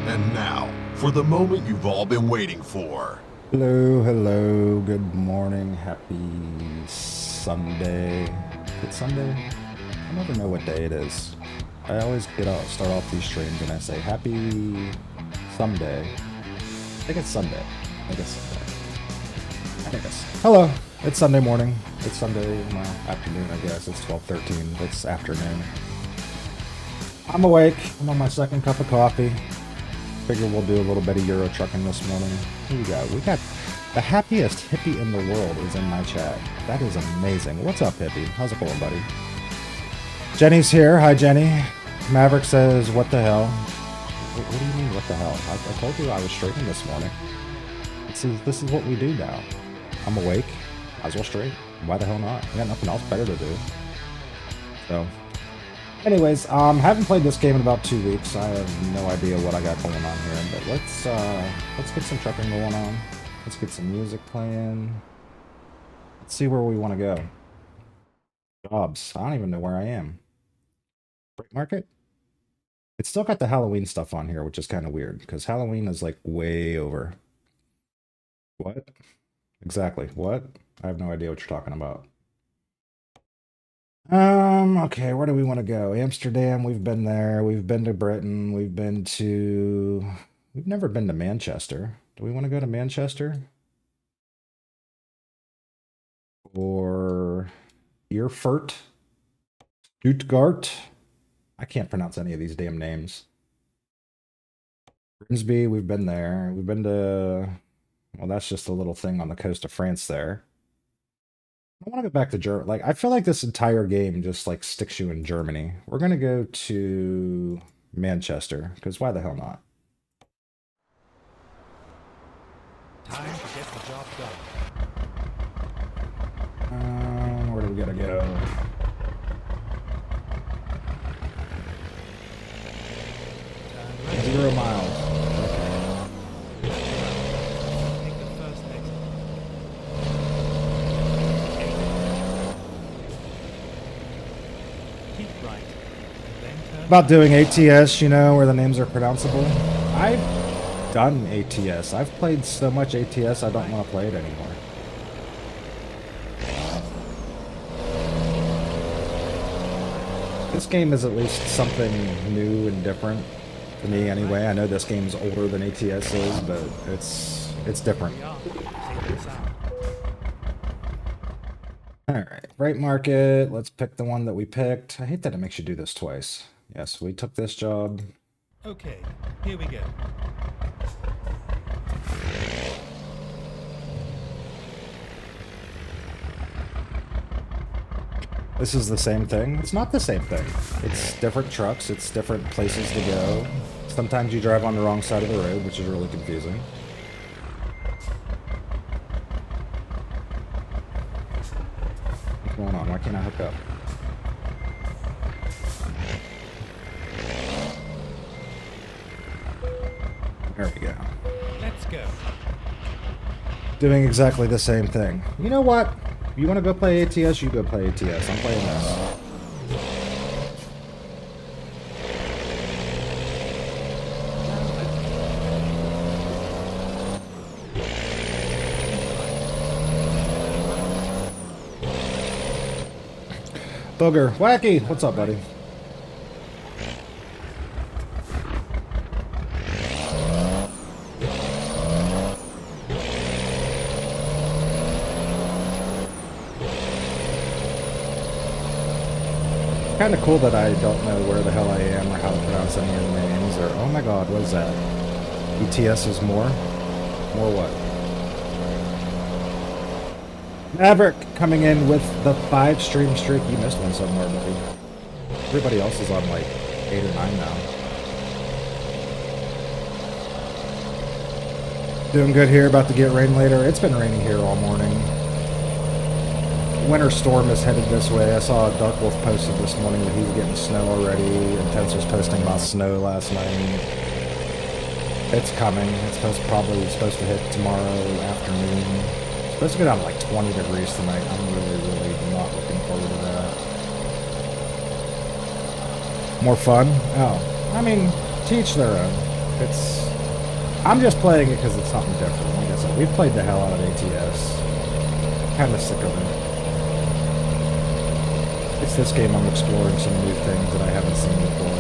And now, for the moment you've all been waiting for. Hello, hello, good morning, happy Sunday. It's Sunday? I never know what day it is. I always start off these streams and I say happy someday. I think it's Sunday. I think it's Sunday. I think it's... Hello, it's Sunday morning. It's Sunday afternoon, I guess. It's 12:13. It's afternoon. I'm awake. I'm on my second cup of coffee. Figure we'll do a little bit of Euro trucking this morning. Here we go. We got the happiest hippie in the world is in my chat. That is amazing. What's up, hippie? How's it going, buddy? Jenny's here. Hi, Jenny. Maverick says, what the hell? What do you mean, what the hell? I told you I was straighting this morning. This is what we do now. I'm awake. Might as well straight. Why the hell not? I got nothing else better to do. So... anyways, haven't played this game in about 2 weeks. I have no idea what I got going on here, but let's get some trucking going on. Let's get some music playing. Let's see where we want to go. Jobs. I don't even know where I am. Freight market? It's still got the Halloween stuff on here, which is kind of weird, because Halloween is like way over. What? Exactly. What? I have no idea what you're talking about. Okay, where do we want to go? Amsterdam, we've been there. We've been to Britain. We've never been to Manchester. Do we want to go to Manchester? Or Erfurt? Stuttgart? I can't pronounce any of these damn names. Grimsby, we've been there. We've been to... well, that's just a little thing on the coast of France there. I want to go back to Germany. Like, I feel like this entire game just, like, sticks you in Germany. We're going to go to Manchester, because why the hell not? Time to get the job done. Where do we gotta go? 0 miles. Okay. Take the first exit. Keep right, and then turn About doing ATS, you know, where the names are pronounceable. I've done ATS. I've played so much ATS, I don't want to play it anymore. This game is at least something new and different to me anyway. I know this game's older than ATS is, but it's different. we are. See this out. Alright, right market. Let's pick the one that we picked. I hate that it makes you do this twice. Yes, we took this job. Okay, here we go. This is the same thing. It's not the same thing. It's different trucks. It's different places to go. Sometimes you drive on the wrong side of the road, which is really confusing. What's going on? Why can't I hook up? There we go. Let's go. Doing exactly the same thing. You know what? You want to go play ATS? You go play ATS. I'm playing this. Booger. Wacky. What's up, buddy? Kind of cool that I don't know where the hell I am or how to pronounce any of the names or oh my god, what is that? ETS is more? More what? Maverick coming in with the 5-stream streak. You missed one somewhere, buddy. Everybody else is on like 8 or 9 now. Doing good here, about to get rain later. It's been raining here all morning. Winter storm is headed this way. I saw Dark Wolf posted this morning that he's getting snow already. Intense was posting about snow last night. It's coming. It's probably supposed to hit tomorrow afternoon. It's supposed to go down to like 20 degrees tonight. I'm really not looking forward to that. More fun? Oh, I mean, to each their own. It's... I'm just playing it because it's something different. Like I said, we've played the hell out of ATS. Kind of sick of it. It's this game I'm exploring some new things that I haven't seen before.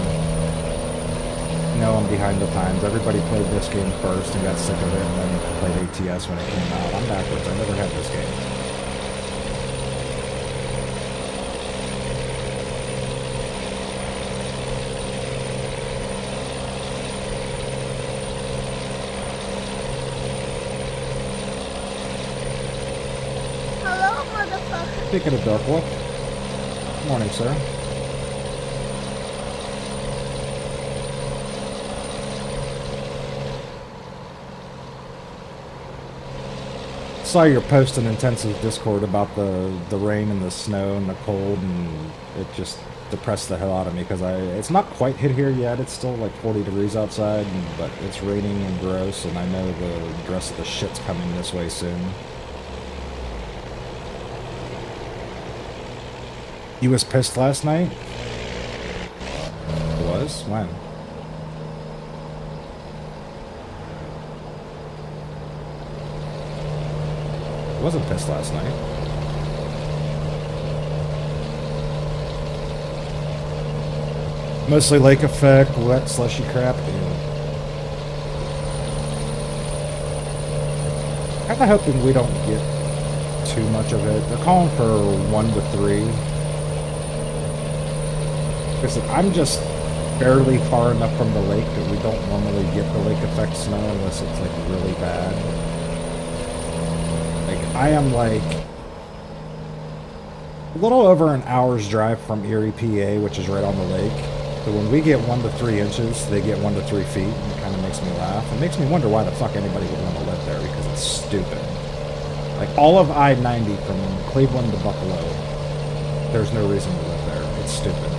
No, I'm behind the times. Everybody played this game first and got sick of it and then played ATS when it came out. I'm backwards. I never had this game. Hello, motherfucker. Speaking of Dark Wolf, morning, sir. Saw your post in Intensive Discord about the rain and the snow and the cold, and it just depressed the hell out of me because it's not quite hit here yet. It's still like 40 degrees outside, but it's raining and gross, and I know the rest of the shit's coming this way soon. You was pissed last night? Was? When? I wasn't pissed last night. Mostly lake effect, wet, slushy crap. Kinda hoping we don't get too much of it. They're calling for 1 to 3. Because I'm just barely far enough from the lake that we don't normally get the lake effect snow unless it's like really bad. Like, I am like a little over an hour's drive from Erie, PA, which is right on the lake. So when we get 1 to 3 inches, they get 1 to 3 feet, and it kind of makes me laugh. It makes me wonder why the fuck anybody would want to live there, because it's stupid. Like, all of I-90 from Cleveland to Buffalo, there's no reason to live there. It's stupid.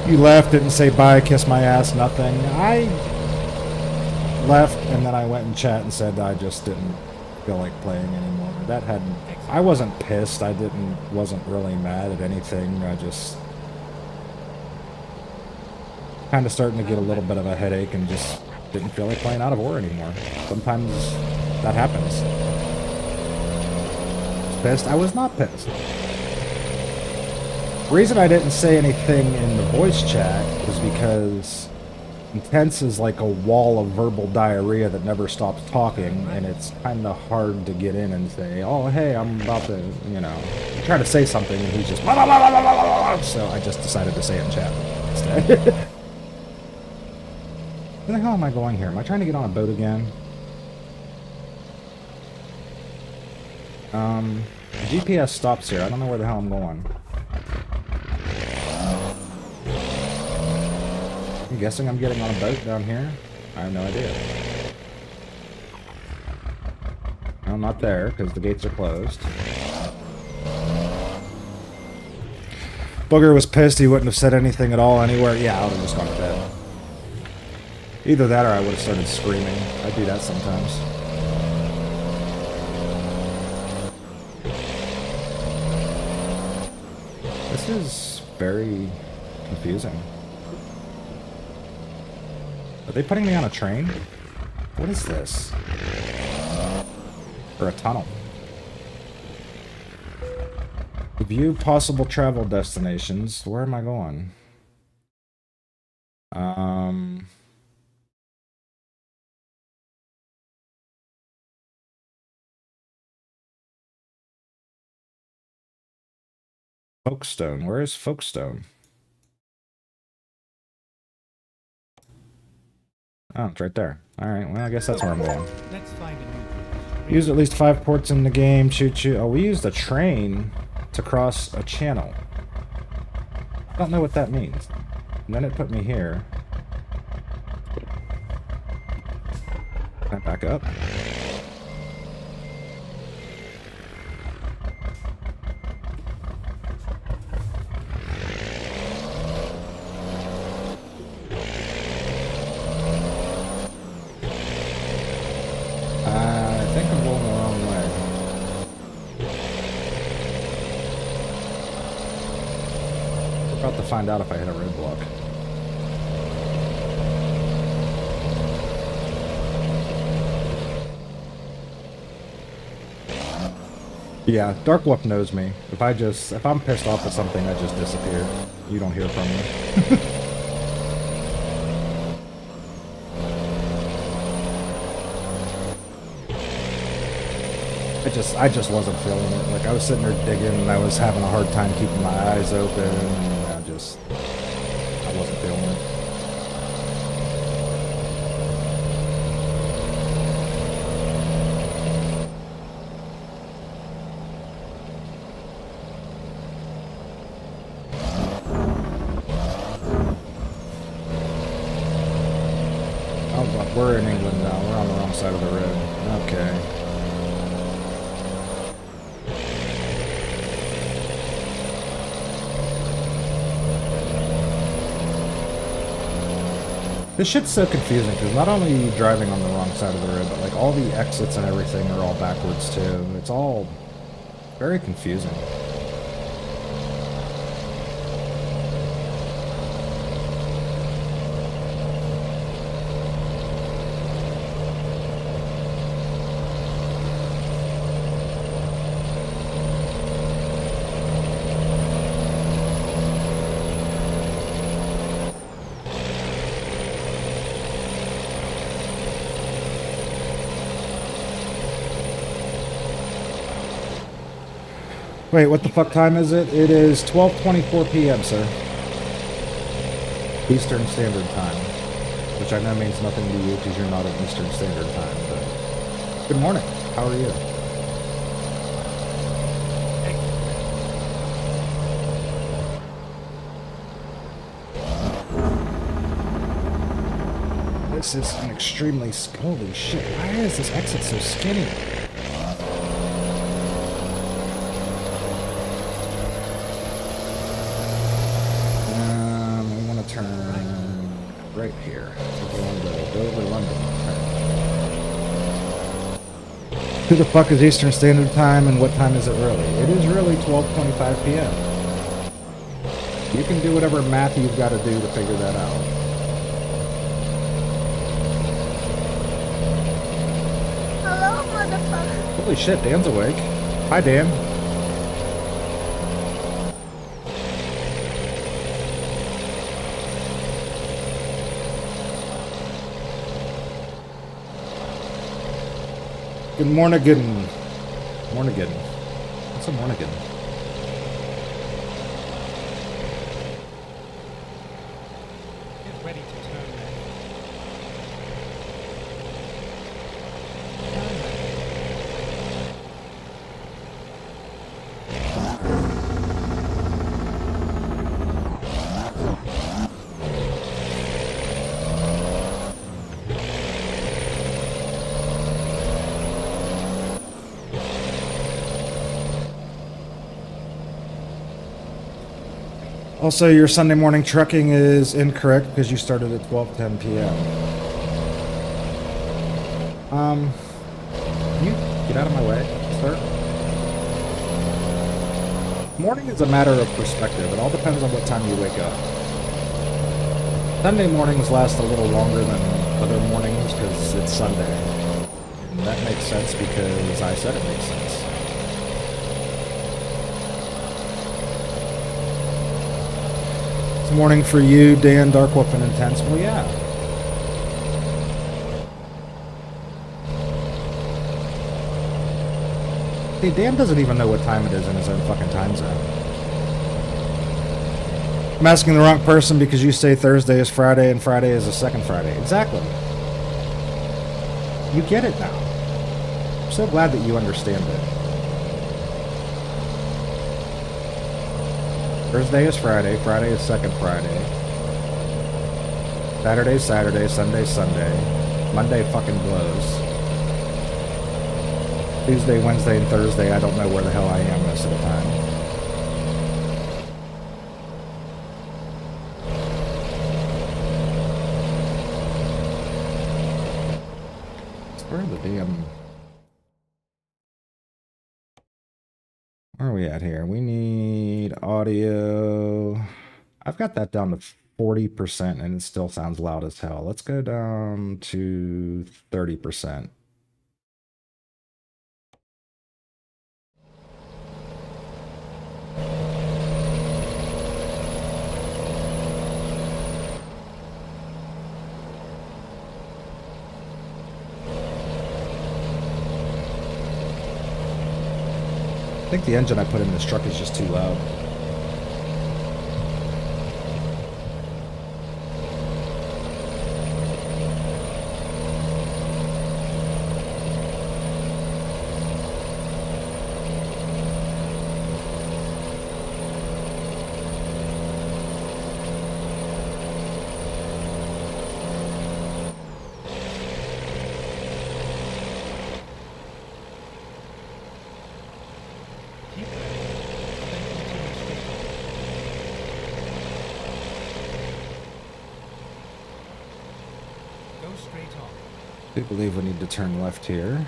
You left, didn't say bye, kiss my ass, nothing. I left, and then I went and chat and said I just didn't feel like playing anymore. That hadn't... I wasn't pissed. I wasn't really mad at anything. I just... kind of starting to get a little bit of a headache and just didn't feel like playing Out of War anymore. Sometimes that happens. Pissed? I was not pissed. The reason I didn't say anything in the voice chat was because Intense is like a wall of verbal diarrhea that never stops talking, and it's kind of hard to get in and say, oh, hey, I'm about to, you know, try to say something, and he's just, blah, blah, blah, blah, blah, blah, blah. So I just decided to say it in chat instead. Where the hell am I going here? Am I trying to get on a boat again? GPS stops here. I don't know where the hell I'm going. I'm guessing I'm getting on a boat down here. I have no idea. No, I'm not there, because the gates are closed. Booger was pissed he wouldn't have said anything at all anywhere. Yeah, I would have just gone to bed. Either that or I would have started screaming. I do that sometimes. This is very confusing. Are they putting me on a train? What is this? Or a tunnel? View possible travel destinations. Where am I going? Folkestone. Where is Folkestone? Oh, it's right there. Alright, well, I guess that's where I'm going. Let's find a new route. Use at least 5 ports in the game. Choo-choo. Oh, we used a train to cross a channel. I don't know what that means. And then it put me here. Can I back up? I think I'm going the wrong way. We're about to find out if I hit a roadblock. Yeah, Dark Wolf knows me. If I'm pissed off at something, I just disappear. You don't hear from me. I just wasn't feeling it. Like, I was sitting there digging and I was having a hard time keeping my eyes open and I wasn't feeling it. Oh, but we're in England now. We're on the wrong side of the road. Okay. This shit's so confusing because not only are you driving on the wrong side of the road, but like all the exits and everything are all backwards too. It's all very confusing. Wait, what the fuck time is it? It is 12:24 p.m., sir. Eastern Standard Time. Which I know means nothing to you because you're not at Eastern Standard Time, but... Good morning. How are you? This is an extremely... Holy shit, why is this exit so skinny? We want to turn right here. We're going to Dover, London. Who the fuck is Eastern Standard Time and what time is it really? It is really 12:25 p.m. You can do whatever math you've got to do to figure that out. Hello, motherfucker. Holy shit, Dan's awake. Hi, Dan. Good morning. Mornigan. What's a mornigan? Get ready to turn left. Also, your Sunday morning trucking is incorrect because you started at 12:10 p.m. Can you get out of my way, sir? Morning is a matter of perspective. It all depends on what time you wake up. Sunday mornings last a little longer than other mornings because it's Sunday. And that makes sense because I said it makes sense. Morning for you, Dan, Darkwolf, and Intense. Well, yeah. Hey, Dan doesn't even know what time it is in his own fucking time zone. I'm asking the wrong person because you say Thursday is Friday and Friday is the second Friday. Exactly. You get it now. I'm so glad that you understand it. Thursday is Friday, Friday is second Friday. Saturday's Saturday, Sunday's Sunday. Monday fucking blows. Tuesday, Wednesday, and Thursday, I don't know where the hell I am most of the time. Where are the damn... Where are we at here? We need audio. I've got that down to 40% and it still sounds loud as hell. Let's go down to 30%. think the engine I put in this truck is just too loud. Keep left, then continue straight on. Go straight on. I do believe we need to turn left here.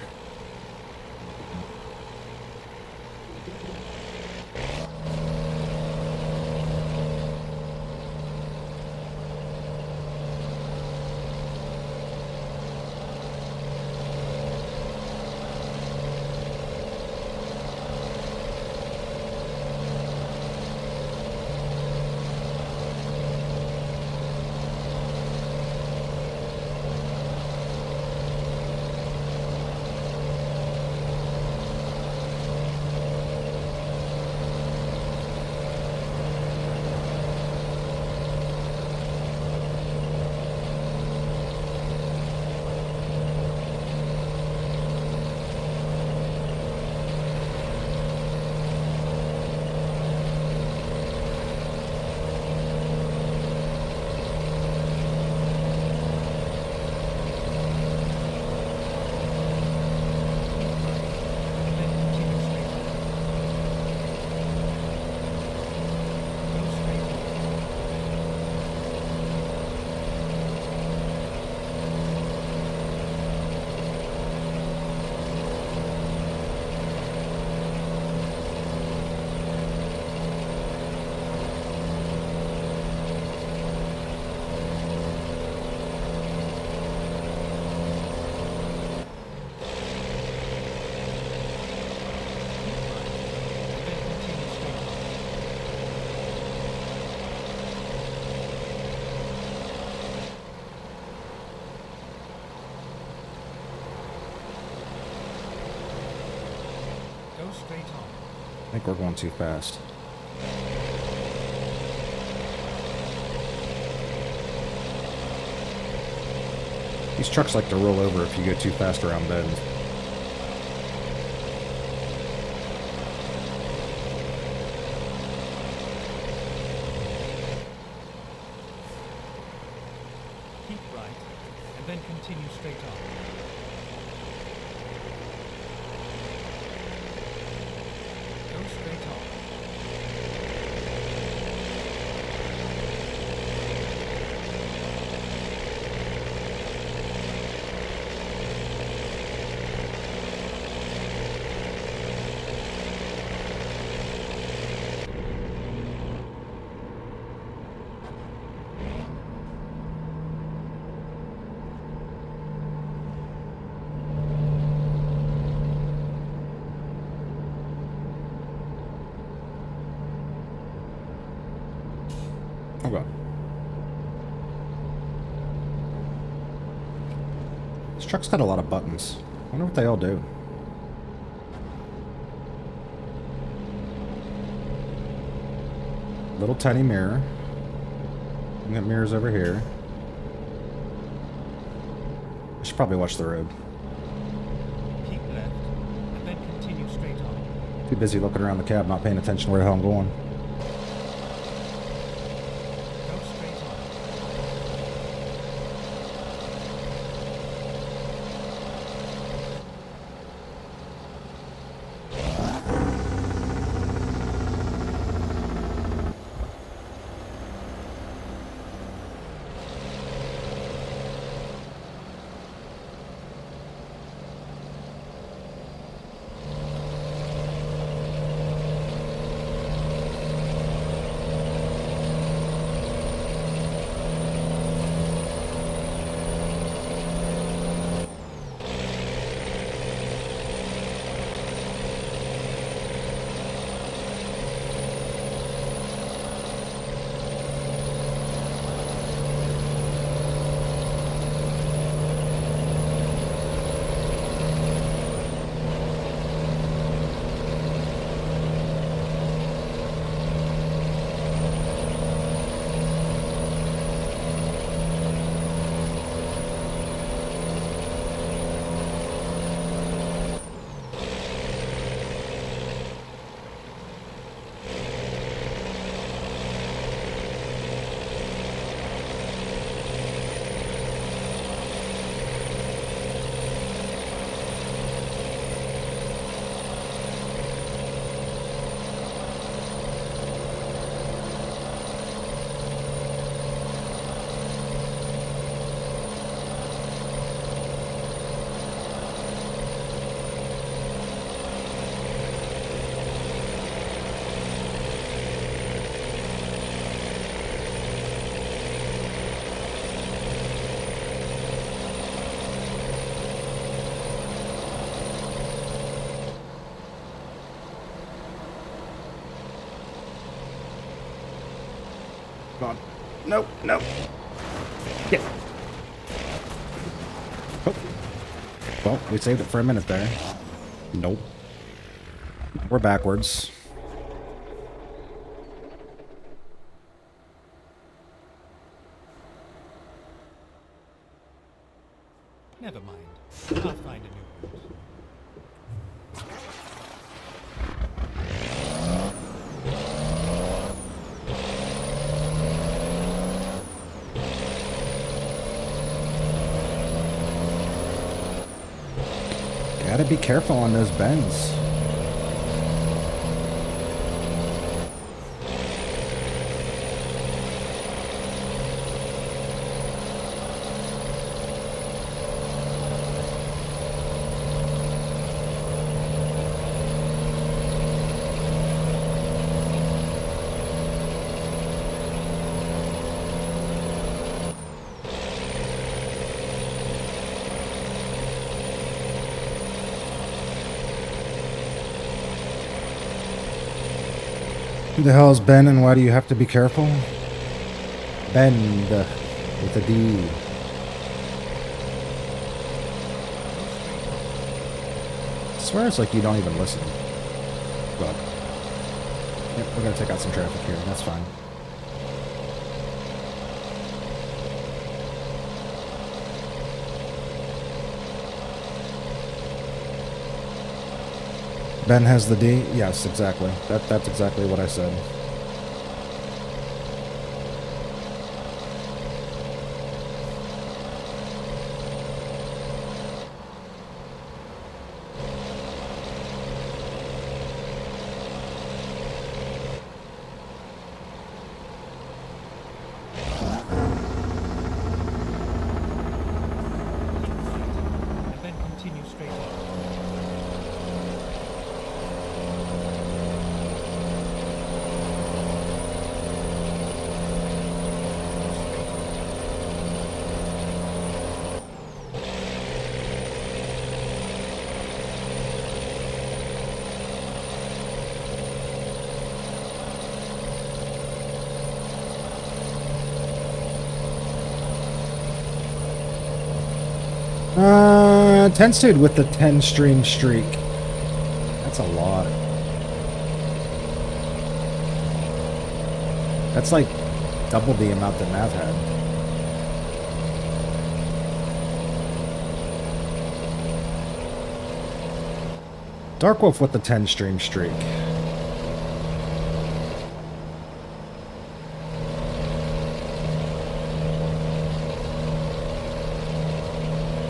Straight on. I think we're going too fast. These trucks like to roll over if you go too fast around bends. Keep right, and then continue straight on. Go straight on. Okay. This truck's got a lot of buttons. I wonder what they all do. Little tiny mirror. We got mirrors over here. I should probably watch the road. Keep left, and then continue straight on. Too busy looking around the cab, not paying attention to where the hell I'm going. Go straight on. Come on. Nope, nope. Get. Oh. Well, we saved it for a minute there. Nope. We're backwards. Never mind. I'll find a new route. Gotta be careful on those bends. Who the hell is Ben and why do you have to be careful? Bend with a D. I swear it's like you don't even listen. But yep, we're gonna take out some traffic here. That's fine. Ben has the D? Yes, exactly. That's exactly what I said. And then continue straight on. Tensued with the 10 stream streak. That's a lot. That's like double the amount that Mav had. Darkwolf with the 10 stream streak.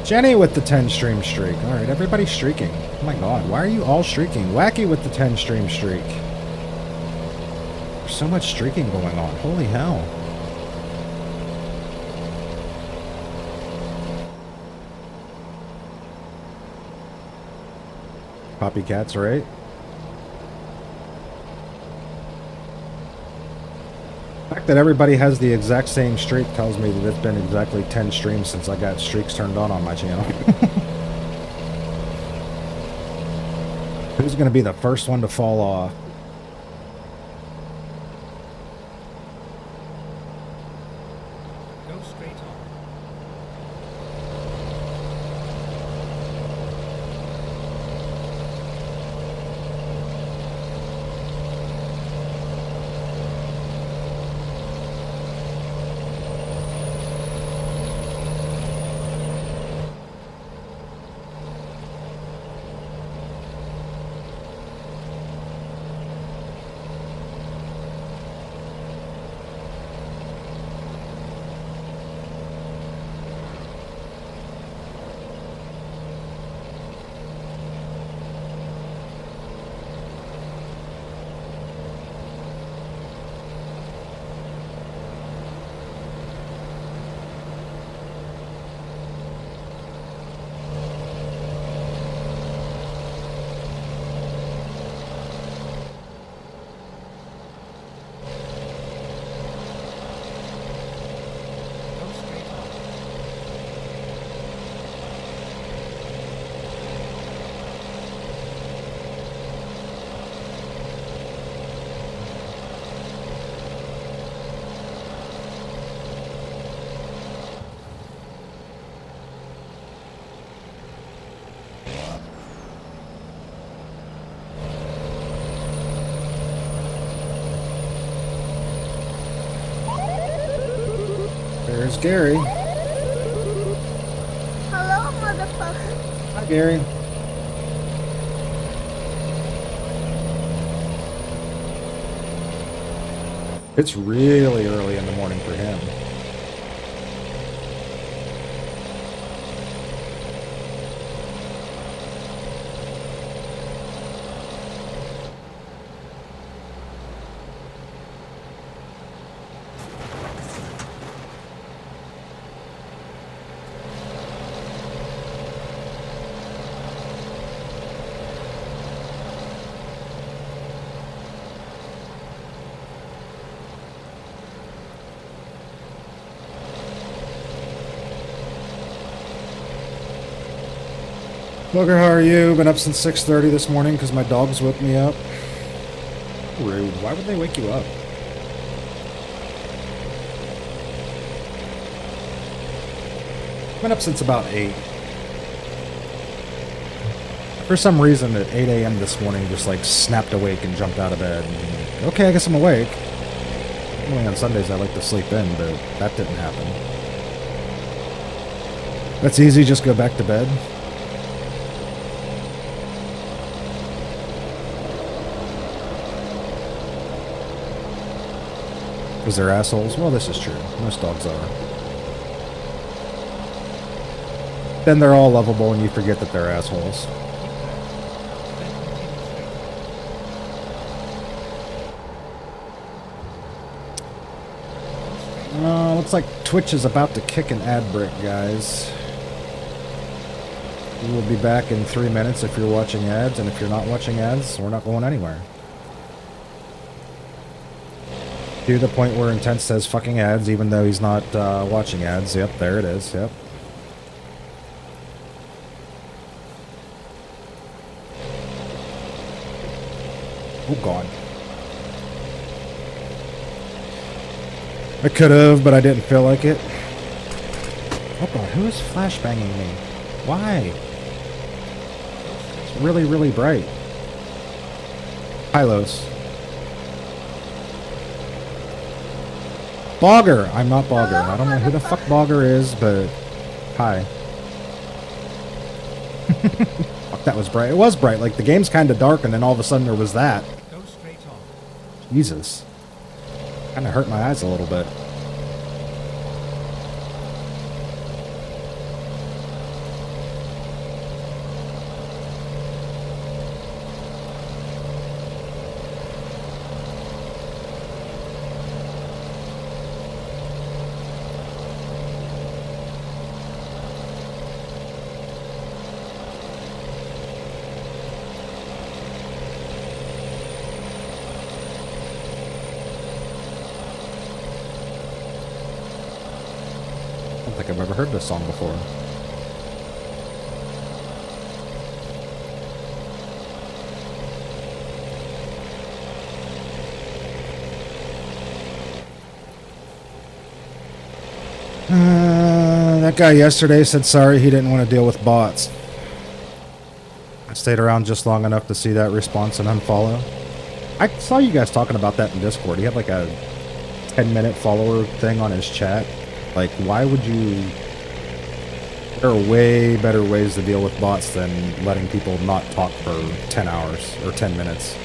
Jenny with the 10 stream streak. Alright, everybody's streaking. Oh my god, why are you all streaking? Wacky with the 10 stream streak. There's so much streaking going on. Holy hell. Copycats, right? The fact that everybody has the exact same streak tells me that it's been exactly 10 streams since I got streaks turned on my channel. Who's going to be the first one to fall off? Go straight on. There's Gary. Hello, motherfucker. Hi, Gary. It's really early in the morning for him. Booger, how are you? Been up since 6:30 this morning because my dogs woke me up. Rude. Why would they wake you up? Been up since about 8. For some reason at 8 a.m. this morning just like snapped awake and jumped out of bed. And, okay, I guess I'm awake. Only on Sundays I like to sleep in, but that didn't happen. That's easy, just go back to bed. Because they're assholes? Well, this is true. Most dogs are. Then they're all lovable and you forget that they're assholes. Looks like Twitch is about to kick an ad break, guys. We will be back in 3 minutes if you're watching ads, and if you're not watching ads, we're not going anywhere. To the point where Intense says fucking ads, even though he's not watching ads. Yep, there it is. Yep. Oh, God. I could have, but I didn't feel like it. Oh, God. Who is flashbanging me? Why? It's really, really bright. Hylos. Bogger! I'm not Bogger. I don't know who the fuck Bogger is, but... Hi. Fuck, that was bright. It was bright. Like, the game's kind of dark, and then all of a sudden there was that. Go straight on. Jesus. Kind of hurt my eyes a little bit. I don't think I've ever heard this song before. That guy yesterday said sorry he didn't want to deal with bots. I stayed around just long enough to see that response and unfollow. I saw you guys talking about that in Discord. He had like a 10-minute follower thing on his chat. Like, why would you... There are way better ways to deal with bots than letting people not talk for 10 hours or 10 minutes.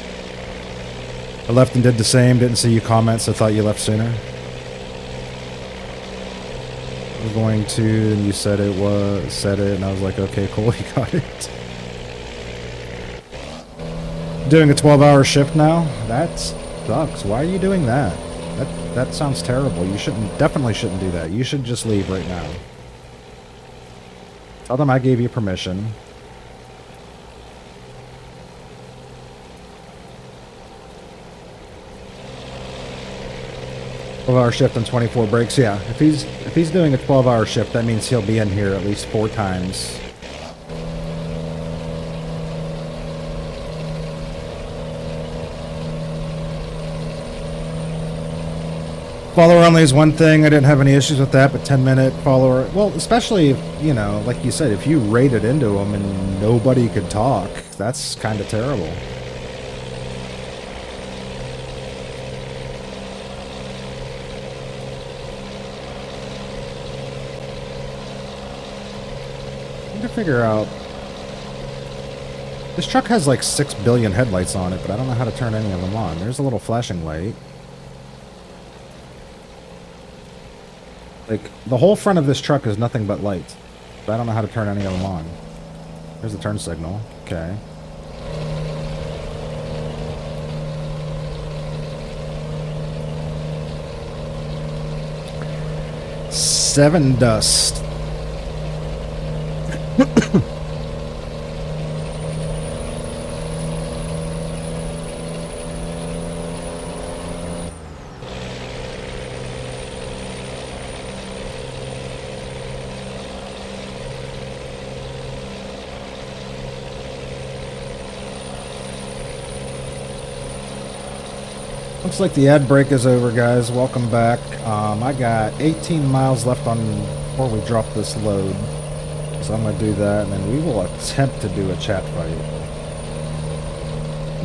I left and did the same. Didn't see you comment, so thought you left sooner. We're going to, and you said it, and I was like, okay, cool, you got it. Doing a 12-hour shift now? That sucks. Why are you doing that? That sounds terrible. You definitely shouldn't do that. You should just leave right now. Tell them I gave you permission. Hour shift and 24 breaks. Yeah, if he's doing a 12-hour shift, that means he'll be in here at least 4 times. Follower only is one thing. I didn't have any issues with that, but 10-minute follower... Well, especially if, you know, like you said, if you raided into them and nobody could talk, that's kind of terrible. need to figure out... This truck has like 6 billion headlights on it, but I don't know how to turn any of them on. There's a little flashing light. Like, the whole front of this truck is nothing but lights. But I don't know how to turn any of them on. There's the turn signal. Okay. Seven dust. Looks like the ad break is over, guys. Welcome back. I got 18 miles left on before we drop this load. So I'm going to do that, and then we will attempt to do a chat fight.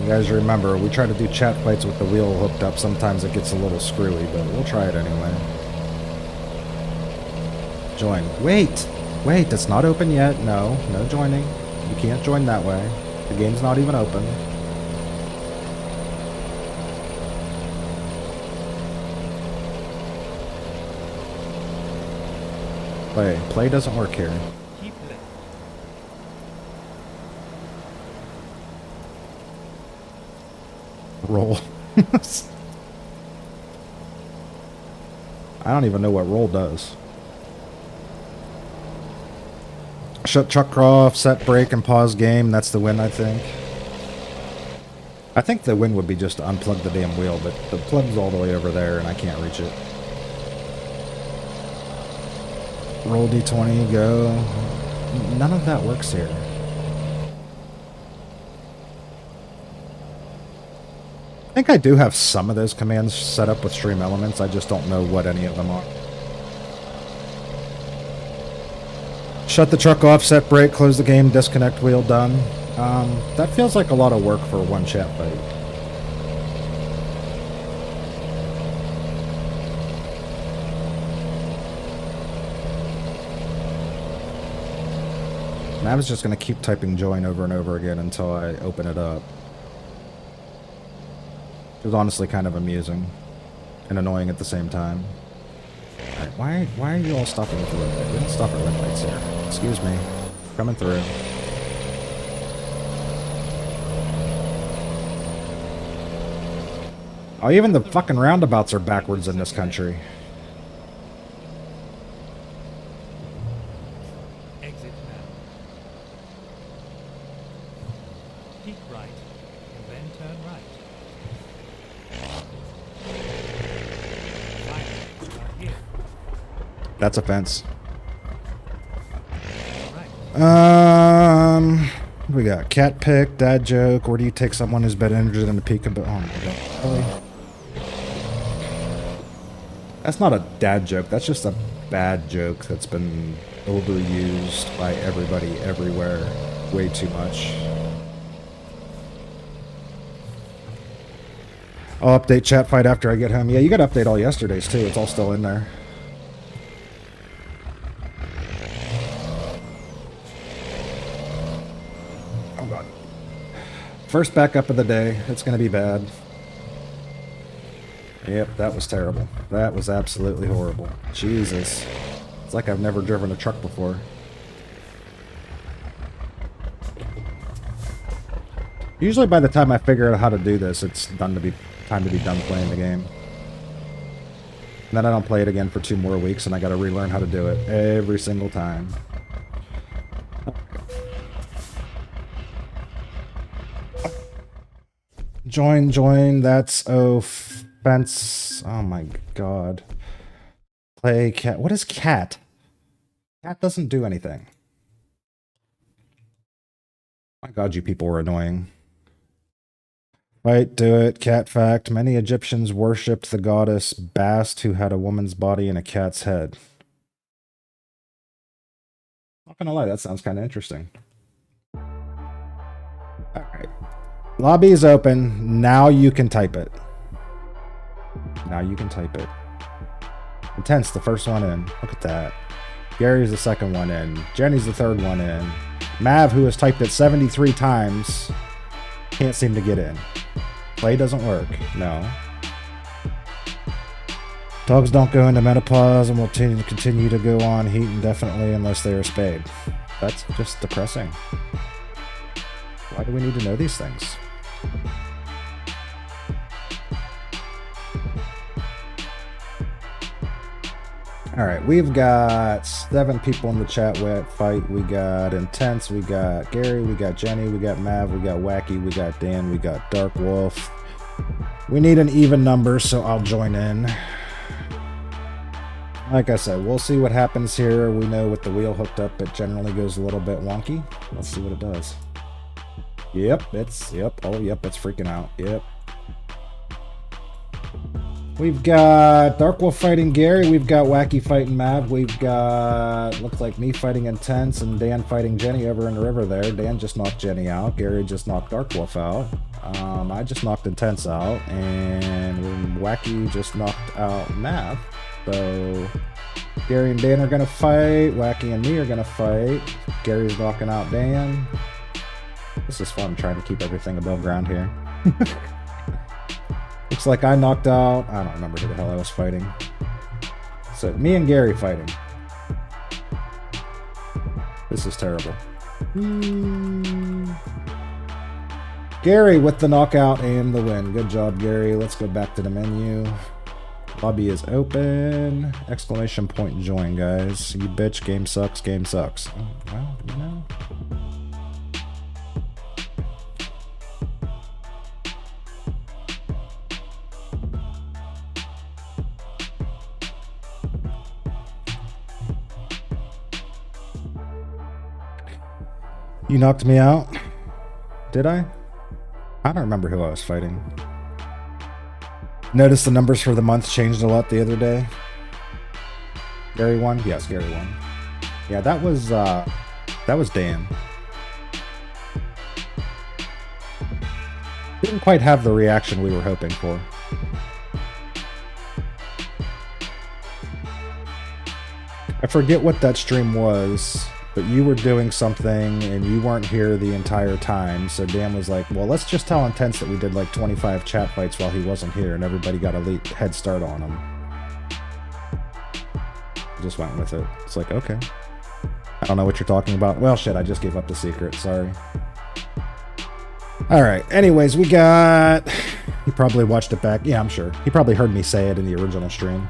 You guys remember, we try to do chat fights with the wheel hooked up. Sometimes it gets a little screwy, but we'll try it anyway. Join. Wait! Wait, it's not open yet. No, no joining. You can't join that way. The game's not even open. Play doesn't work here. Keep left. Roll. I don't even know what roll does. Shut truck off, set brake, and pause game. That's the win, I think. I think the win would be just to unplug the damn wheel, but the plug's all the way over there, and I can't reach it. Roll D20, go. None of that works here. I think I do have some of those commands set up with Stream Elements. I just don't know what any of them are. Shut the truck off, set brake, close the game, disconnect wheel, done. That feels like a lot of work for one chat fight. And I was just going to keep typing join over and over again until I open it up. It was honestly kind of amusing and annoying at the same time. Alright, why are you all stopping at the red light? We don't stop at red lights here. Excuse me. Coming through. Oh, even the fucking roundabouts are backwards in this country. Exit now. Keep right, and then turn right. Right, start here. That's a fence. Right. What we got cat pick, dad joke. Where do you take someone who's been injured in a peekaboo? Oh my god. Really? That's not a dad joke. That's just a bad joke that's been overused by everybody everywhere way too much. I'll update chat fight after I get home. Yeah, you got to update all yesterday's too. It's all still in there. Oh god. First backup of the day. It's going to be bad. Yep, that was terrible. That was absolutely horrible. Jesus. It's like I've never driven a truck before. Usually by the time I figure out how to do this, it's time to be done playing the game. And then I don't play it again for 2 more weeks, and I gotta relearn how to do it every single time. Join, that's offense. Oh my god. Play cat. What is cat? Cat doesn't do anything. My god, you people were annoying. Right, do it. Cat fact. Many Egyptians worshipped the goddess Bast, who had a woman's body and a cat's head. Not gonna lie, that sounds kind of interesting. Alright. Lobby is open. Now you can type it. Now you can type it. Intense, the first one in. Look at that. Gary's the second one in. Jenny's the third one in. Mav, who has typed it 73 times, can't seem to get in. Play doesn't work. No. Dogs don't go into menopause and will continue to go on heat indefinitely unless they are spayed. That's just depressing. Why do we need to know these things? Alright, we've got 7 people in the chat fight. We got Intense, we got Gary, we got Jenny, we got Mav, we got Wacky, we got Dan, we got Dark Wolf. We need an even number, so I'll join in. Like I said, we'll see what happens here. We know with the wheel hooked up, it generally goes a little bit wonky. Let's see what it does. Yep, it's freaking out. Yep. We've got Dark Wolf fighting Gary. We've got Wacky fighting Mav. We've got, looks like me fighting Intense and Dan fighting Jenny over in the river there. Dan just knocked Jenny out. Gary just knocked Dark Wolf out. I just knocked Intense out. And Wacky just knocked out Mav. So Gary and Dan are going to fight. Wacky and me are going to fight. Gary's knocking out Dan. This is fun trying to keep everything above ground here. Looks like I knocked out... I don't remember who the hell I was fighting. So, me and Gary fighting. This is terrible. Gary with the knockout and the win. Good job, Gary. Let's go back to the menu. Lobby is open. Exclamation point join, guys. You bitch, game sucks, game sucks. Oh, well, you know... You knocked me out? Did I? I don't remember who I was fighting. Notice the numbers for the month changed a lot the other day. Gary won? Yes, Gary won. Yeah, that was Dan. Didn't quite have the reaction we were hoping for. I forget what that stream was. But you were doing something and you weren't here the entire time. So Dan was like, well, let's just tell Intense that we did like 25 chat fights while he wasn't here and everybody got a head start on him. Just went with it. It's like, okay. I don't know what you're talking about. Well, shit, I just gave up the secret. Sorry. All right. Anyways, we got... He probably watched it back. Yeah, I'm sure. He probably heard me say it in the original stream.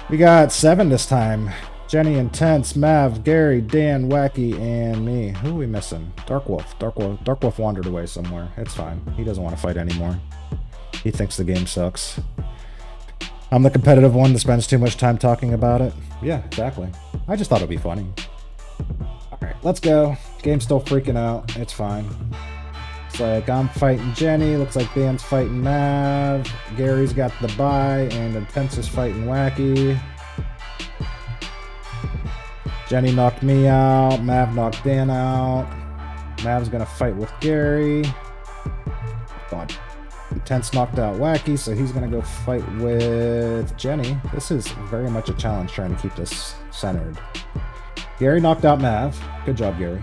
We got 7 this time. Jenny, Intense, Mav, Gary, Dan, Wacky, and me. Who are we missing? Dark Wolf. Dark Wolf wandered away somewhere. It's fine. He doesn't want to fight anymore. He thinks the game sucks. I'm the competitive one that spends too much time talking about it. Yeah, exactly. I just thought it'd be funny. Alright, let's go. Game's still freaking out. It's fine. Looks like I'm fighting Jenny. Looks like Dan's fighting Mav. Gary's got the bye, and Intense is fighting Wacky. Jenny knocked me out. Mav knocked Dan out. Mav's gonna fight with Gary. God. Intense knocked out Wacky, so he's gonna go fight with Jenny. This is very much a challenge trying to keep this centered. Gary knocked out Mav. Good job, Gary.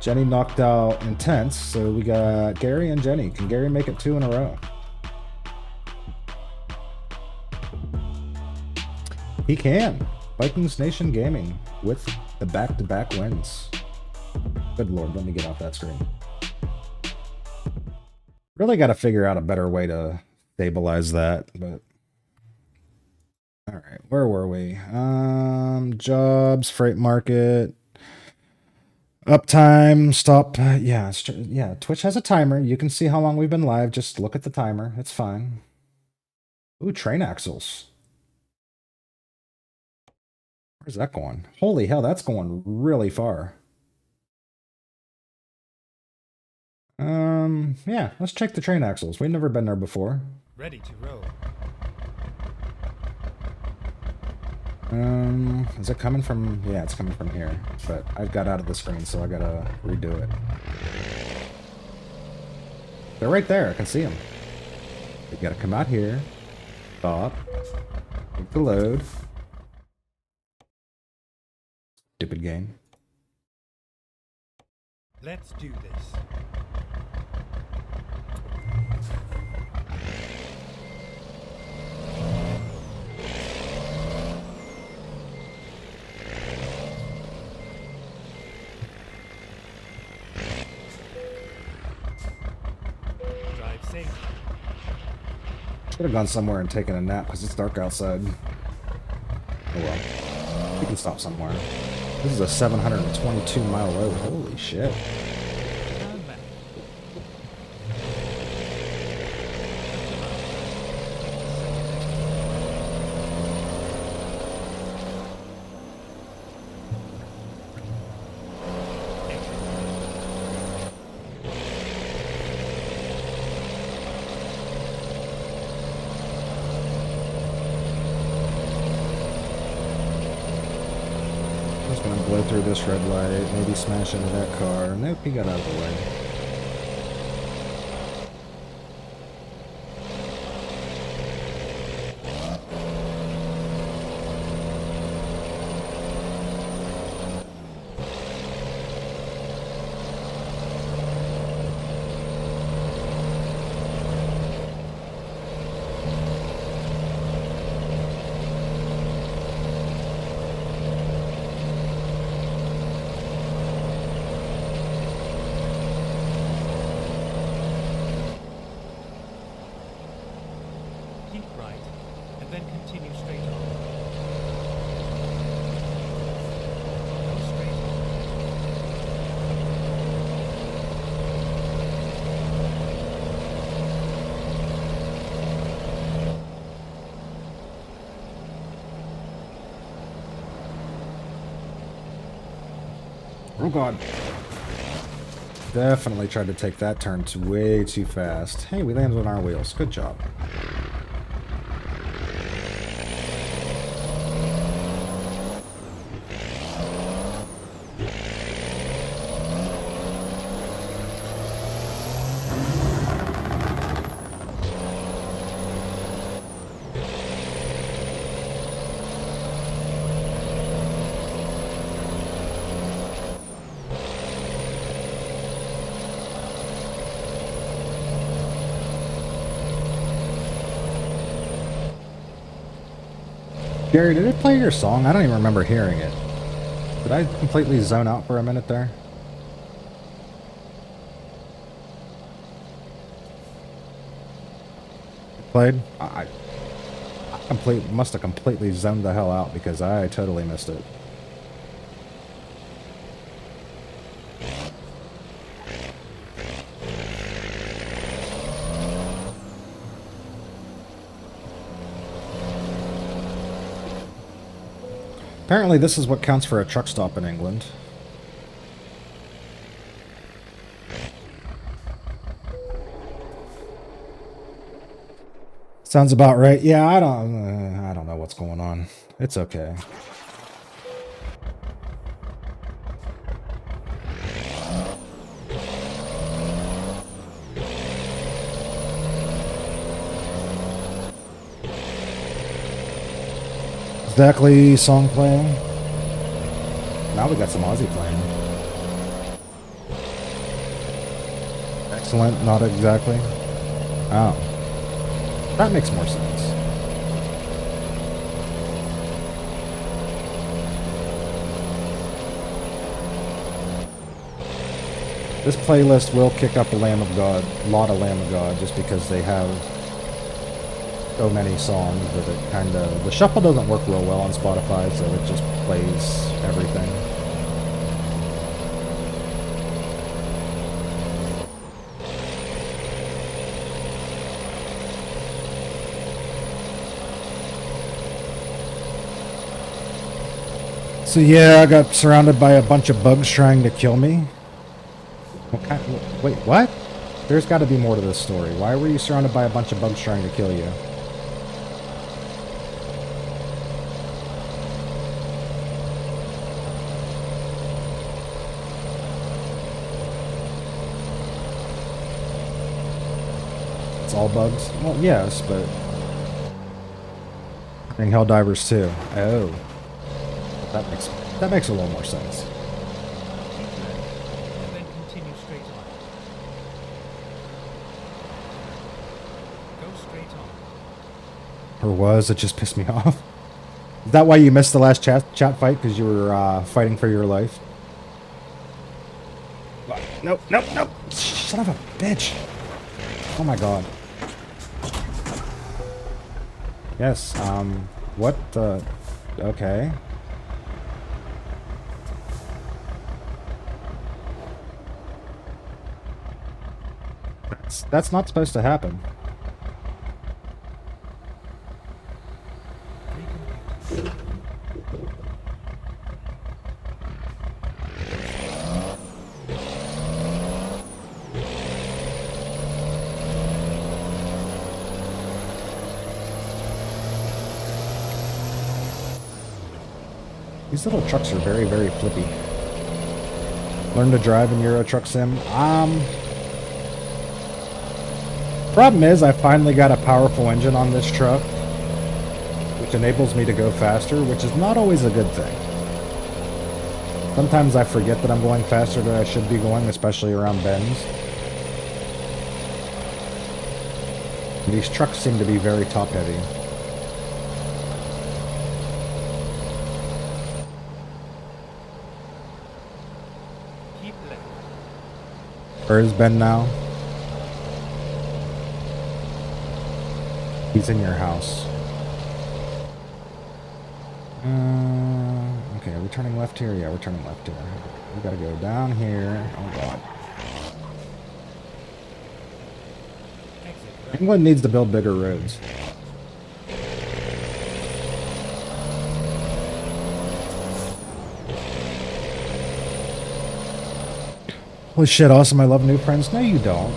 Jenny knocked out Intense, so we got Gary and Jenny. Can Gary make it 2 in a row? He can. Vikings Nation Gaming with the back-to-back wins. Good lord, let me get off that screen. Really got to figure out a better way to stabilize that, but... Alright, where were we? Jobs, freight market, uptime, stop. Yeah, Twitch has a timer. You can see how long we've been live. Just look at the timer. It's fine. Ooh, train axles. Where's that going? Holy hell, that's going really far. Yeah, let's check the train axles. We've never been there before. Ready to roll. Is it coming from... Yeah, it's coming from here. But I got out of the screen, so I gotta redo it. They're right there. I can see them. We gotta come out here. Stop. Take the load. Stupid game. Let's do this. Drive safe. Should have gone somewhere and taken a nap because it's dark outside. Oh well. We can stop somewhere. This is a 722-mile road. Holy shit. Turn back. Just gonna blow through this red light, maybe smash into that car. Nope, he got out of the way. Keep right, and then continue straight on. Go straight on. Oh god. Definitely tried to take that turn way too fast. Hey, we landed on our wheels. Good job. Gary, did it play your song? I don't even remember hearing it. Did I completely zone out for a minute there? It played? I must have completely zoned the hell out because I totally missed it. Apparently this is what counts for a truck stop in England. Sounds about right. Yeah, I don't know what's going on. It's okay. Exactly, song playing. Now we got some Aussie playing. Excellent, not exactly. Oh. That makes more sense. This playlist will kick up a Lamb of God, a lot of Lamb of God, just because they have so many songs that it kind of... The shuffle doesn't work real well on Spotify, so it just plays everything. So yeah, I got surrounded by a bunch of bugs trying to kill me. Wait, what? There's got to be more to this story. Why were you surrounded by a bunch of bugs trying to kill you? It's all bugs? Well, yes, but... And Helldivers too. Oh. That makes a little more sense. Keep left, and then continue straight on. Go straight on. Or was, it just pissed me off. Is that why you missed the last chat fight? Because you were fighting for your life? Nope. Son of a bitch. Oh my god. Yes, what the... Okay. That's not supposed to happen. These little trucks are very, very flippy. Learn to drive in Euro Truck Sim. Problem is, I finally got a powerful engine on this truck, which enables me to go faster, which is not always a good thing. Sometimes I forget that I'm going faster than I should be going, especially around bends. These trucks seem to be very top-heavy. Keep left. Where is Ben now? He's in your house. Okay, are we turning left here? Yeah, we're turning left here. We gotta go down here. Oh god. Exit right. England needs to build bigger roads. Holy shit, awesome. I love new friends. No, you don't.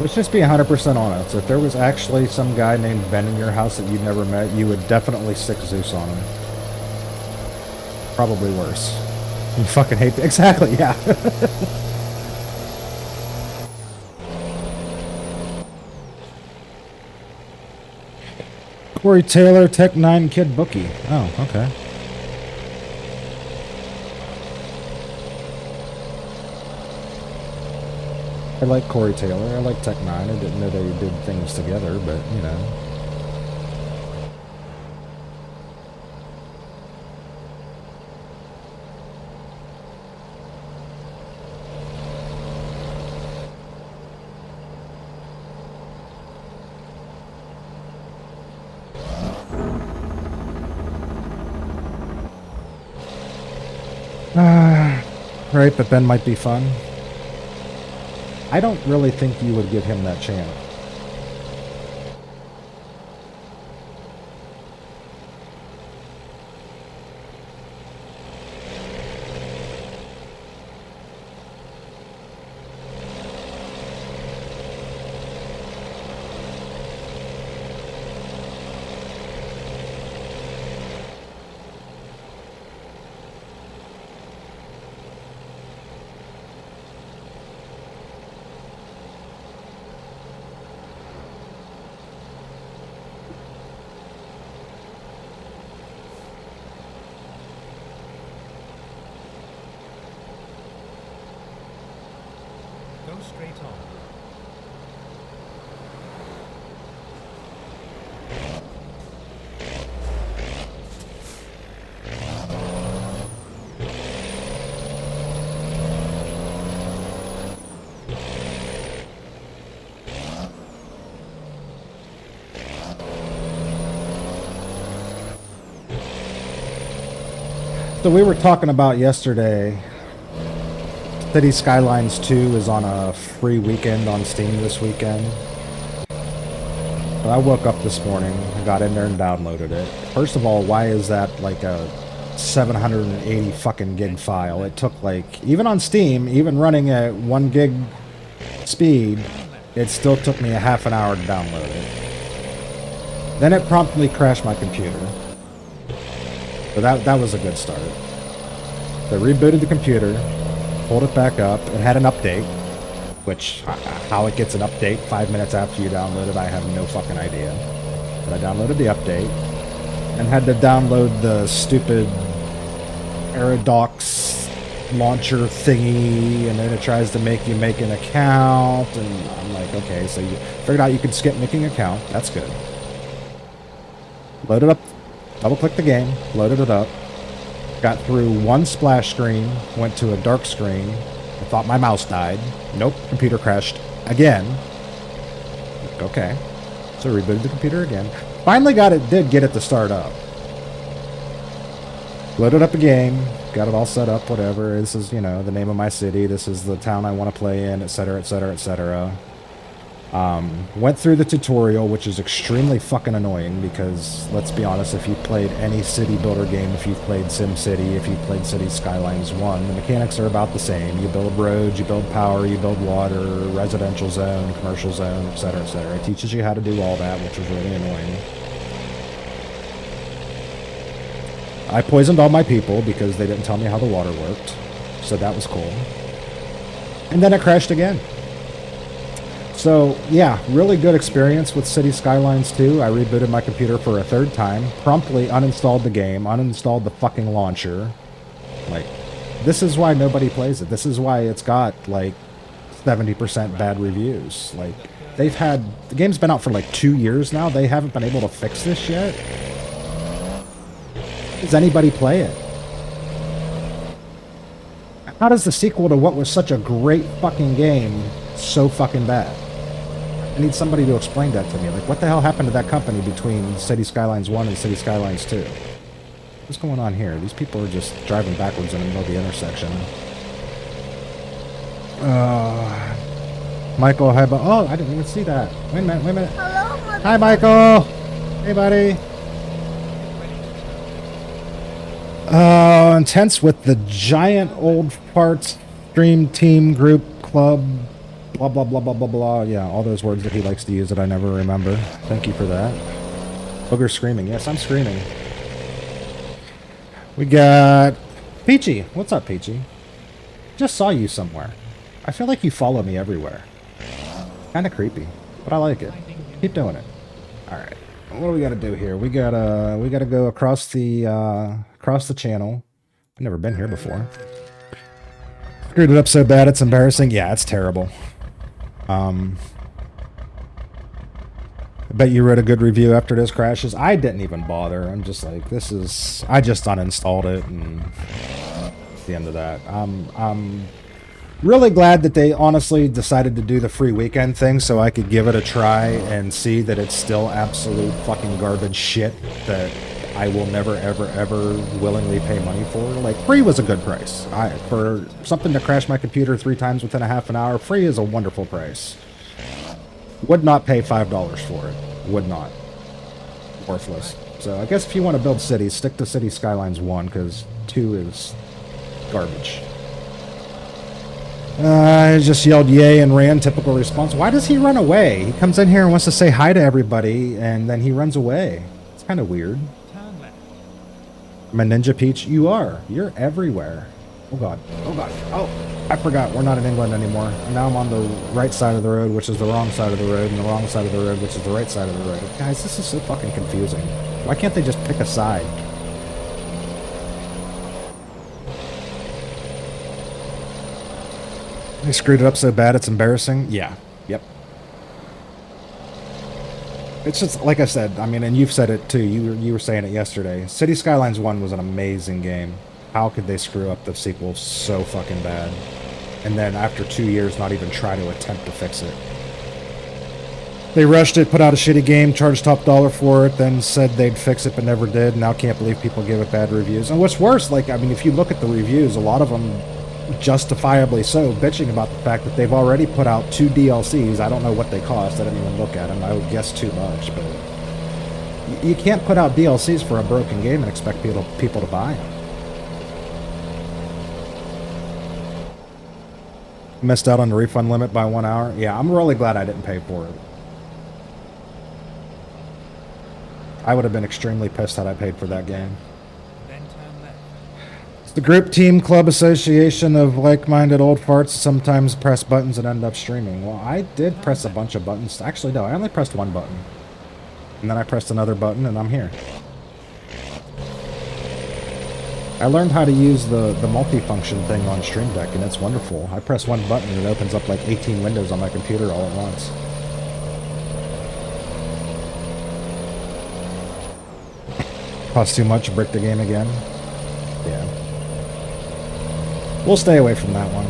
Let's just be 100% honest. If there was actually some guy named Ben in your house that you'd never met, you would definitely stick Zeus on him. Probably worse. You fucking hate... Exactly, yeah. Corey Taylor, Tech 9 Kid Bookie. Oh, okay. I like Corey Taylor. I like Tech 9. I didn't know they did things together, but, you know. Right, but Ben might be fun. I don't really think you would give him that chance. Go straight on. So we were talking about yesterday, City Skylines 2 is on a free weekend on Steam this weekend. So I woke up this morning, I got in there and downloaded it. First of all, why is that like a 780 fucking gig file? It took like, even on Steam, even running at 1 gig speed, it still took me a half an hour to download it. Then it promptly crashed my computer. So that was a good start. They rebooted the computer, pulled it back up, it had an update, which how it gets an update 5 minutes after you download it, I have no fucking idea. But I downloaded the update and had to download the stupid Paradox launcher thingy, and then it tries to make you make an account, and I'm like, okay, so you figured out you could skip making an account. That's good. Loaded up, double clicked the game, loaded it up, got through one splash screen, went to a dark screen. I thought my mouse died. Nope, computer crashed again. Like, okay, so rebooted the computer again. Finally did get it to start up. Loaded up a game, got it all set up, whatever. This is, you know, the name of my city. This is the town I want to play in, etc., etc., etc. Went through the tutorial, which is extremely fucking annoying because, let's be honest, if you've played any city builder game, if you've played SimCity, if you've played City Skylines 1, the mechanics are about the same. You build roads, you build power, you build water, residential zone, commercial zone, etc., etc. It teaches you how to do all that, which was really annoying. I poisoned all my people because they didn't tell me how the water worked, so that was cool. And then it crashed again. So, yeah, really good experience with City Skylines 2. I rebooted my computer for a third time, promptly uninstalled the game, uninstalled the fucking launcher. Like, this is why nobody plays it. This is why it's got, like, 70% bad reviews. Like, the game's been out for like 2 years now. They haven't been able to fix this yet. Does anybody play it? How does the sequel to what was such a great fucking game so fucking bad? I need somebody to explain that to me. Like, what the hell happened to that company between City Skylines 1 and City Skylines 2? What's going on here? These people are just driving backwards in the middle of the intersection. Michael, hi, oh, I didn't even see that. Wait a minute. Hello, mother. Hi, Michael. Hey, buddy. Intense with the giant old farts stream team group club, blah, blah, blah, blah, blah, blah. Yeah, all those words that he likes to use that I never remember. Thank you for that. Booger screaming. Yes, I'm screaming. We got Peachy. What's up, Peachy? Just saw you somewhere. I feel like you follow me everywhere. Kind of creepy, but I like it. Keep doing it. All right. What do we got to do here? We gotta go across the channel. I've never been here before. Screwed it up so bad it's embarrassing. Yeah, it's terrible. I bet you wrote a good review after this crashes. I didn't even bother. I'm just like, I just uninstalled it, and at the end of that. I'm really glad that they honestly decided to do the free weekend thing so I could give it a try and see that it's still absolute fucking garbage shit that I will never, ever, ever willingly pay money for. Like, free was a good price. For something to crash my computer 3 times within a half an hour, free is a wonderful price. Would not pay $5 for it. Would not. Worthless. So I guess if you want to build cities, stick to City Skylines 1, because 2 is garbage. I just yelled yay and ran, typical response. Why does he run away? He comes in here and wants to say hi to everybody, and then he runs away. It's kind of weird. Turn left. I'm a Ninja Peach. You are. You're everywhere. Oh, God. Oh, God. Oh, I forgot. We're not in England anymore. Now I'm on the right side of the road, which is the wrong side of the road, and the wrong side of the road, which is the right side of the road. Guys, this is so fucking confusing. Why can't they just pick a side? They screwed it up so bad it's embarrassing. Yeah. Yep. It's just, like I said, I mean, and you've said it too. You were saying it yesterday. City Skylines 1 was an amazing game. How could they screw up the sequel so fucking bad? And then after 2 years, not even try to attempt to fix it. They rushed it, put out a shitty game, charged top dollar for it, then said they'd fix it but never did. Now can't believe people give it bad reviews. And what's worse, like, I mean, if you look at the reviews, a lot of them justifiably so, bitching about the fact that they've already put out 2 DLCs. I don't know what they cost. I didn't even look at them. I would guess too much, but you can't put out DLCs for a broken game and expect people to buy them. Missed out on the refund limit by 1 hour. Yeah, I'm really glad I didn't pay for it. I would have been extremely pissed had I paid for that game. Then turn left. The group team club association of like-minded old farts sometimes press buttons and end up streaming. Well, I did press a bunch of buttons. Actually, no, I only pressed one button. And then I pressed another button and I'm here. I learned how to use the multifunction thing on Stream Deck and it's wonderful. I press one button and it opens up like 18 windows on my computer all at once. Cost too much, brick the game again. Yeah. We'll stay away from that one.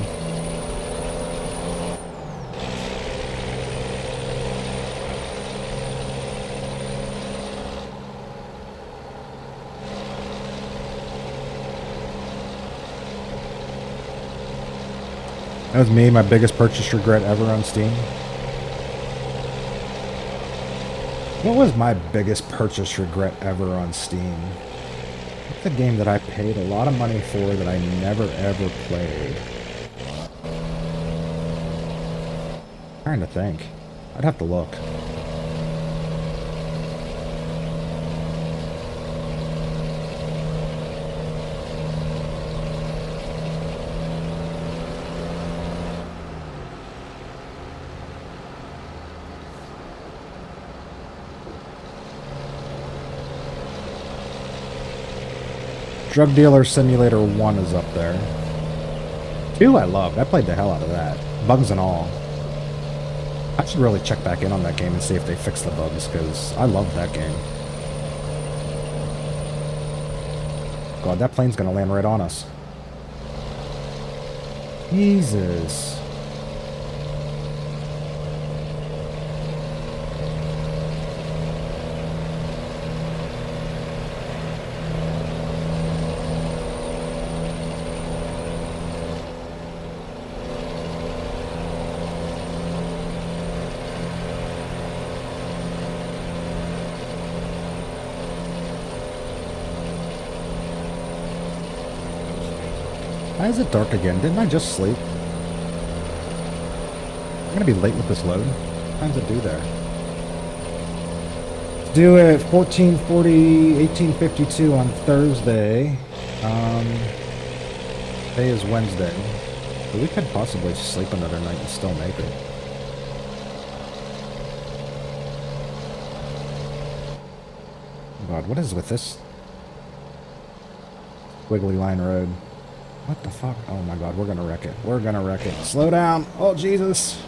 That was me, my biggest purchase regret ever on Steam. What was my biggest purchase regret ever on Steam? It's a game that I paid a lot of money for that I never ever played. Trying to think. I'd have to look. Drug Dealer Simulator 1 is up there. 2 I loved. I played the hell out of that. Bugs and all. I should really check back in on that game and see if they fixed the bugs, because I loved that game. God, that plane's gonna land right on us. Jesus. Why is it dark again? Didn't I just sleep? I'm gonna be late with this load. What time does it do there? Let's do it 14:40, 18:52 on Thursday. Today is Wednesday. But we could possibly sleep another night and still make it. God, what is with this Wiggly Line Road? What the fuck? Oh my god, we're gonna wreck it. We're gonna wreck it. Slow down! Oh, Jesus!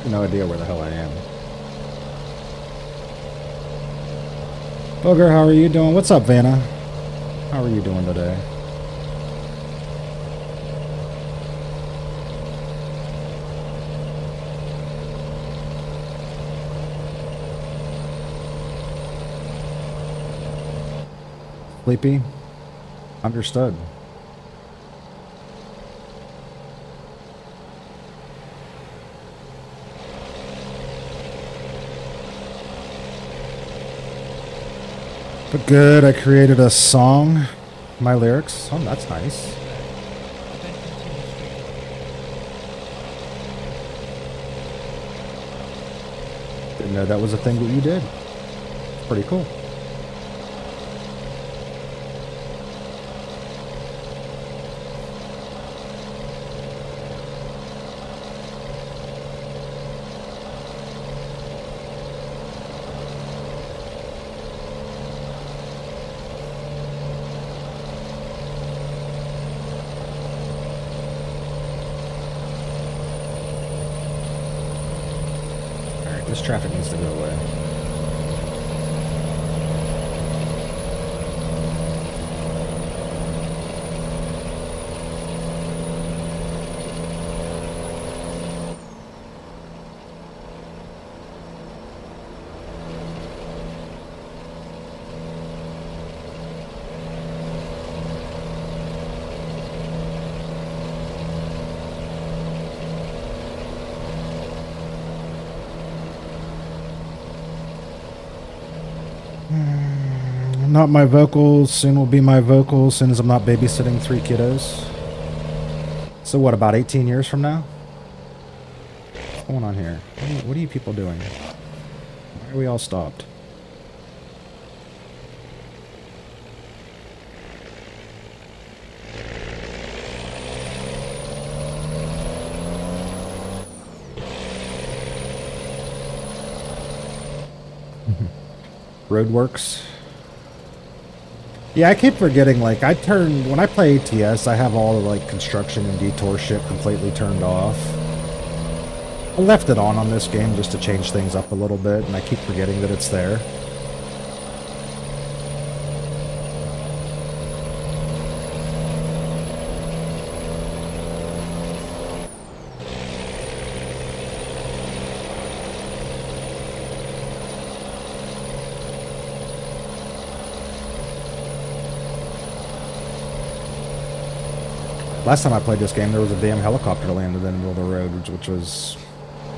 No idea where the hell I am. Booger, how are you doing? What's up, Vanna? How are you doing today? Sleepy? Understood. But good, I created a song. My lyrics. Oh, that's nice. Didn't know that was a thing that you did. Pretty cool. This traffic needs to go away. Not my vocals. Soon will be my vocals. Soon as I'm not babysitting 3 kiddos. So what, about 18 years from now? What's going on here? What are you people doing? Why are we all stopped? Roadworks. Yeah, I keep forgetting, like, when I play ATS, I have all the, like, construction and detour shit completely turned off. I left it on this game just to change things up a little bit, and I keep forgetting that it's there. Last time I played this game, there was a damn helicopter landed in the middle of the road, which was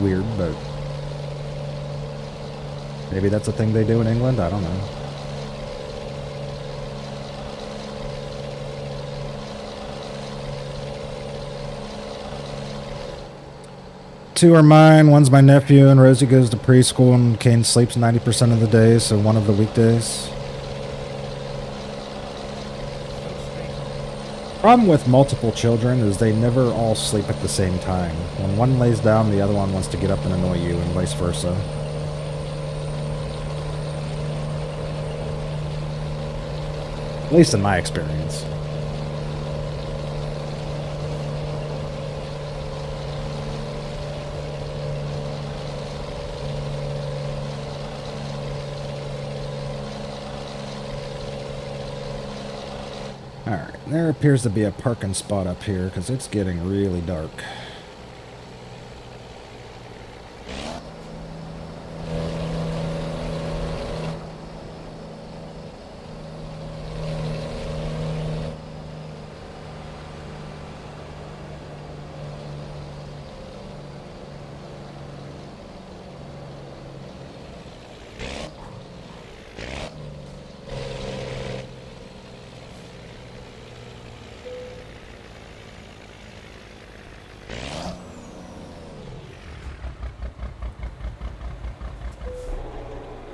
weird, but maybe that's a thing they do in England? I don't know. Two are mine, one's my nephew, and Rosie goes to preschool, and Kane sleeps 90% of the days, so one of the weekdays. Problem with multiple children is they never all sleep at the same time. When one lays down, the other one wants to get up and annoy you, and vice versa. At least in my experience. Alright, there appears to be a parking spot up here because it's getting really dark.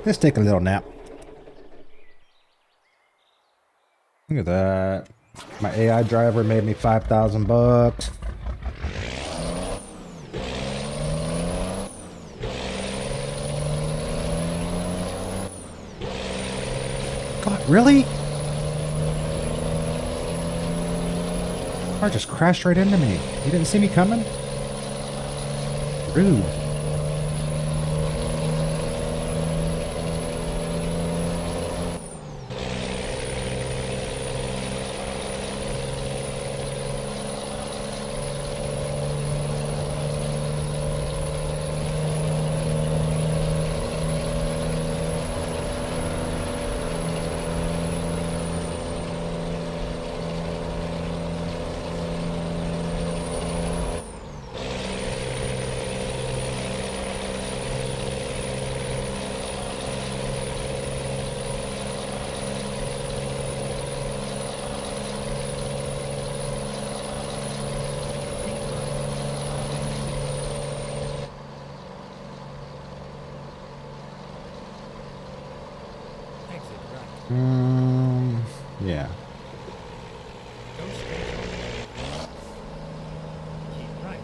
Let's take a little nap. Look at that. My AI driver made me 5,000 bucks. God, really? Car just crashed right into me. You didn't see me coming? Rude. Yeah. Go straight on. Keep right.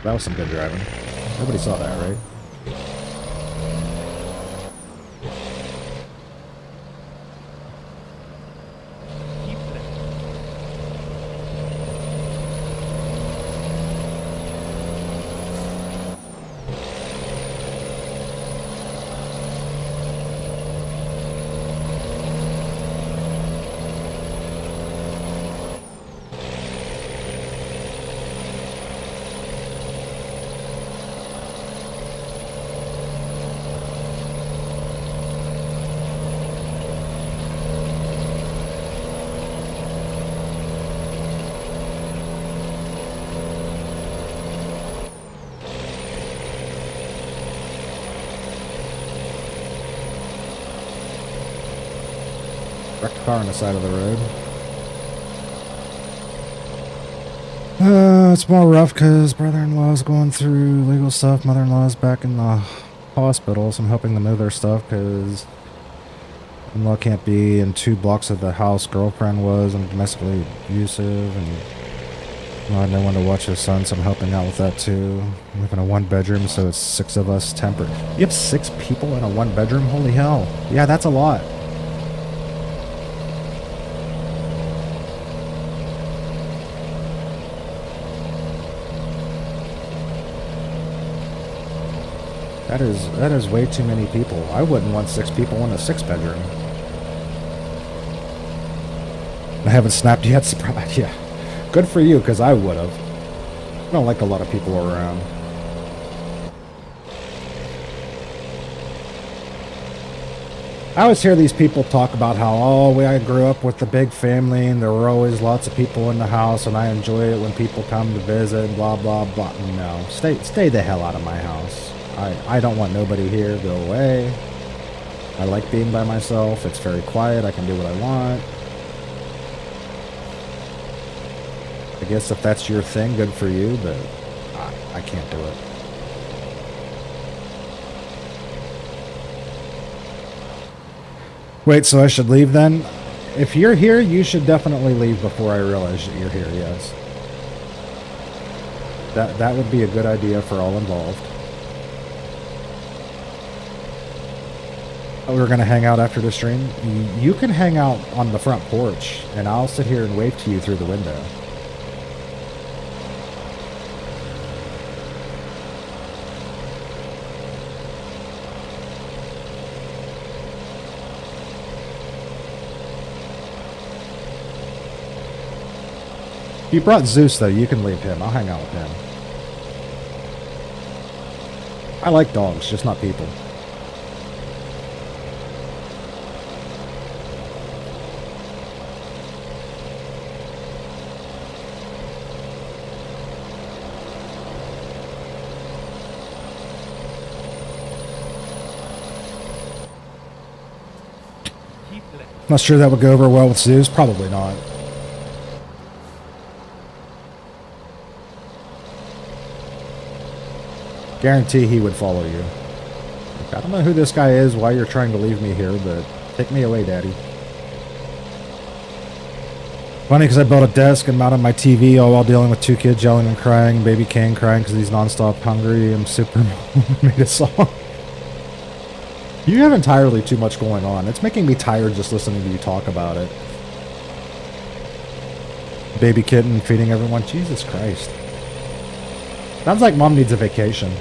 That was some good driving. Nobody saw that, right? Wrecked a car on the side of the road. It's more rough because brother-in-law's going through legal stuff. Mother-in-law's back in the hospital, so I'm helping them move their stuff because in-law can't be in 2 blocks of the house girlfriend was and domestically abusive, and I had no one to watch his son, so I'm helping out with that too. I live in a 1-bedroom, so it's 6 of us tempered. You have 6 people in a 1-bedroom? Holy hell. Yeah, that's a lot. That is way too many people. I wouldn't want 6 people in a 6-bedroom. I haven't snapped yet, surprise. Yeah. Good for you, because I would have. I don't like a lot of people around. I always hear these people talk about how, oh, I grew up with a big family and there were always lots of people in the house and I enjoy it when people come to visit, blah, blah, blah. No, stay the hell out of my house. I don't want nobody here. Go away. I like being by myself. It's very quiet. I can do what I want. I guess if that's your thing, good for you, but I can't do it. Wait, so I should leave then? If you're here, you should definitely leave before I realize that you're here, yes. That would be a good idea for all involved. Oh, we're going to hang out after the stream? You can hang out on the front porch, and I'll sit here and wave to you through the window. If you brought Zeus, though, you can leave him. I'll hang out with him. I like dogs, just not people. Not sure that would go over well with Zeus. Probably not. Guarantee he would follow you. I don't know who this guy is, why you're trying to leave me here, but take me away, Daddy. Funny because I built a desk and mounted my TV all while dealing with 2 kids yelling and crying, baby Kane crying because he's nonstop hungry. I'm super made a song. You have entirely too much going on. It's making me tired just listening to you talk about it. Baby kitten feeding everyone. Jesus Christ. Sounds like mom needs a vacation.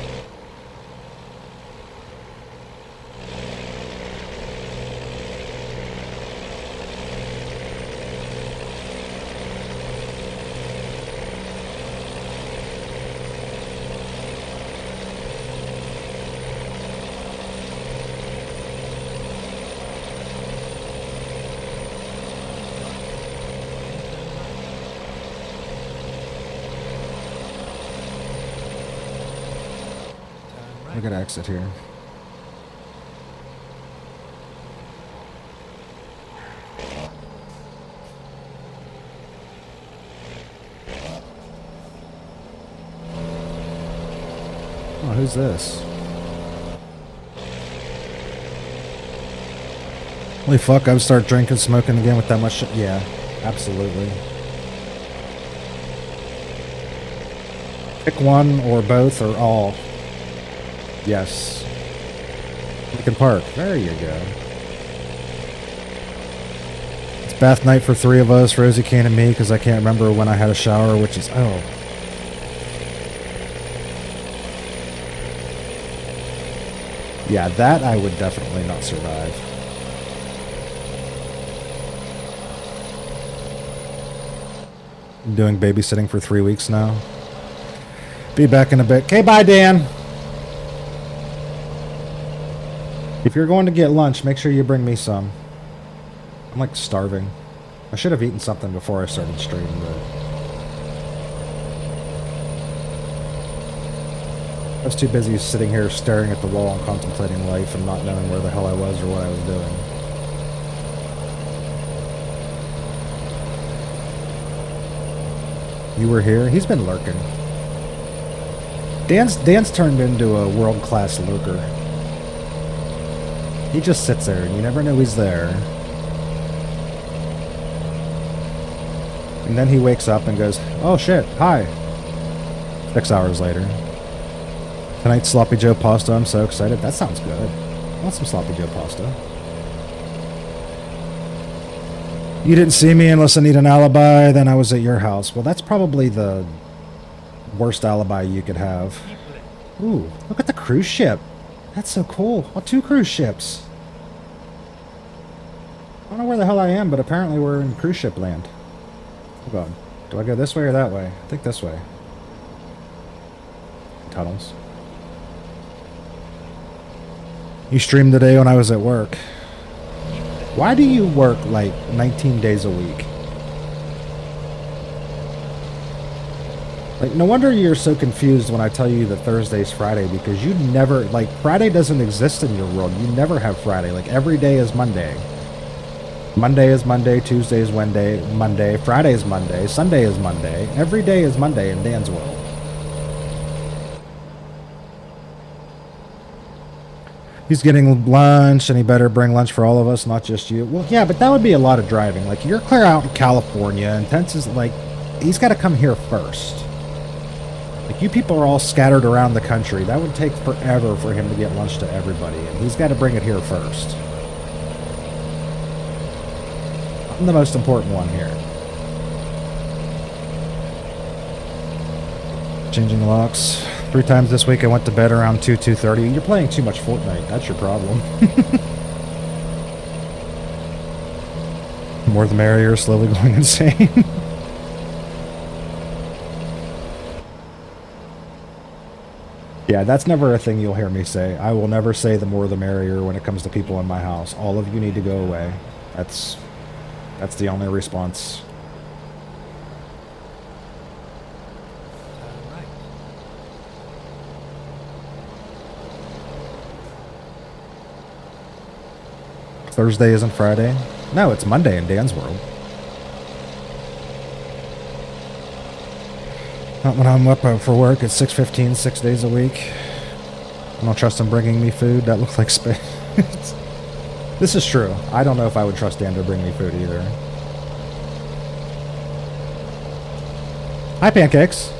I gotta exit here. Oh, who's this? Holy fuck, I would start drinking, smoking again with that much shit. Yeah, absolutely. Pick one or both or all. Yes. Lincoln Park. There you go. It's bath night for 3 of us, Rosie, Kane, and me, because I can't remember when I had a shower, which is... Oh. Yeah, that I would definitely not survive. I'm doing babysitting for 3 weeks now. Be back in a bit. Okay, bye, Dan. If you're going to get lunch, make sure you bring me some. I'm like starving. I should have eaten something before I started streaming, but I was too busy sitting here staring at the wall and contemplating life and not knowing where the hell I was or what I was doing. You were here? He's been lurking. Dan's turned into a world-class lurker. He just sits there and you never know he's there. And then he wakes up and goes, oh shit, hi. 6 hours later. Tonight's Sloppy Joe pasta, I'm so excited. That sounds good. I want some Sloppy Joe pasta. You didn't see me unless I need an alibi, then I was at your house. Well, that's probably the worst alibi you could have. Ooh, look at the cruise ship. That's so cool. Oh, 2 cruise ships. I don't know where the hell I am, but apparently we're in cruise ship land. Hold on. Do I go this way or that way? I think this way. Tunnels. You streamed today when I was at work. Why do you work like 19 days a week? Like, no wonder you're so confused when I tell you that Thursday's Friday, because you never, like, Friday doesn't exist in your world. You never have Friday. Like, every day is Monday. Monday is Monday, Tuesday is Monday, Friday is Monday, Sunday is Monday. Every day is Monday in Dan's world. He's getting lunch, and he better bring lunch for all of us, not just you. Well, yeah, but that would be a lot of driving. Like, you're clear out in California, and Tense is, like, he's got to come here first. Like, you people are all scattered around the country. That would take forever for him to get lunch to everybody, and he's got to bring it here first. I'm the most important one here. Changing locks. 3 times this week I went to bed around 2:30. You're playing too much Fortnite. That's your problem. More the merrier, slowly going insane. Yeah, that's never a thing you'll hear me say. I will never say the more the merrier when it comes to people in my house. All of you need to go away. That's the only response. Thursday isn't Friday? No, it's Monday in Dan's world. Not when I'm up for work at 6:15, 6 days a week. I don't trust him bringing me food. That looks like space. This is true. I don't know if I would trust Dan to bring me food either. Hi, Pancakes.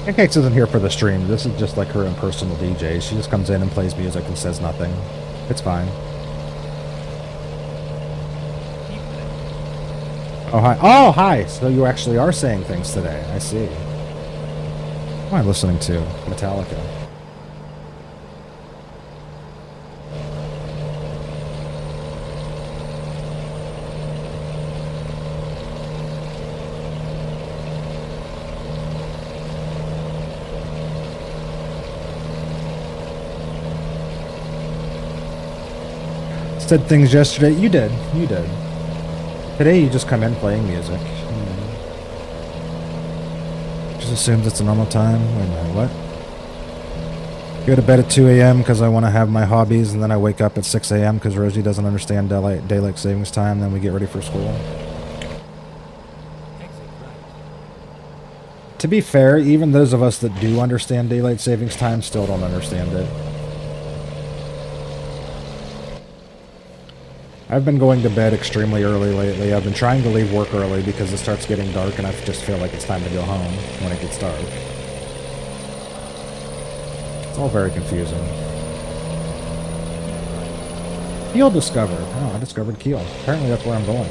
Pancakes isn't here for the stream. This is just like her own personal DJ. She just comes in and plays music and says nothing. It's fine. Oh, hi. Oh, hi. So you actually are saying things today. I see. What am I listening to? Metallica. Said things yesterday. You did. You did. Today you just come in playing music. Just assumes it's a normal time. Wait a minute, what? Go to bed at 2 a.m. because I want to have my hobbies, and then I wake up at 6 a.m. because Rosie doesn't understand daylight savings time, then we get ready for school. To be fair, even those of us that do understand daylight savings time still don't understand it. I've been going to bed extremely early lately. I've been trying to leave work early because it starts getting dark and I just feel like it's time to go home when it gets dark. It's all very confusing. Keel discovered. Oh, I discovered Keel. Apparently that's where I'm going.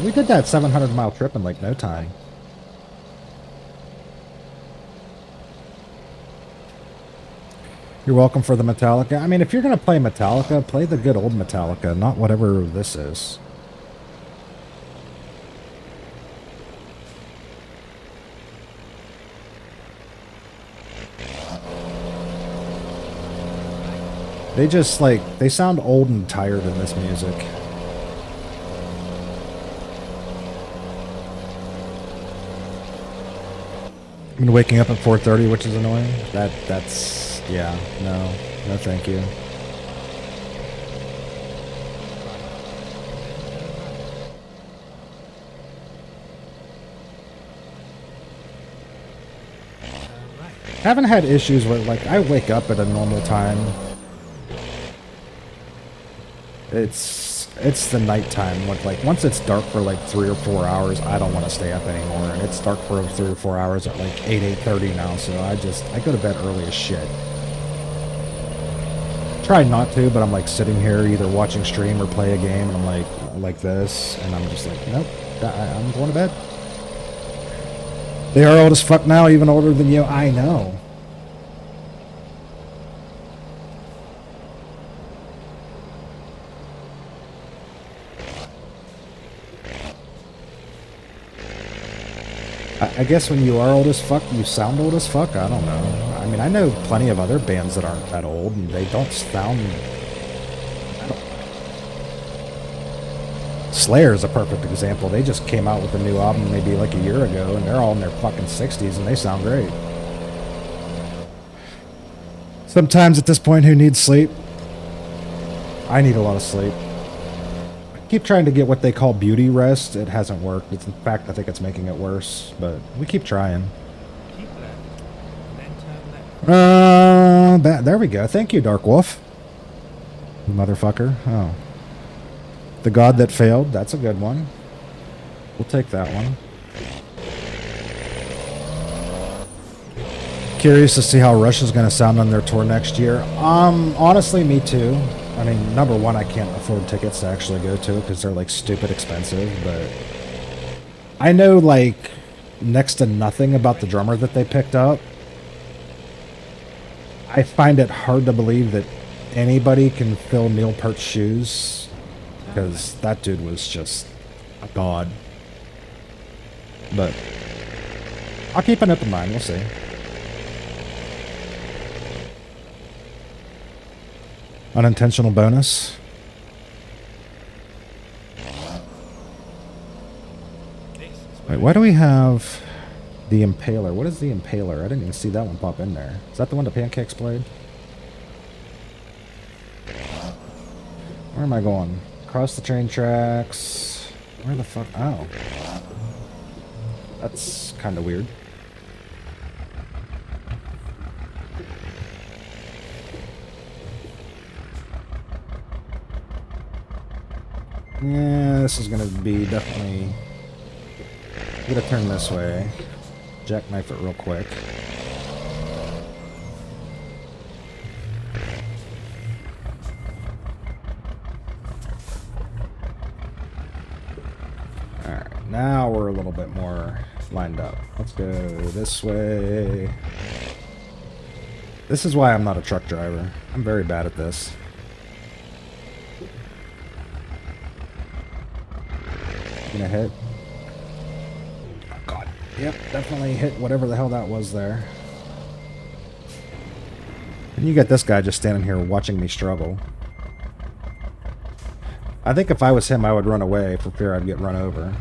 We did that 700-mile trip in like no time. You're welcome for the Metallica. I mean, if you're going to play Metallica, play the good old Metallica, not whatever this is. They just, like, they sound old and tired in this music. I've been waking up at 4:30, which is annoying. That's... Yeah, no thank you. Haven't had issues with, like, I wake up at a normal time. It's the nighttime. Like, once it's dark for like 3 or 4 hours, I don't want to stay up anymore. And it's dark for 3 or 4 hours at like 8:30 now, so I go to bed early as shit. Try not to, but I'm like sitting here either watching stream or play a game, and I'm like this, and I'm just like, nope, I'm going to bed. They are old as fuck now, even older than you. I know. I guess when you are old as fuck, you sound old as fuck? I don't know. I mean, I know plenty of other bands that aren't that old, and they don't sound... Slayer is a perfect example. They just came out with a new album maybe like a year ago, and they're all in their fucking 60s, and they sound great. Sometimes at this point, who needs sleep? I need a lot of sleep. Keep trying to get what they call beauty rest. It hasn't worked. In fact, I think it's making it worse, but we keep trying. Keep left, then turn left. There we go. Thank you, Dark Wolf. You motherfucker. Oh. The God That Failed. That's a good one. We'll take that one. Curious to see how Rush is going to sound on their tour next year. Honestly, me too. I mean, number one, I can't afford tickets to actually go to it because they're like stupid expensive, but I know like next to nothing about the drummer that they picked up. I find it hard to believe that anybody can fill Neil Peart's shoes, because that dude was just a god. But I'll keep an open mind. We'll see. Unintentional bonus. Wait, why do we have the Impaler? What is the Impaler? I didn't even see that one pop in there. Is that the one that Pancakes played? Where am I going? Across the train tracks. Where the fuck? Oh. That's kind of weird. Yeah, this is gonna be definitely... I'm gonna turn this way. Jackknife it real quick. Alright, now we're a little bit more lined up. Let's go this way. This is why I'm not a truck driver. I'm very bad at this. Gonna hit. Oh god. Yep, definitely hit whatever the hell that was there. And you got this guy just standing here watching me struggle. I think if I was him, I would run away for fear I'd get run over.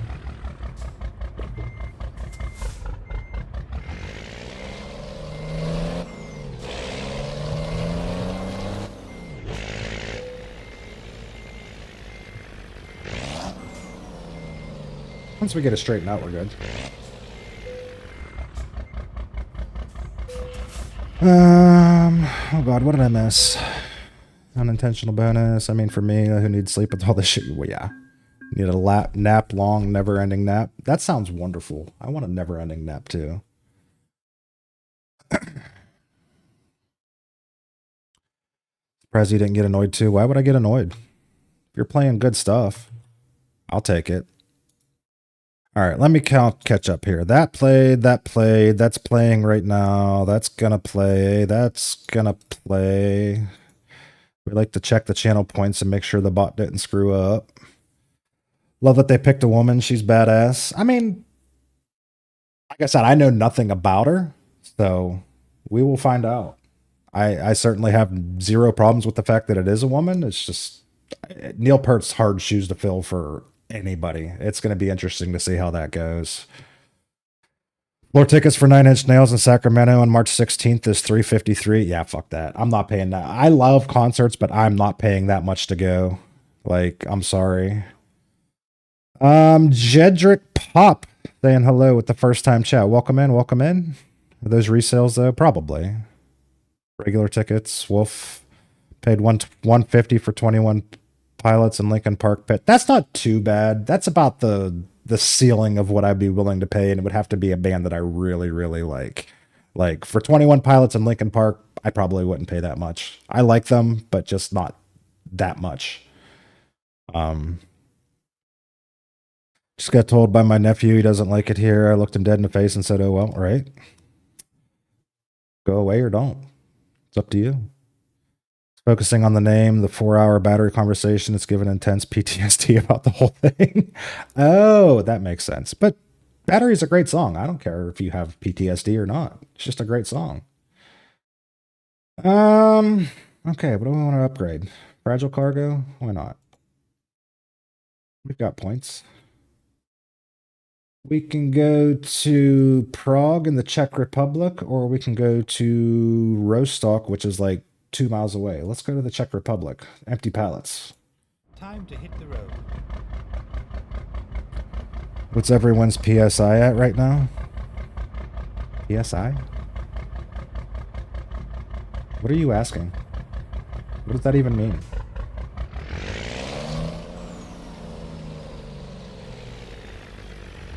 Once we get it straightened out, we're good. Oh god, what did I miss? Unintentional bonus. I mean, for me, who needs sleep with all this shit? Well, yeah. Need a nap, long, never-ending nap. That sounds wonderful. I want a never-ending nap, too. Surprised you didn't get annoyed, too. Why would I get annoyed? If you're playing good stuff, I'll take it. All right, let me catch up here. That played, that's playing right now. That's gonna play, that's gonna play. We like to check the channel points and make sure the bot didn't screw up. Love that they picked a woman. She's badass. I mean, like I said, I know nothing about her, so we will find out. I certainly have zero problems with the fact that it is a woman. It's just Neil Peart's hard shoes to fill for anybody. It's going to be interesting to see how that goes. Floor tickets for Nine Inch Nails in Sacramento on March 16th is $353. Yeah, fuck that. I'm not paying that. I love concerts, but I'm not paying that much to go. Like, I'm sorry. Jedrick Pop saying hello with the first time chat. Welcome in, welcome in. Are those resales though? Probably. Regular tickets. Wolf paid 150 for 21 Pilots in Lincoln Park Pit. That's not too bad. That's about the ceiling of what I'd be willing to pay, and it would have to be a band that I really, really like. Like for 21 Pilots in Lincoln Park, I probably wouldn't pay that much. I like them, but just not that much. Just got told by my nephew he doesn't like it here. I looked him dead in the face and said, "Oh well, right. Go away or don't. It's up to you." Focusing on the name, the 4-hour battery conversation, it's given intense PTSD about the whole thing. Oh, that makes sense. But Battery's a great song. I don't care if you have PTSD or not. It's just a great song. Okay, what do we want to upgrade? Fragile Cargo? Why not? We've got points. We can go to Prague in the Czech Republic, or we can go to Rostock, which is like 2 miles away. Let's go to the Czech Republic. Empty pallets. Time to hit the road. What's everyone's PSI at right now? PSI? What are you asking? What does that even mean?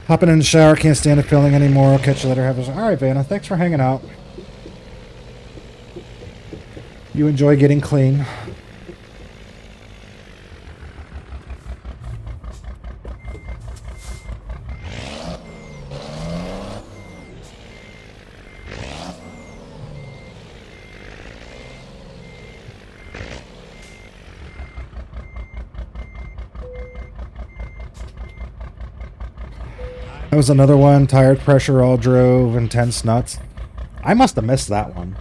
Hopping in the shower, can't stand the feeling anymore. I'll catch you later. Have a... All right, Vanna, thanks for hanging out. You enjoy getting clean. That was another one. Tired pressure all drove. Intense nuts. I must have missed that one.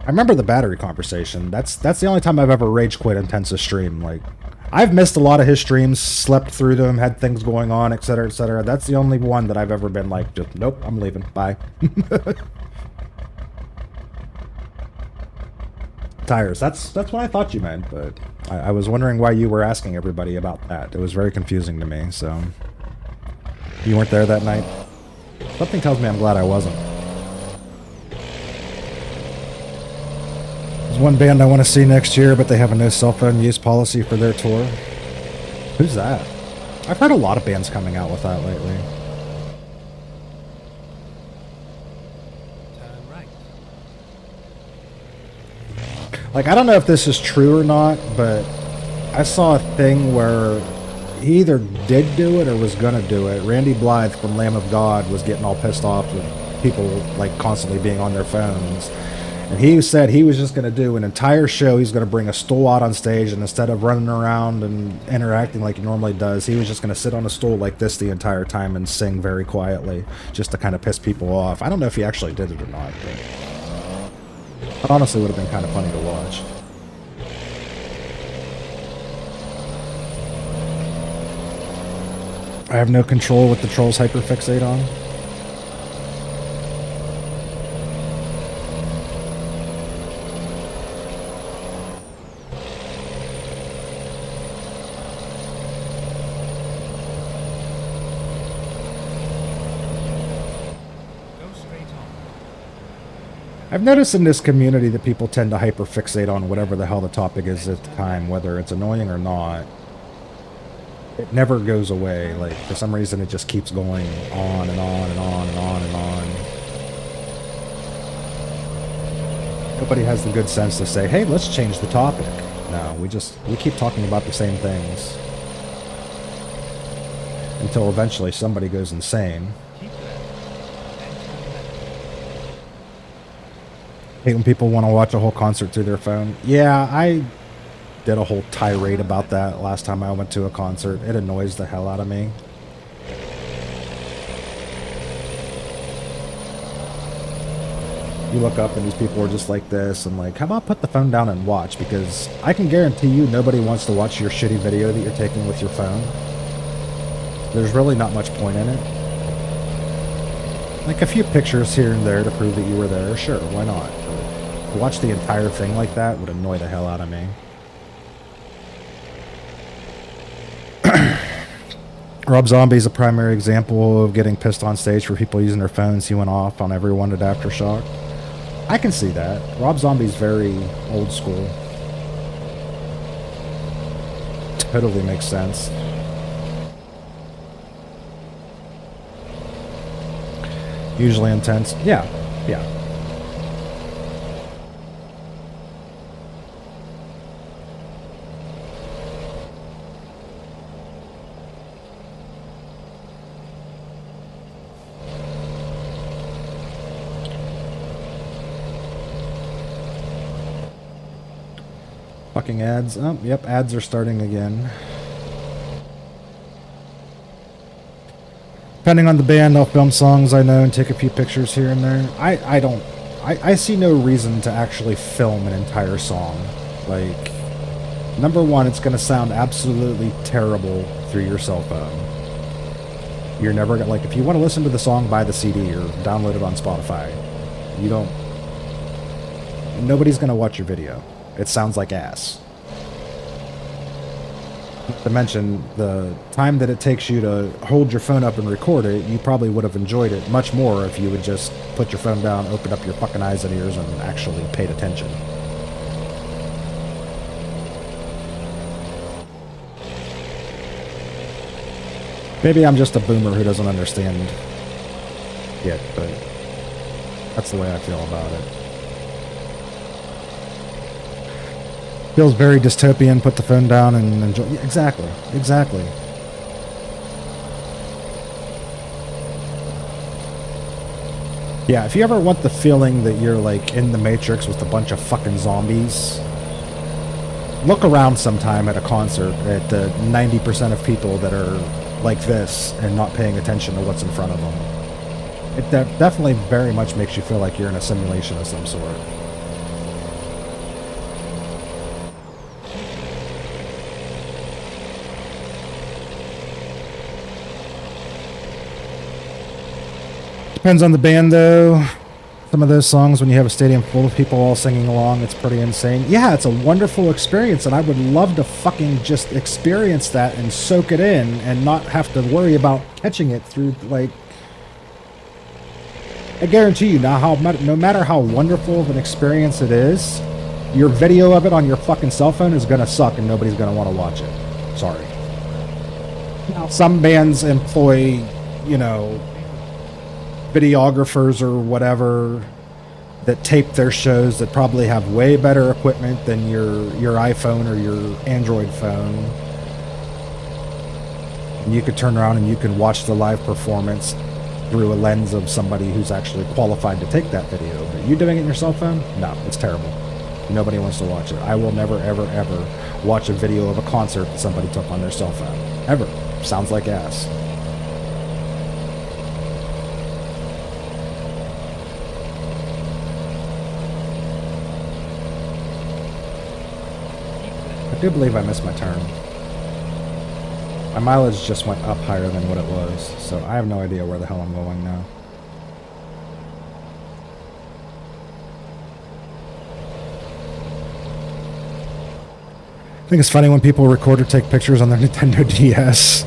I remember the battery conversation. That's the only time I've ever rage quit Intense's stream. Like, I've missed a lot of his streams, slept through them, had things going on, etc., etc. That's the only one that I've ever been like, just nope, I'm leaving. Bye. Tires. That's what I thought you meant, but I was wondering why you were asking everybody about that. It was very confusing to me. So you weren't there that night. Something tells me I'm glad I wasn't. There's one band I want to see next year, but they have a no cell phone use policy for their tour. Who's that? I've heard a lot of bands coming out with that lately. Turn right. Like, I don't know if this is true or not, but I saw a thing where he either did do it or was gonna do it. Randy Blythe from Lamb of God was getting all pissed off with people, like, constantly being on their phones. And he said he was just going to do an entire show. He's going to bring a stool out on stage, and instead of running around and interacting like he normally does, he was just going to sit on a stool like this the entire time and sing very quietly, just to kind of piss people off. I don't know if he actually did it or not, but it honestly would have been kind of funny to watch. I have no control with the Trolls hyperfixate on. I've noticed in this community that people tend to hyperfixate on whatever the hell the topic is at the time, whether it's annoying or not. It never goes away. Like, for some reason, it just keeps going on and on and on and on and on. Nobody has the good sense to say, hey, let's change the topic. No, we keep talking about the same things. Until eventually somebody goes insane. Hate when people want to watch a whole concert through their phone. Yeah, I did a whole tirade about that last time I went to a concert. It annoys the hell out of me. You look up and these people are just like this, and like, how about put the phone down and watch? Because I can guarantee you nobody wants to watch your shitty video that you're taking with your phone. There's really not much point in it. Like a few pictures here and there to prove that you were there, sure, why not? But to watch the entire thing like that would annoy the hell out of me. Rob Zombie's a primary example of getting pissed on stage for people using their phones. He went off on everyone at Aftershock. I can see that. Rob Zombie's very old school. Totally makes sense. Usually intense. Yeah, yeah. Fucking ads. Oh, yep, ads are starting again. Depending on the band, they'll film songs I know and take a few pictures here and there. I see no reason to actually film an entire song. Like, number one, it's going to sound absolutely terrible through your cell phone. You're never going to, like, if you want to listen to the song, buy the CD or download it on Spotify. You don't, nobody's going to watch your video. It sounds like ass. To mention the time that it takes you to hold your phone up and record it, you probably would have enjoyed it much more if you would just put your phone down, open up your fucking eyes and ears, and actually paid attention. Maybe I'm just a boomer who doesn't understand yet, but that's the way I feel about it. Feels very dystopian. Put the phone down and enjoy. Yeah, exactly. Exactly. Yeah, if you ever want the feeling that you're like in the Matrix with a bunch of fucking zombies, look around sometime at a concert at the 90% of people that are like this and not paying attention to what's in front of them. It definitely very much makes you feel like you're in a simulation of some sort. Depends on the band, though. Some of those songs, when you have a stadium full of people all singing along, it's pretty insane. Yeah, it's a wonderful experience, and I would love to fucking just experience that and soak it in and not have to worry about catching it through, like... I guarantee you, no matter how wonderful of an experience it is, your video of it on your fucking cell phone is gonna suck and nobody's gonna want to watch it. Sorry. Now, some bands employ, you know, videographers or whatever that tape their shows that probably have way better equipment than your iPhone or your Android phone. And you could turn around and you can watch the live performance through a lens of somebody who's actually qualified to take that video. But you doing it in your cell phone? No, it's terrible. Nobody wants to watch it. I will never, ever, ever watch a video of a concert that somebody took on their cell phone. Ever. Sounds like ass. I do believe I missed my turn. My mileage just went up higher than what it was, so I have no idea where the hell I'm going now. I think it's funny when people record or take pictures on their Nintendo DS.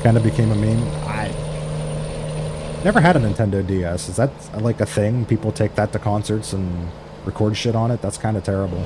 Kind of became a meme. I never had a Nintendo DS. Is that like a thing? People take that to concerts and record shit on it? That's kind of terrible.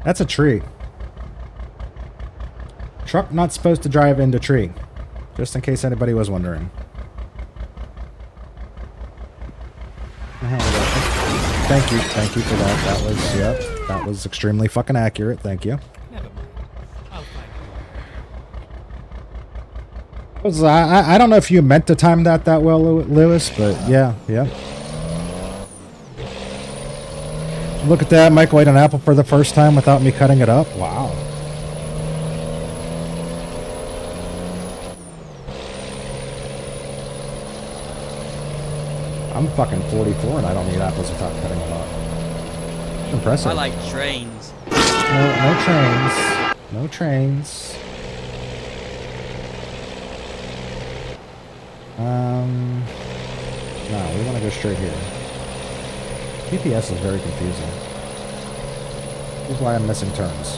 That's a tree. Truck not supposed to drive into tree. Just in case anybody was wondering. Thank you for that. That was, yep. That was extremely fucking accurate. Thank you. Never mind. I'll find you. I don't know if you meant to time that well, Lewis, but yeah. Look at that. Michael ate an apple for the first time without me cutting it up. Wow. I'm fucking 44 and I don't eat apples without cutting them up. Impressive. I like trains. No trains. No trains. No, we want to go straight here. GPS is very confusing. This is why I'm missing turns.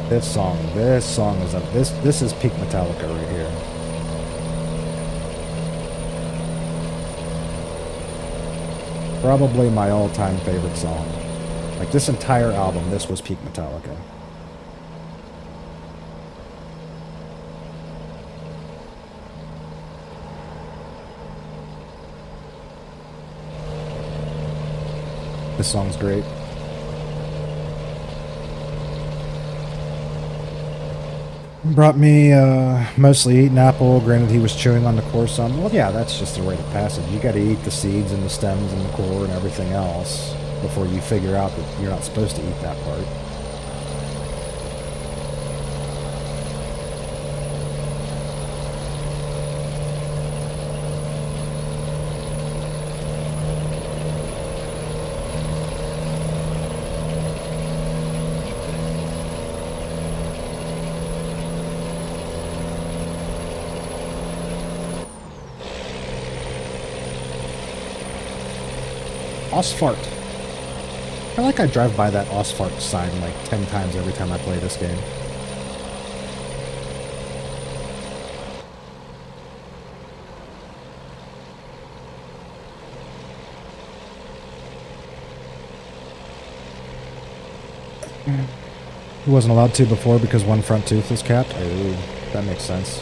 This song is this is peak Metallica right here. Probably my all-time favorite song. Like this entire album, this was peak Metallica. This song's great. Brought me mostly eating apple. Granted, he was chewing on the core some. Well, yeah, that's just the rite of passage. You got to eat the seeds and the stems and the core and everything else before you figure out that you're not supposed to eat that part. Osfart. I feel like I drive by that Osfart sign like 10 times every time I play this game. He wasn't allowed to before because one front tooth was capped. Oh, that makes sense.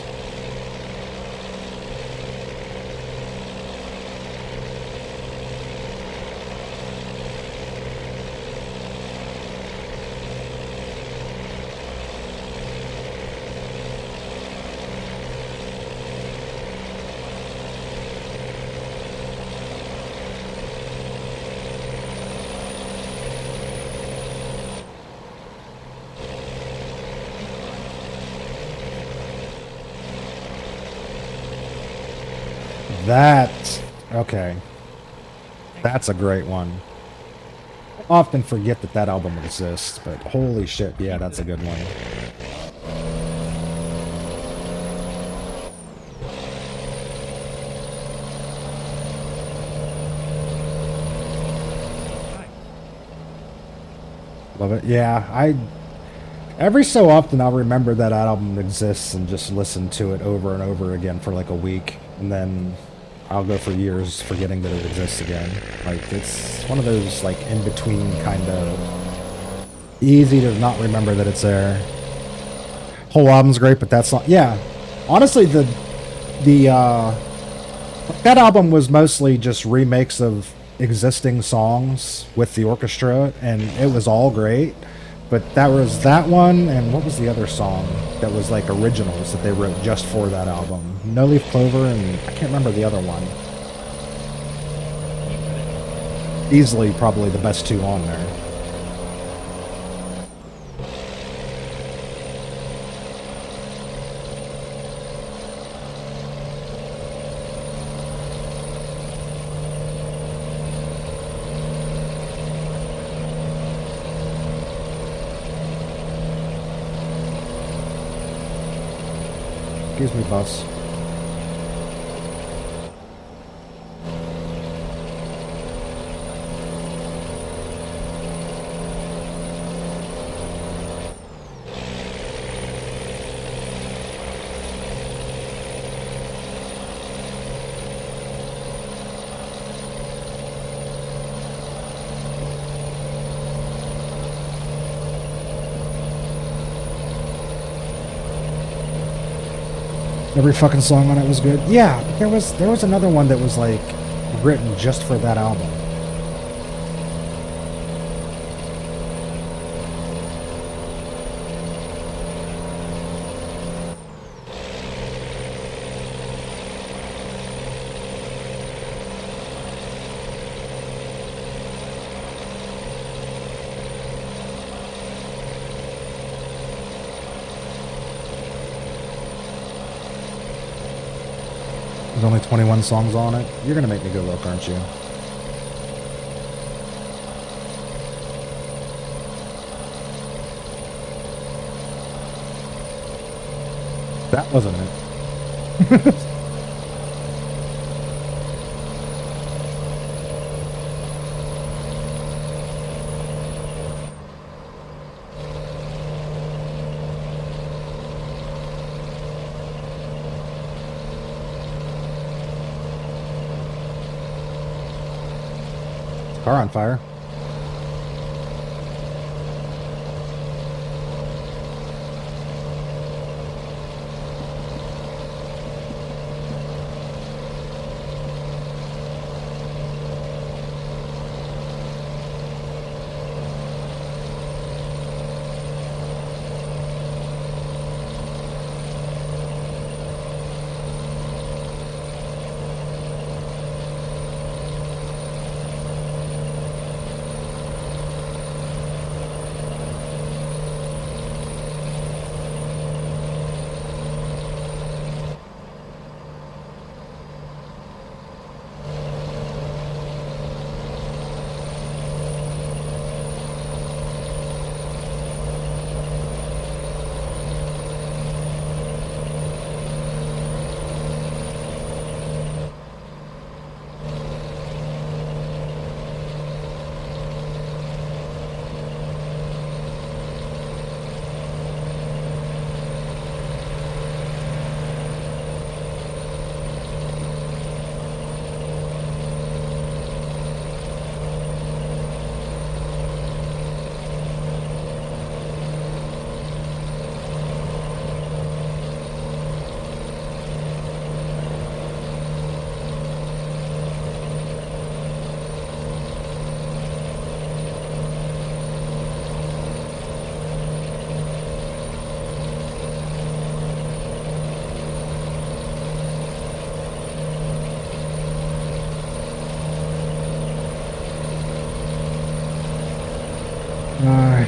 Okay. That's a great one. I often forget that that album exists, but holy shit, yeah, that's a good one. Love it. Yeah, every so often I'll remember that album exists and just listen to it over and over again for like a week, and then I'll go for years forgetting that it exists again. Like, it's one of those, like, in-between kind of easy to not remember that it's there. Whole album's great, but that's not... Yeah. Honestly, that album was mostly just remakes of existing songs with the orchestra, and it was all great. But that was that one, and what was the other song that was like originals that they wrote just for that album? No Leaf Clover, and I can't remember the other one. Easily probably the best two on there. Excuse me, boss. Every fucking song on it was good. Yeah, but there was another one that was like written just for that album. There's only 21 songs on it. You're gonna make me go look, aren't you? That wasn't it. Car on fire.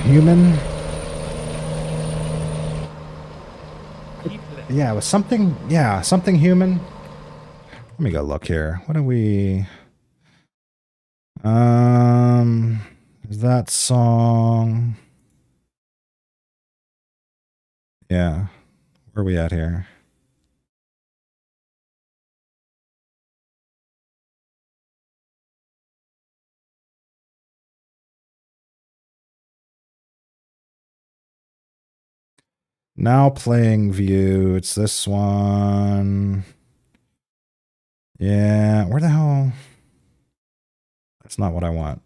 Human. People left. Yeah, it was something. Yeah, something human. Let me go look here. What are we? Is that song? Yeah. Where are we at here? Now playing view. It's this one. Yeah. Where the hell? That's not what I want.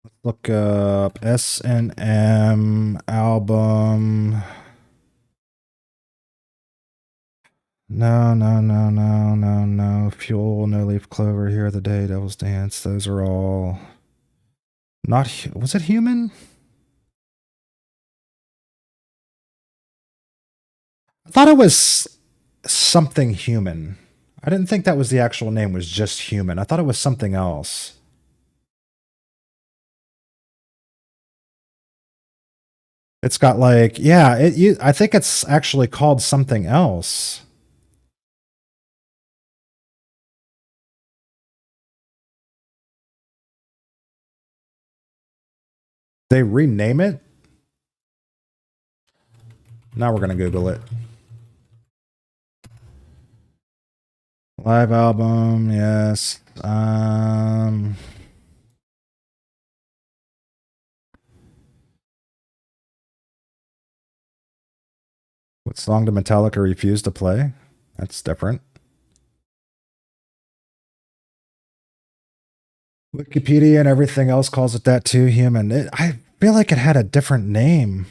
Let's look up S&M album. No. Fuel, No Leaf Clover, Here the Day, Devil's Dance. Those are all not. Was it human? I thought it was something human. I didn't think that was the actual name. Was just human. I thought it was something else. It's got like yeah. I think it's actually called something else. They rename it? Now we're going to Google it. Live album, yes. What song did Metallica refuse to play? That's different. Wikipedia and everything else calls it that too, human. I feel like it had a different name.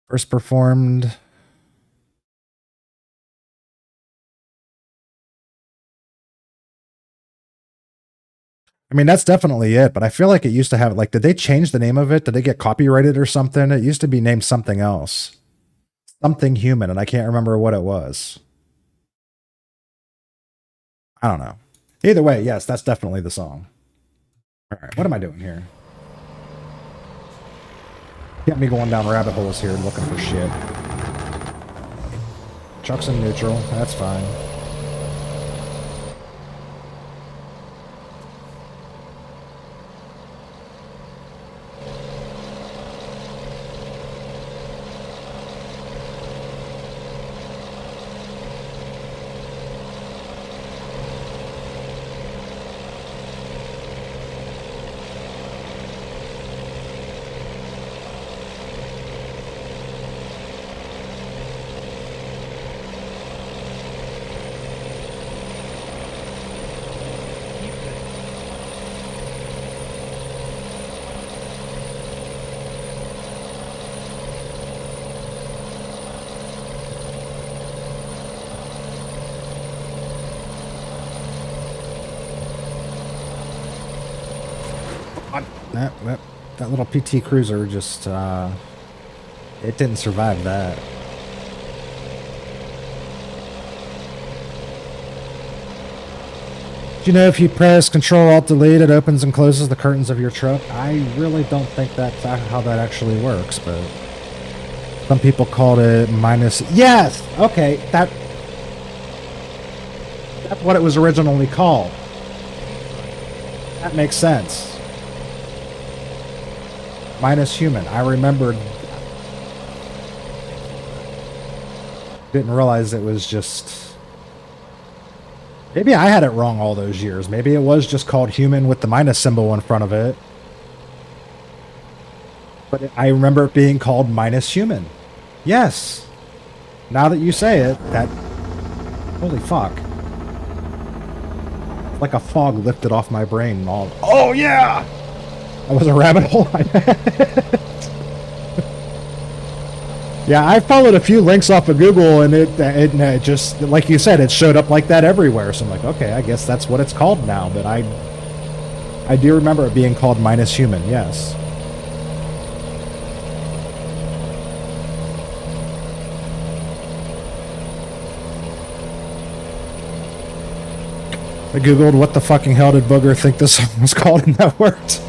First performed. I mean, that's definitely it, but I feel like it used to have, like, did they change the name of it? Did they get copyrighted or something? It used to be named something else. Something human, and I can't remember what it was. I don't know. Either way, yes, that's definitely the song. All right, what am I doing here? Get me going down rabbit holes here looking for shit. Chuck's in neutral, that's fine. That little PT Cruiser just, it didn't survive that. Do you know if you press Control-Alt-Delete, it opens and closes the curtains of your truck? I really don't think that's how that actually works, but some people called it minus. Yes! Okay, that's what it was originally called. That makes sense. Minus human. I remembered. Didn't realize it was just. Maybe I had it wrong all those years. Maybe it was just called human with the minus symbol in front of it. But I remember it being called minus human. Yes. Now that you say it, that. Holy fuck. Like a fog lifted off my brain and all. Oh yeah! That was a rabbit hole. Yeah, I followed a few links off of Google, and it just, like you said, it showed up like that everywhere. So I'm like, okay, I guess that's what it's called now. But I do remember it being called minus human. Yes. I googled what the fucking hell did Booger think this song was called, and that worked.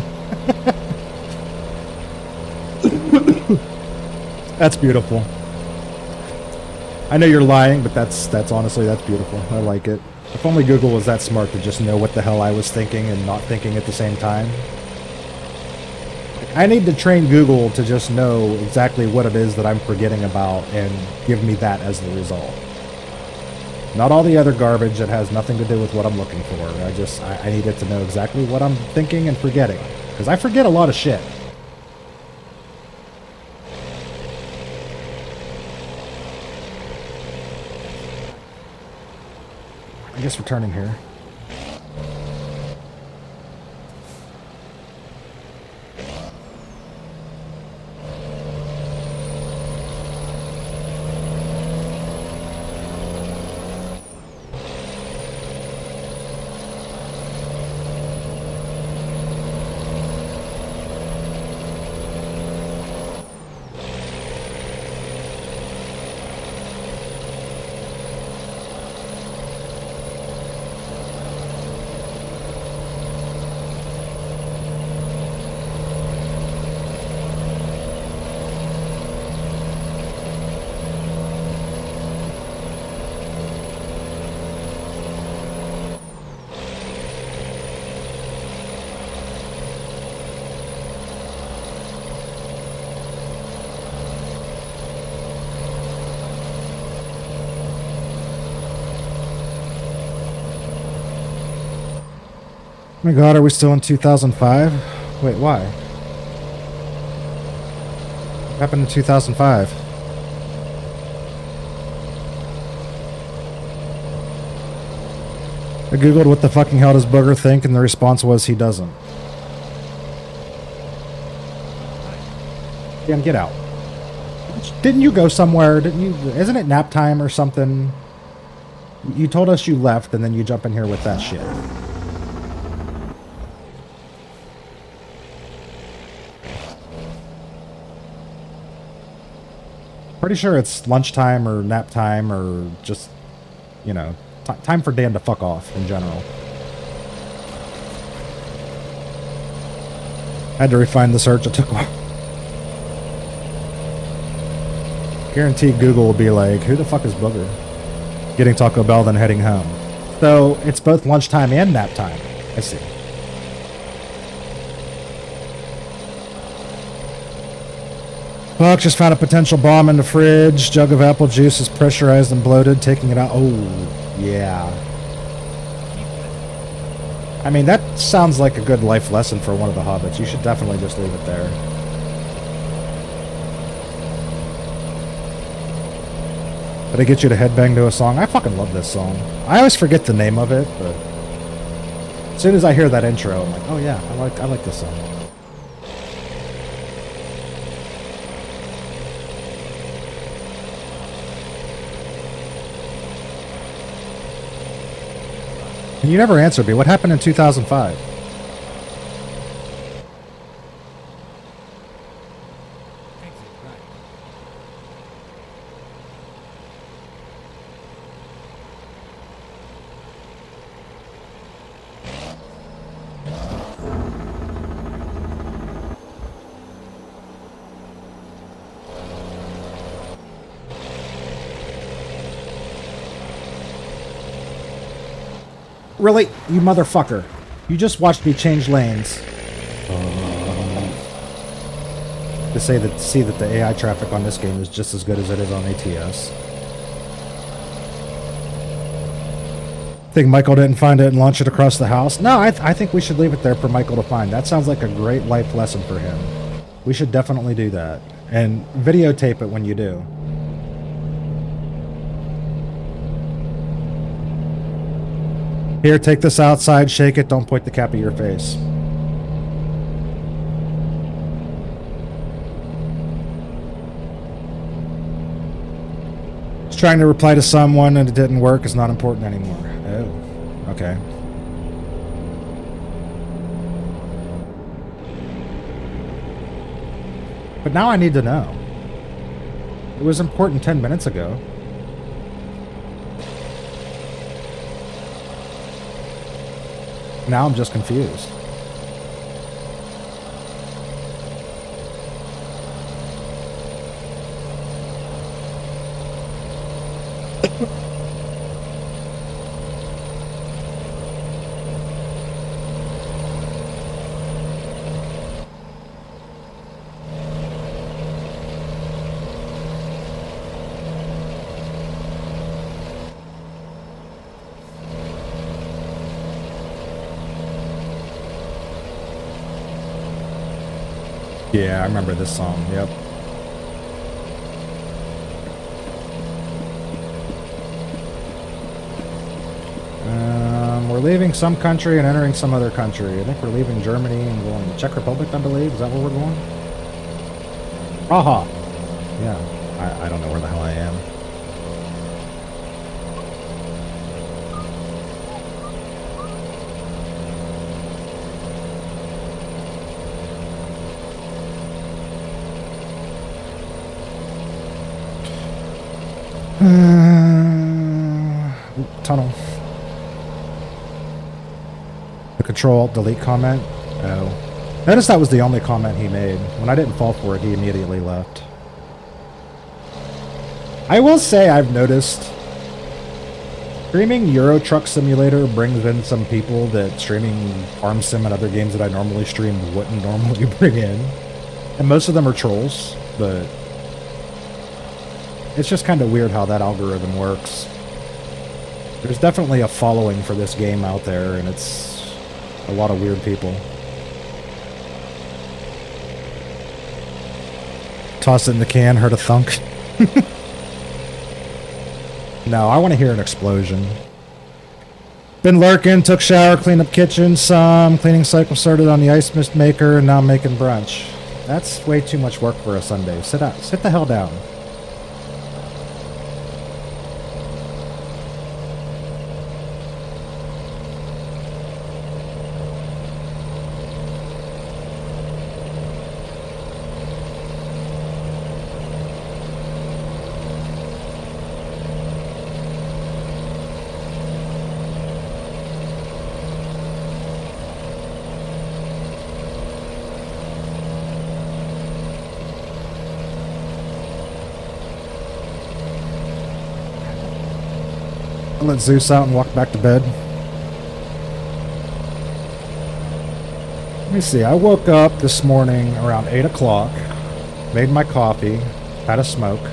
That's beautiful. I know you're lying, but that's honestly, that's beautiful. I like it. If only Google was that smart to just know what the hell I was thinking and not thinking at the same time. I need to train Google to just know exactly what it is that I'm forgetting about and give me that as the result. Not all the other garbage that has nothing to do with what I'm looking for. I need it to know exactly what I'm thinking and forgetting. Because I forget a lot of shit. I guess we're turning here. Oh my god, are we still in 2005? Wait, why? What happened in 2005? I googled what the fucking hell does Booger think, and the response was he doesn't. Dan, get out. Didn't you go somewhere? Didn't you? Isn't it nap time or something? You told us you left, and then you jump in here with that shit. Pretty sure it's lunchtime or nap time or just, you know, time for Dan to fuck off in general. Had to refine the search. It took a while. Guaranteed Google will be like, who the fuck is Booger? Getting Taco Bell, then heading home. So it's both lunchtime and nap time. I see. Fuck, just found a potential bomb in the fridge. Jug of apple juice is pressurized and bloated. Taking it out. Oh, yeah. I mean, that sounds like a good life lesson for one of the hobbits. You should definitely just leave it there. Did I get you to headbang to a song? I fucking love this song. I always forget the name of it, but as soon as I hear that intro, I'm like, oh yeah, I like this song. And you never answered me. What happened in 2005? Exit right. Really? You motherfucker. You just watched me change lanes. To see that the AI traffic on this game is just as good as it is on ATS. Think Michael didn't find it and launch it across the house? No, I think we should leave it there for Michael to find. That sounds like a great life lesson for him. We should definitely do that. And videotape it when you do. Here, take this outside, shake it, don't point the cap at your face. Just trying to reply to someone and it didn't work. It's not important anymore. Oh, okay. But now I need to know. It was important 10 minutes ago. Now I'm just confused. Yeah, I remember this song. Yep. We're leaving some country and entering some other country. I think we're leaving Germany and going to Czech Republic, I believe. Is that where we're going? Praha. Yeah. I don't know where the hell I am. Tunnel. The Control-Delete comment? Oh. Notice that was the only comment he made. When I didn't fall for it, he immediately left. I will say I've noticed streaming Euro Truck Simulator brings in some people that streaming Farm Sim and other games that I normally stream wouldn't normally bring in. And most of them are trolls, but it's just kind of weird how that algorithm works. There's definitely a following for this game out there, and it's a lot of weird people. Toss it in the can, heard a thunk. No, I want to hear an explosion. Been lurking, took shower, cleaned up kitchen some. Cleaning cycle started on the ice mist maker, and now I'm making brunch. That's way too much work for a Sunday. Sit the hell down. I let Zeus out and walk back to bed. Let me see. I woke up this morning around 8 o'clock, made my coffee, had a smoke,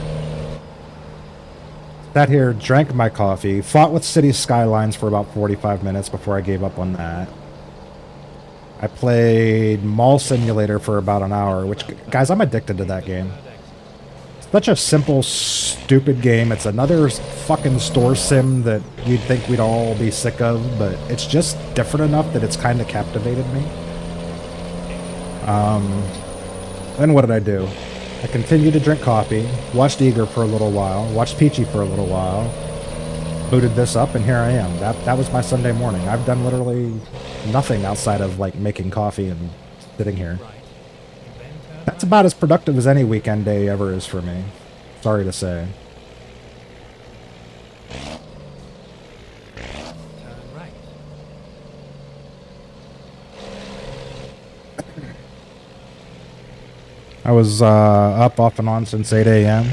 sat here, drank my coffee, fought with City Skylines for about 45 minutes before I gave up on that. I played Mall Simulator for about an hour, which, guys, I'm addicted to that game. Such a simple, stupid game. It's another fucking store sim that you'd think we'd all be sick of, but it's just different enough that it's kind of captivated me. Then what did I do? I continued to drink coffee, watched Eager for a little while, watched Peachy for a little while, booted this up, and here I am. That was my Sunday morning. I've done literally nothing outside of, like, making coffee and sitting here. That's about as productive as any weekend day ever is for me. Sorry to say. Turn right. I was up off and on since 8 a.m.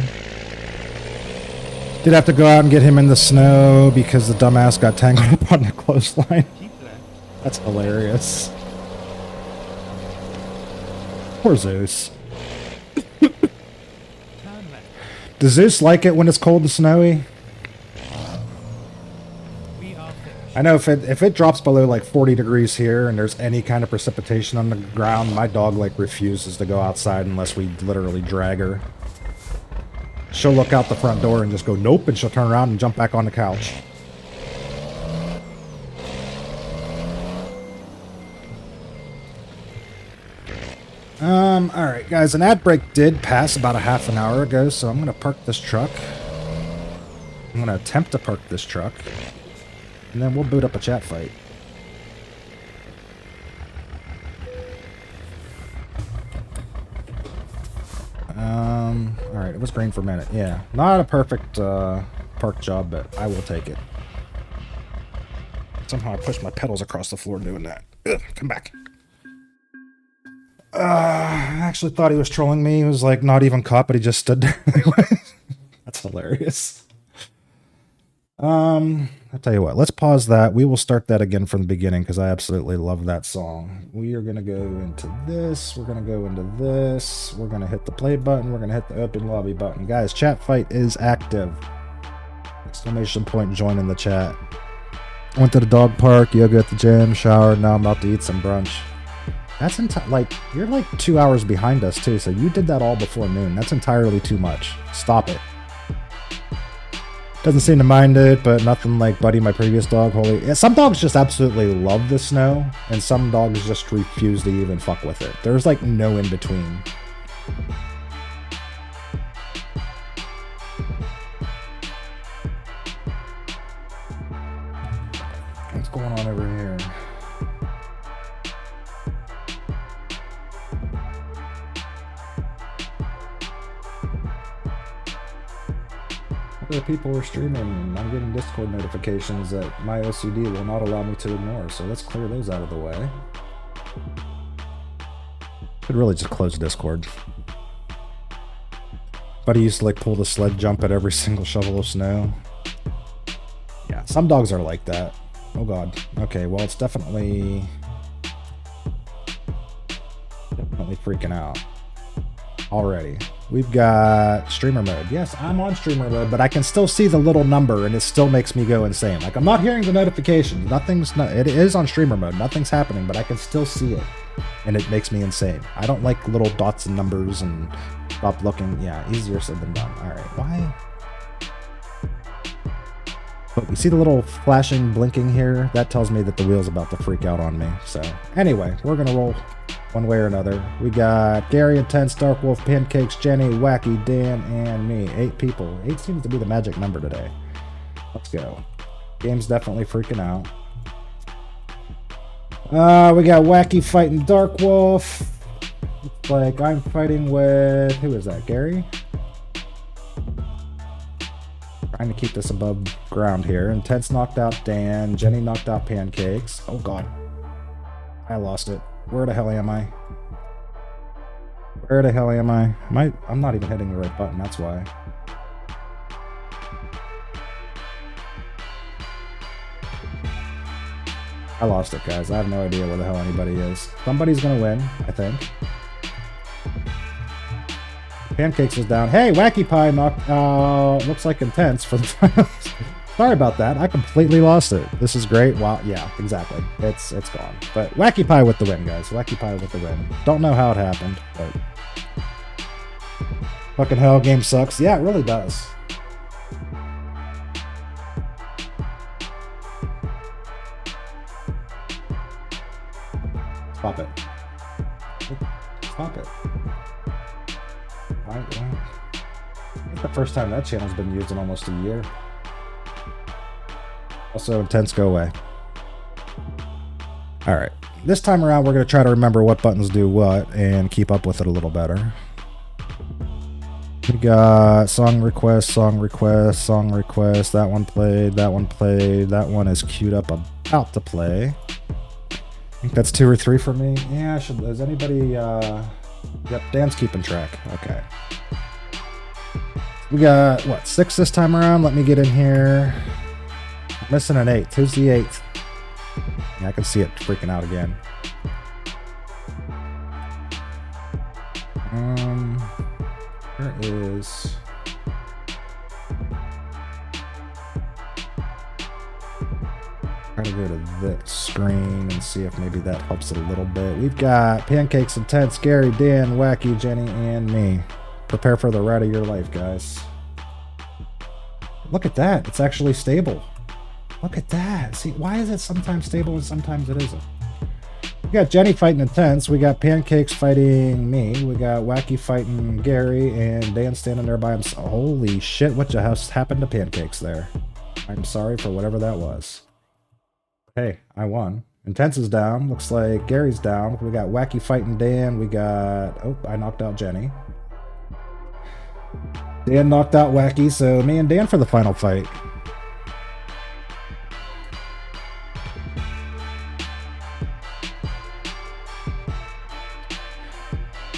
Did have to go out and get him in the snow because the dumbass got tangled up on the clothesline. Keep left. That's hilarious. Poor Zeus. Turn left. Does Zeus like it when it's cold and snowy? We are finished. I know if it drops below like 40 degrees here and there's any kind of precipitation on the ground, my dog like refuses to go outside unless we literally drag her. She'll look out the front door and just go nope, and she'll turn around and jump back on the couch. Alright guys, an ad break did pass about a half an hour ago, so I'm gonna park this truck. I'm gonna attempt to park this truck, and then we'll boot up a chat fight. Alright, it was green for a minute. Yeah, not a perfect park job, but I will take it. Somehow I pushed my pedals across the floor doing that. Ugh, come back. I actually thought he was trolling me. He was like not even caught, but he just stood there anyway. That's hilarious. I'll tell you what, let's pause that. We will start that again from the beginning because I absolutely love that song. We are going to go into this. We're going to go into this. We're going to hit the play button. We're going to hit the open lobby button. Guys, chat fight is active. Exclamation point, join in the chat. Went to the dog park, yoga at the gym, showered. Now I'm about to eat some brunch. That's like, you're like 2 hours behind us too, so you did that all before noon. That's entirely too much. Stop it. Doesn't seem to mind it, but nothing like Buddy, my previous dog. Holy, yeah, some dogs just absolutely love the snow, and some dogs just refuse to even fuck with it. There's like no in between. What's going on over here? Other people were streaming, and I'm getting Discord notifications that my OCD will not allow me to ignore, so let's clear those out of the way. Could really just close Discord. Buddy used to like pull the sled jump at every single shovel of snow. Yeah, some dogs are like that. Oh god. Okay, well it's definitely freaking out. Already. We've got streamer mode. Yes, I'm on streamer mode, but I can still see the little number and it still makes me go insane. Like, I'm not hearing the notifications. It is on streamer mode. Nothing's happening, but I can still see it. And it makes me insane. I don't like little dots and numbers and stop looking. Yeah, easier said than done. Alright, why? But you see the little flashing, blinking here? That tells me that the wheel's about to freak out on me. So, anyway, we're going to roll one way or another. We got Gary, Intense, Dark Wolf, Pancakes, Jenny, Wacky, Dan, and me. 8 people. 8 seems to be the magic number today. Let's go. Game's definitely freaking out. We got Wacky fighting Dark Wolf. Looks like I'm fighting with... Who is that, Gary? Trying to keep this above ground here. Intense knocked out Dan. Jenny knocked out Pancakes. Oh, God. I lost it. Where the hell am I? Where the hell am I? I'm not even hitting the right button, that's why. I lost it, guys. I have no idea where the hell anybody is. Somebody's gonna win, I think. Pancakes is down. Hey, Wacky Pie knocked out. Looks like Intense for the finals. Sorry about that. I completely lost it. This is great. Wow. Yeah, exactly. It's gone. But Wacky Pie with the win, guys. Wacky Pie with the win. Don't know how it happened, but fucking hell, game sucks. Yeah, it really does. Stop it. Stop it. Why? It's the first time that channel's been used in almost a year. Also, Intense, go away. Alright. This time around, we're going to try to remember what buttons do what and keep up with it a little better. We got song request, song request, song request. That one played, that one played. That one is queued up, about to play. I think that's 2 or 3 for me. Yeah, is anybody... Yep, Dan's keeping track. Okay. We got, what, 6 this time around? Let me get in here. Missing an 8. Who's the 8th? Yeah, I can see it freaking out again. Where is... Try to go to this screen and see if maybe that helps it a little bit. We've got Pancakes, Intense, Gary, Dan, Wacky, Jenny, and me. Prepare for the ride of your life, guys. Look at that. It's actually stable. Look at that. See, why is it sometimes stable and sometimes it isn't? We got Jenny fighting Intense. We got Pancakes fighting me. We got Wacky fighting Gary. And Dan standing there by himself. Holy shit, what just happened to Pancakes there? I'm sorry for whatever that was. Hey, I won. Intense is down. Looks like Gary's down. We got Wacky fighting Dan. We got... Oh, I knocked out Jenny. Dan knocked out Wacky, so me and Dan for the final fight.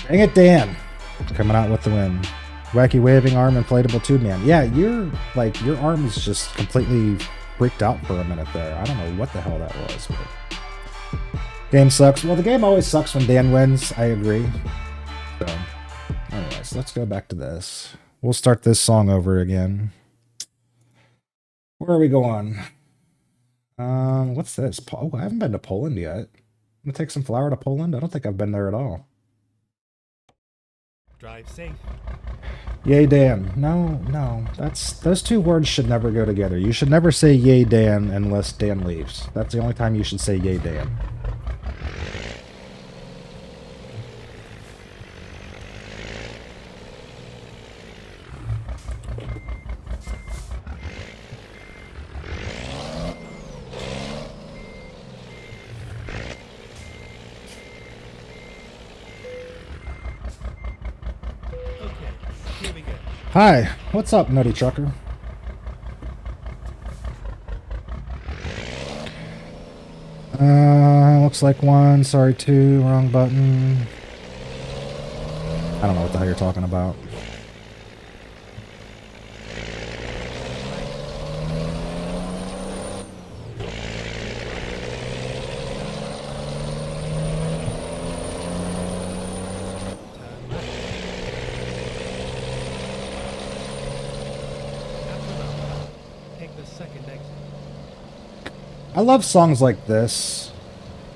Dang it, Dan. Coming out with the win. Wacky waving arm, inflatable tube man. Yeah, your arm is just completely freaked out for a minute there. I don't know what the hell that was, but... Game sucks. Well, the game always sucks when Dan wins. I agree. So, anyways, let's go back to this. We'll start this song over again. Where are we going? What's this? Oh, I haven't been to Poland yet. I'm gonna take some flour to Poland. I don't think I've been there at all. Drive safe. Yay, Dan. No. Those 2 words should never go together. You should never say yay, Dan, unless Dan leaves. That's the only time you should say yay, Dan. Here we go. Hi, what's up, Nutty Trucker? Looks like 1, sorry 2, wrong button. I don't know what the hell you're talking about. I love songs like this.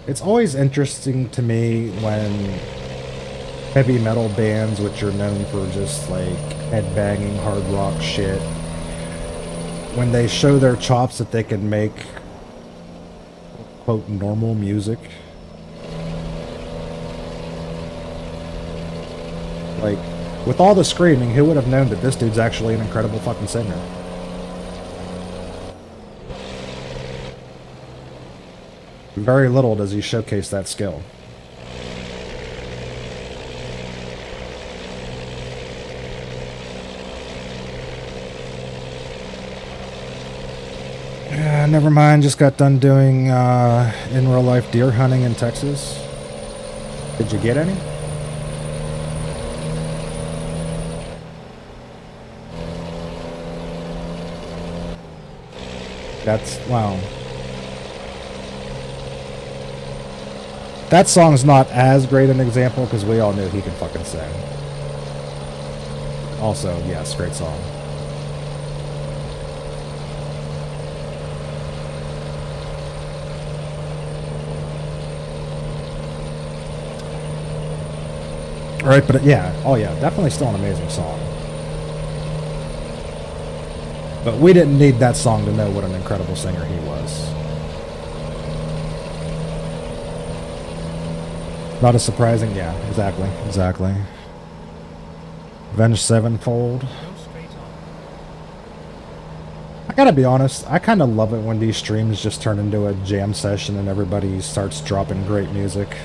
It's always interesting to me when heavy metal bands, which are known for just like headbanging hard rock shit, when they show their chops that they can make, quote, normal music. Like, with all the screaming, who would have known that this dude's actually an incredible fucking singer? Very little does he showcase that skill. Never mind, just got done doing in real life deer hunting in Texas. Did you get any? That's, wow. That song's not as great an example because we all knew he could fucking sing. Also, yes, great song. Alright, but yeah, oh yeah, definitely still an amazing song. But we didn't need that song to know what an incredible singer he was. Not as surprising, yeah, exactly. Avenged Sevenfold. Go straight on. I gotta be honest, I kinda love it when these streams just turn into a jam session and everybody starts dropping great music.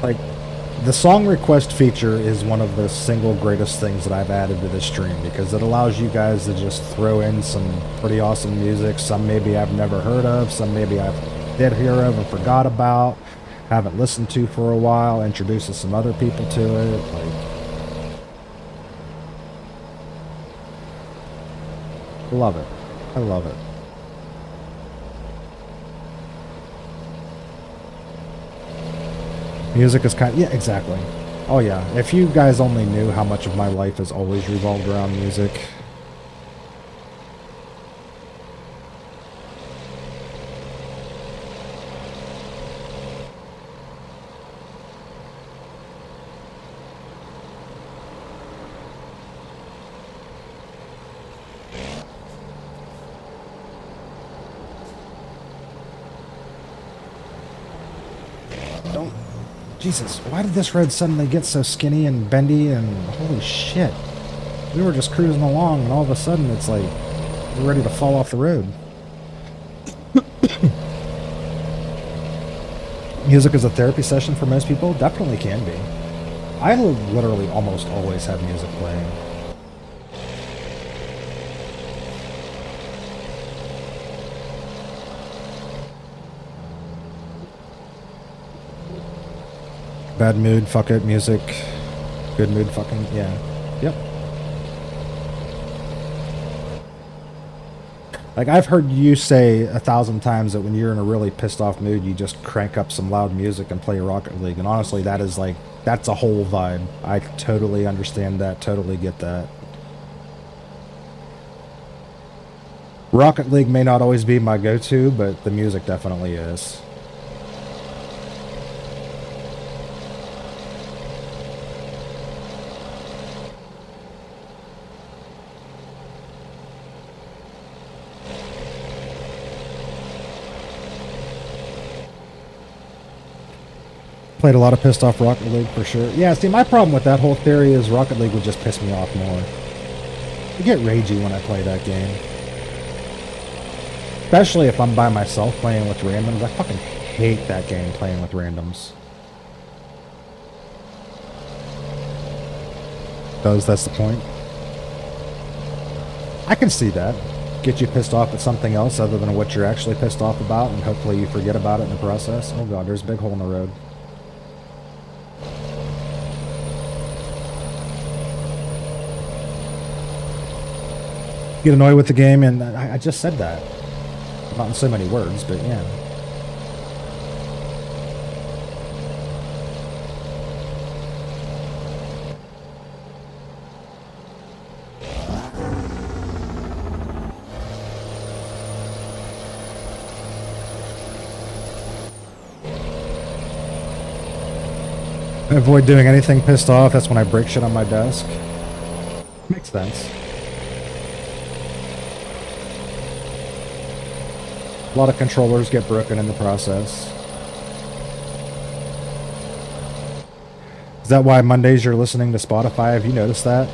Like, the song request feature is one of the single greatest things that I've added to this stream because it allows you guys to just throw in some pretty awesome music. Some maybe I've never heard of, some maybe I did hear of and forgot about, haven't listened to for a while, introduces some other people to it. Like, I love it. I love it. Music is kind of, yeah, exactly. Oh yeah, if you guys only knew how much of my life has always revolved around music. Don't. Jesus, why did this road suddenly get so skinny and bendy and holy shit? We were just cruising along and all of a sudden it's like we're ready to fall off the road. Music is a therapy session for most people? Definitely can be. I literally almost always have music playing. Bad mood, fuck it, music. Good mood, fucking, yeah. Yep. Like, I've heard you say 1,000 times that when you're in a really pissed off mood, you just crank up some loud music and play Rocket League. And honestly, that is like, that's a whole vibe. I totally understand that, totally get that. Rocket League may not always be my go-to, but the music definitely is. Played a lot of pissed off Rocket League for sure. Yeah, see, my problem with that whole theory is Rocket League would just piss me off more. I get ragey when I play that game. Especially if I'm by myself playing with randoms. I fucking hate that game, playing with randoms. That's the point. I can see that. Get you pissed off at something else other than what you're actually pissed off about, and hopefully you forget about it in the process. Oh god, there's a big hole in the road. Get annoyed with the game, and I just said that. Not in so many words, but yeah. I avoid doing anything pissed off. That's when I break shit on my desk. Makes sense. A lot of controllers get broken in the process. Is that why Mondays you're listening to Spotify? Have you noticed that?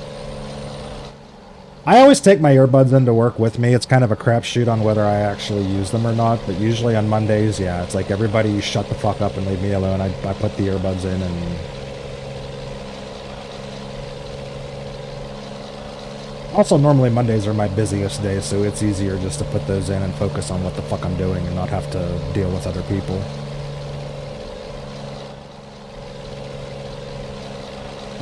I always take my earbuds into work with me. It's kind of a crapshoot on whether I actually use them or not, but usually on Mondays, yeah, it's like everybody shut the fuck up and leave me alone. I put the earbuds in and... Also, normally Mondays are my busiest days, so it's easier just to put those in and focus on what the fuck I'm doing and not have to deal with other people.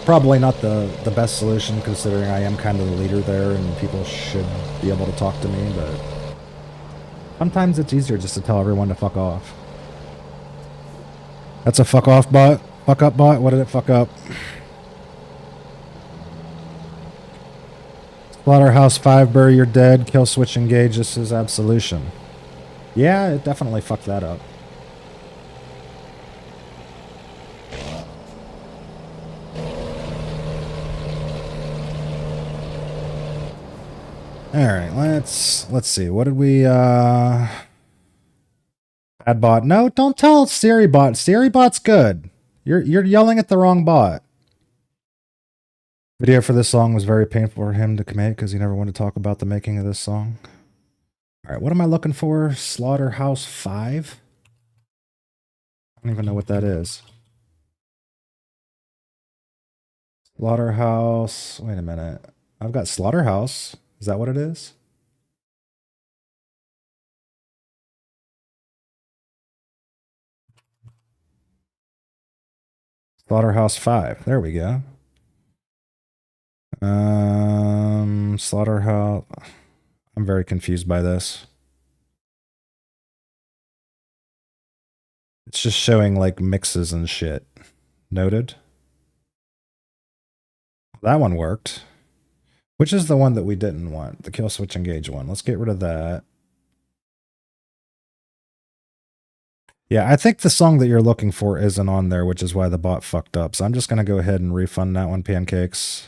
Probably not the best solution, considering I am kind of the leader there and people should be able to talk to me, but sometimes it's easier just to tell everyone to fuck off. That's a fuck off bot? Fuck up bot? What did it fuck up? Slaughterhouse 5, bury your dead, kill switch engage, this is absolution. Yeah, it definitely fucked that up. Alright, let's see. What did we Bad bot. No, don't tell Siri bot. Siri bot's good. You're yelling at the wrong bot. Video for this song was very painful for him to make because he never wanted to talk about the making of this song. Alright, what am I looking for? Slaughterhouse 5? I don't even know what that is. Slaughterhouse. Wait a minute. I've got Slaughterhouse. Is that what it is? Slaughterhouse 5. There we go. Slaughterhouse. I'm very confused by this. It's just showing like mixes and shit. Noted. That one worked. Which is the one that we didn't want? The kill switch engage one. Let's get rid of that. Yeah, I think the song that you're looking for isn't on there, which is why the bot fucked up. So I'm just going to go ahead and refund that one, Pancakes.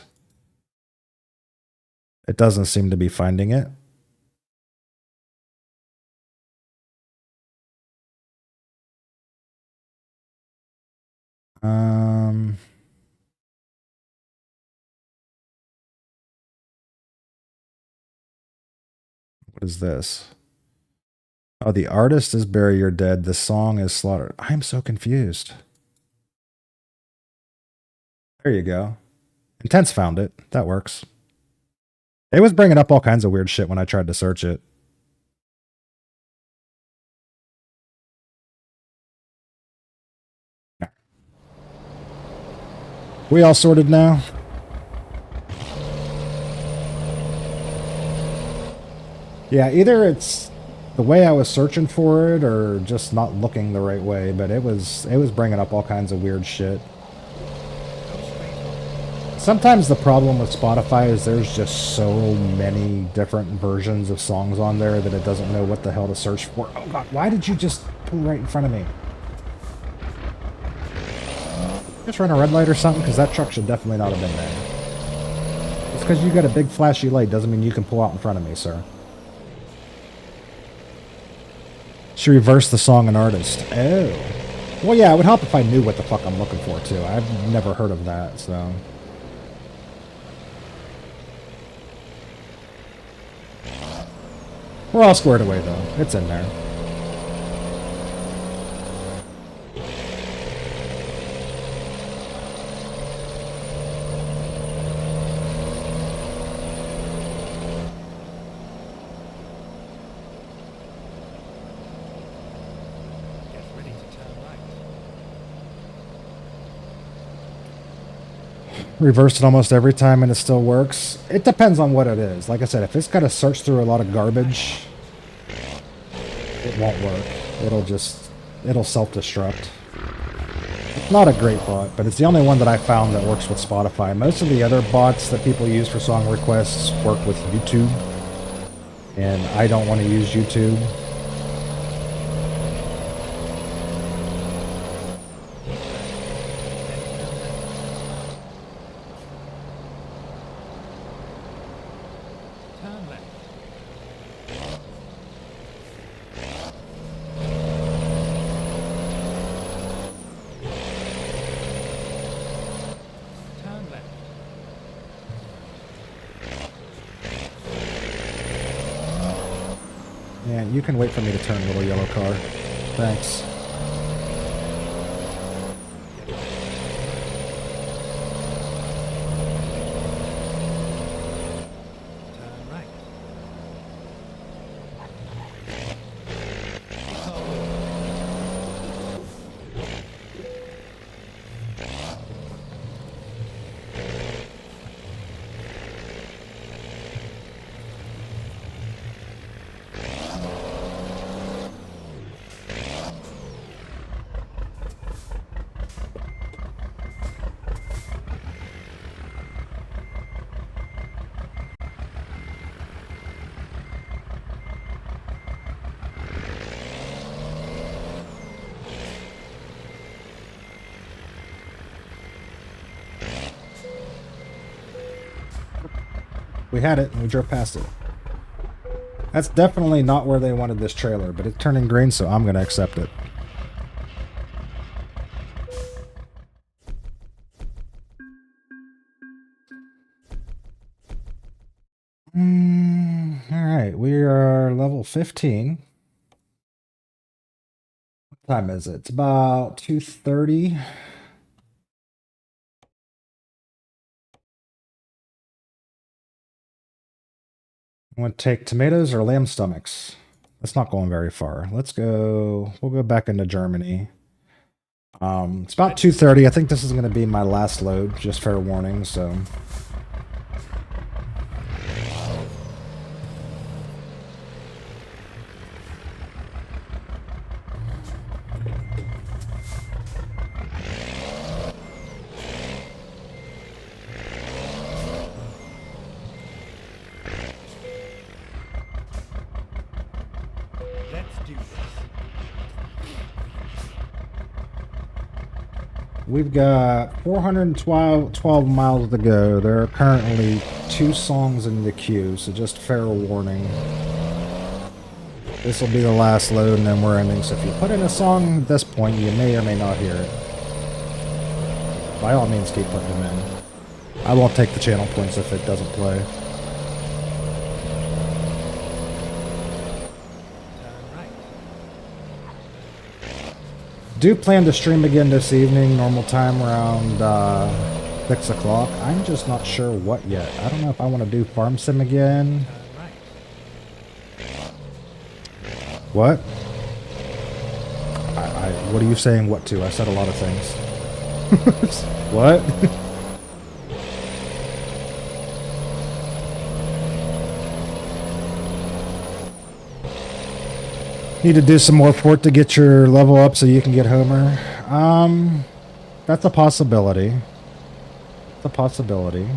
It doesn't seem to be finding it. What is this? Oh, the artist is Bury Your Dead. The song is Slaughter. I'm so confused. There you go. Intense found it. That works. It was bringing up all kinds of weird shit when I tried to search it. We all sorted now? Yeah, either it's the way I was searching for it or just not looking the right way, but it was bringing up all kinds of weird shit. Sometimes the problem with Spotify is there's just so many different versions of songs on there that it doesn't know what the hell to search for. Oh god, why did you just pull right in front of me? Just run a red light or something, because that truck should definitely not have been there. Just because you got a big flashy light doesn't mean you can pull out in front of me, sir. Should reverse the song and artist. Oh. Well, yeah, it would help if I knew what the fuck I'm looking for, too. I've never heard of that, so... We're all squared away, though. It's in there. Reversed it almost every time and it still works. It depends on what it is. Like I said, if it's got to search through a lot of garbage, it won't work. It'll self-destruct. It's not a great bot, but it's the only one that I found that works with Spotify. Most of the other bots that people use for song requests work with YouTube, and I don't want to use YouTube. Yeah, you can wait for me to turn, little yellow car. Thanks. Turn right. We had it, and we drove past it. That's definitely not where they wanted this trailer, but it's turning green, so I'm going to accept it. Alright, we are level 15. What time is it? It's about 2:30. I want to take tomatoes or lamb stomachs. That's not going very far. Let's go. We'll go back into Germany. It's about 2:30. I think this is going to be my last load. Just fair warning. So. Let's do this. We've got 412 miles to go. There are currently 2 songs in the queue, so just fair warning. This will be the last load, and then we're ending. So if you put in a song at this point, you may or may not hear it. By all means, keep putting them in. I won't take the channel points if it doesn't play. Turn right. Do plan to stream again this evening, normal time around 6 o'clock. I'm just not sure what yet. I don't know if I want to do Farm Sim again. Turn right. What? What are you saying what to? I said a lot of things. What? Need to do some more fort to get your level up so you can get Homer. That's a possibility. It's a possibility.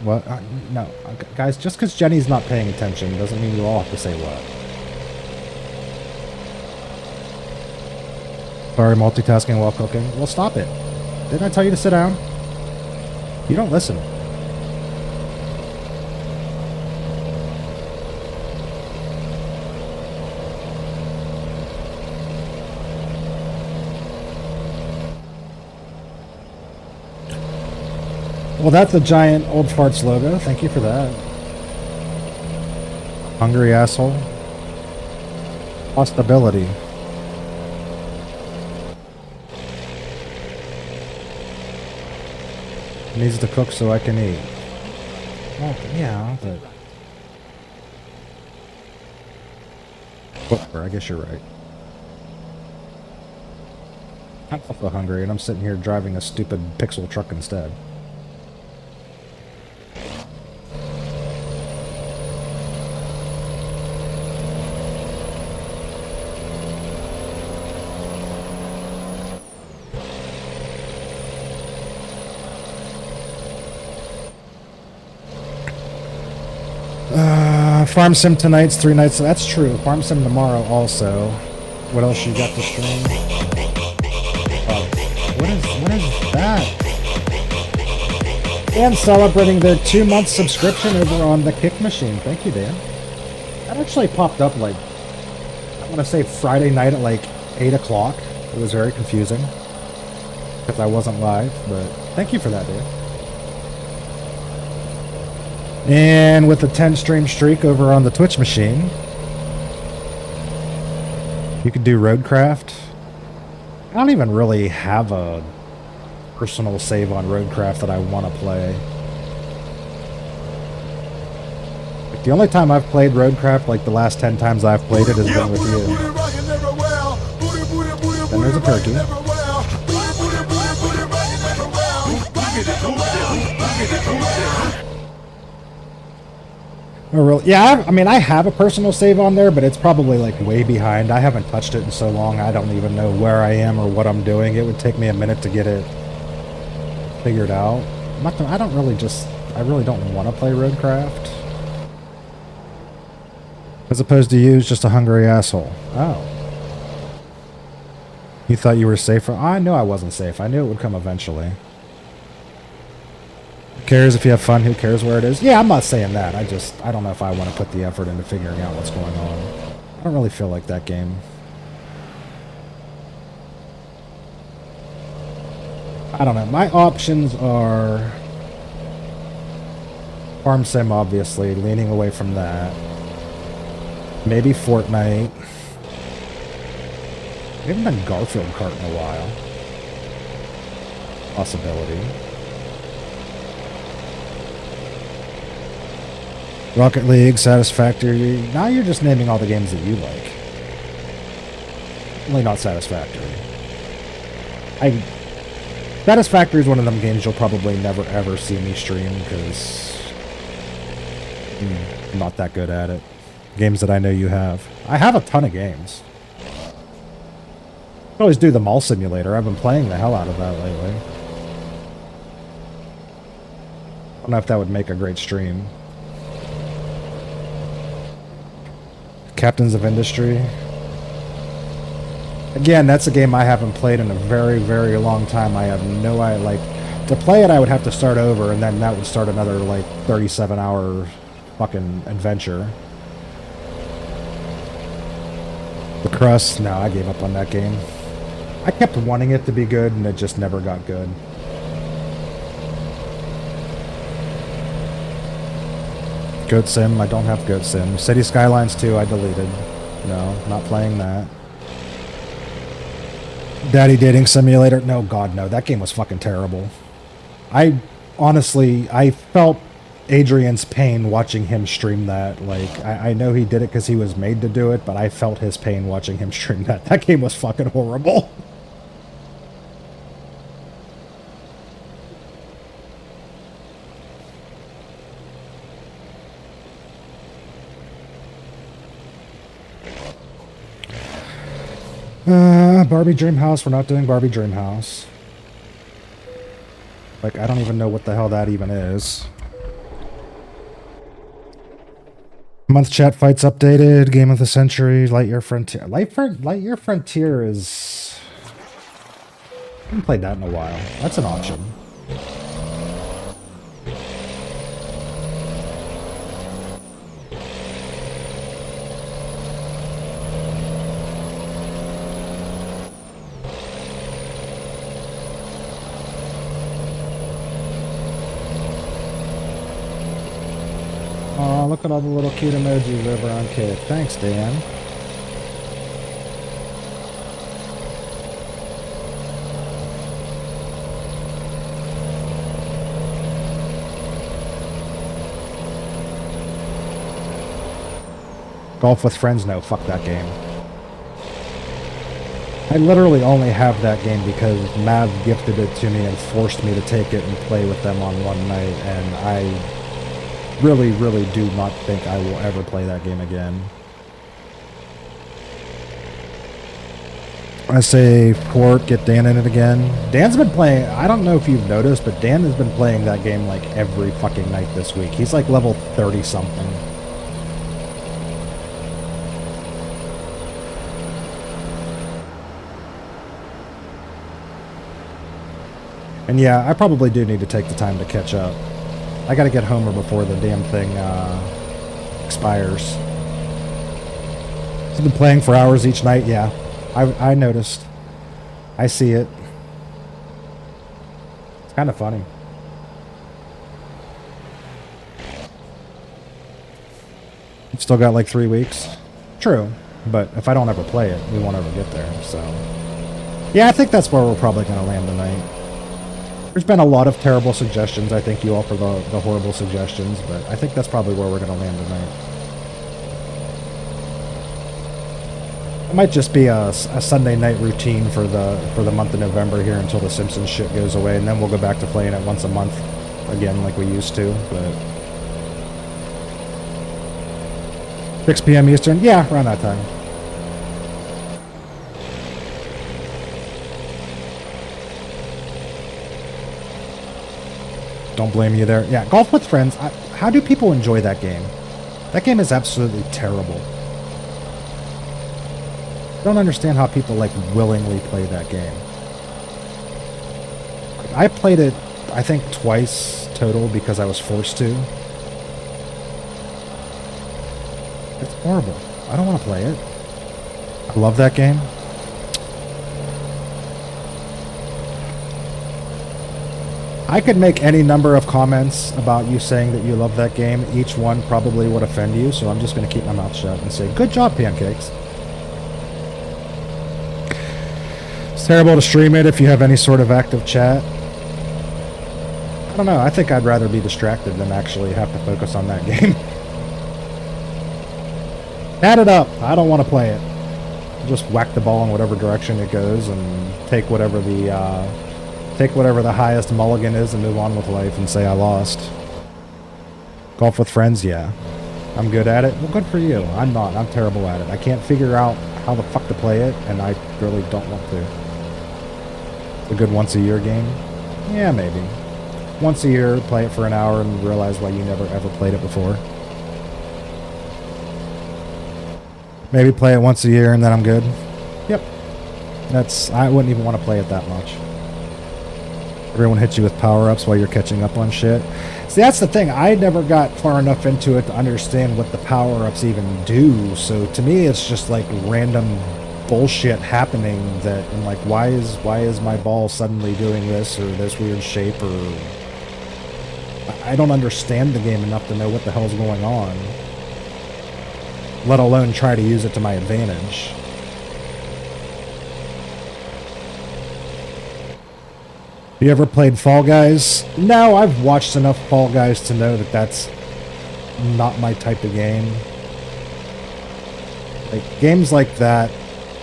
What? No, guys, just because Jenny's not paying attention doesn't mean you all have to say what. Sorry, multitasking while cooking. Well, stop it. Didn't I tell you to sit down? You don't listen. Well, that's a giant Old Farts logo. Thank you for that. Hungry asshole. Possibility. Needs to cook so I can eat. Well, yeah, but... Whatever, I guess you're right. I'm also hungry, and I'm sitting here driving a stupid pixel truck instead. Farm Sim tonight's 3 nights. That's true. Farm Sim tomorrow also. What else you got to stream? What is that? And celebrating their 2-month subscription over on the Kick Machine. Thank you, Dan. That actually popped up like, I want to say Friday night at like 8 o'clock. It was very confusing because I wasn't live, but thank you for that, Dan. And with a 10 stream streak over on the Twitch machine, you can do Roadcraft. I don't even really have a personal save on Roadcraft that I want to play. Like, the only time I've played Roadcraft, like the last 10 times I've played it, has been with you. And there's a turkey. Oh, really? Yeah, I mean, I have a personal save on there, but it's probably like way behind. I haven't touched it in so long, I don't even know where I am or what I'm doing. It would take me a minute to get it figured out. I really don't want to play Roadcraft. As opposed to you, just a hungry asshole. Oh. You thought you were safe? I knew I wasn't safe. I knew it would come eventually. Who cares if you have fun? Who cares where it is? Yeah, I'm not saying that. I don't know if I want to put the effort into figuring out what's going on. I don't really feel like that game. I don't know. My options are Farm Sim, obviously, leaning away from that. Maybe Fortnite. I haven't done Garfield Kart in a while. Possibility. Rocket League, Satisfactory. Now you're just naming all the games that you like. Only not Satisfactory. Satisfactory is one of them games you'll probably never ever see me stream because I'm not that good at it. Games that I know you have. I have a ton of games. I always do the Mall Simulator. I've been playing the hell out of that lately. I don't know if that would make a great stream. Captains of Industry. Again, that's a game I haven't played in a very, very long time. I have no idea. Like, to play it, I would have to start over, and then that would start another, like, 37-hour fucking adventure. The Crust? No, I gave up on that game. I kept wanting it to be good, and it just never got good. Goat Sim? I don't have Goat Sim. City Skylines 2, I deleted. No, not playing that. Daddy Dating Simulator? No, God, no. That game was fucking terrible. I felt Adrian's pain watching him stream that. Like, I know he did it because he was made to do it, but I felt his pain watching him stream that. That game was fucking horrible. Barbie Dreamhouse. We're not doing Barbie Dreamhouse. Like, I don't even know what the hell that even is. Month chat fights updated. Game of the Century. Lightyear Frontier. Lightyear Frontier is... I haven't played that in a while. That's an option. Oh, look at all the little cute emojis over on Kid. Thanks, Dan. Golf with Friends? No, fuck that game. I literally only have that game because Mav gifted it to me and forced me to take it and play with them on one night, and I really, really do not think I will ever play that game again. I say port, get Dan in it again. Dan's been playing, I don't know if you've noticed, but Dan has been playing that game like every fucking night this week. He's like level 30 something. And yeah, I probably do need to take the time to catch up. I gotta get Homer before the damn thing expires. He's been playing for hours each night. Yeah, I noticed. I see it. It's kind of funny. We've still got like 3 weeks. True, but if I don't ever play it, we won't ever get there, so... Yeah, I think that's where we're probably going to land tonight. There's been a lot of terrible suggestions. I thank you all for the horrible suggestions, but I think that's probably where we're going to land tonight. It might just be a Sunday night routine for the month of November here until the Simpsons shit goes away, and then we'll go back to playing it once a month again like we used to, but... 6 p.m. Eastern? Yeah, around that time. Don't blame you there. Yeah, Golf with Friends. How do people enjoy that game? That game is absolutely terrible. I don't understand how people, like, willingly play that game. I played it, I think, twice total because I was forced to. It's horrible. I don't want to play it. I love that game. I could make any number of comments about you saying that you love that game. Each one probably would offend you, so I'm just going to keep my mouth shut and say, good job, Pancakes. It's terrible to stream it if you have any sort of active chat. I don't know. I think I'd rather be distracted than actually have to focus on that game. Add it up. I don't want to play it. Just whack the ball in whatever direction it goes and take whatever the highest mulligan is and move on with life and say I lost. Golf with Friends, yeah. I'm good at it. Well, good for you. I'm not. I'm terrible at it. I can't figure out how the fuck to play it, and I really don't want to. It's a good once-a-year game? Yeah, maybe. Once a year, play it for an hour and realize why you never ever played it before. Maybe play it once a year and then I'm good. Yep. I wouldn't even want to play it that much. Everyone hits you with power-ups while you're catching up on shit. See, that's the thing. I never got far enough into it to understand what the power-ups even do. So to me, it's just like random bullshit happening that I'm like, why is my ball suddenly doing this or this weird shape, or I don't understand the game enough to know what the hell's going on, let alone try to use it to my advantage. You ever played Fall Guys? No, I've watched enough Fall Guys to know that that's not my type of game. Like, games like that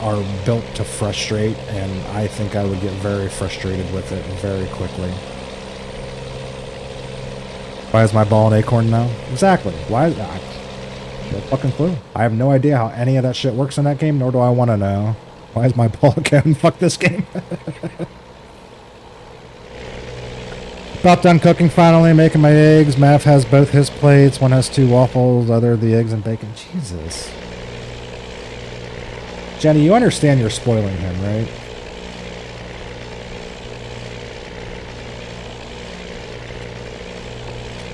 are built to frustrate, and I think I would get very frustrated with it very quickly. Why is my ball an acorn now? Exactly. Why? No fucking clue. I have no idea how any of that shit works in that game, nor do I want to know. Why is my ball a cone? Fuck this game. About done cooking finally, making my eggs. Mav has both his plates. One has 2 waffles, other the eggs and bacon. Jesus. Jenny, you understand you're spoiling him, right?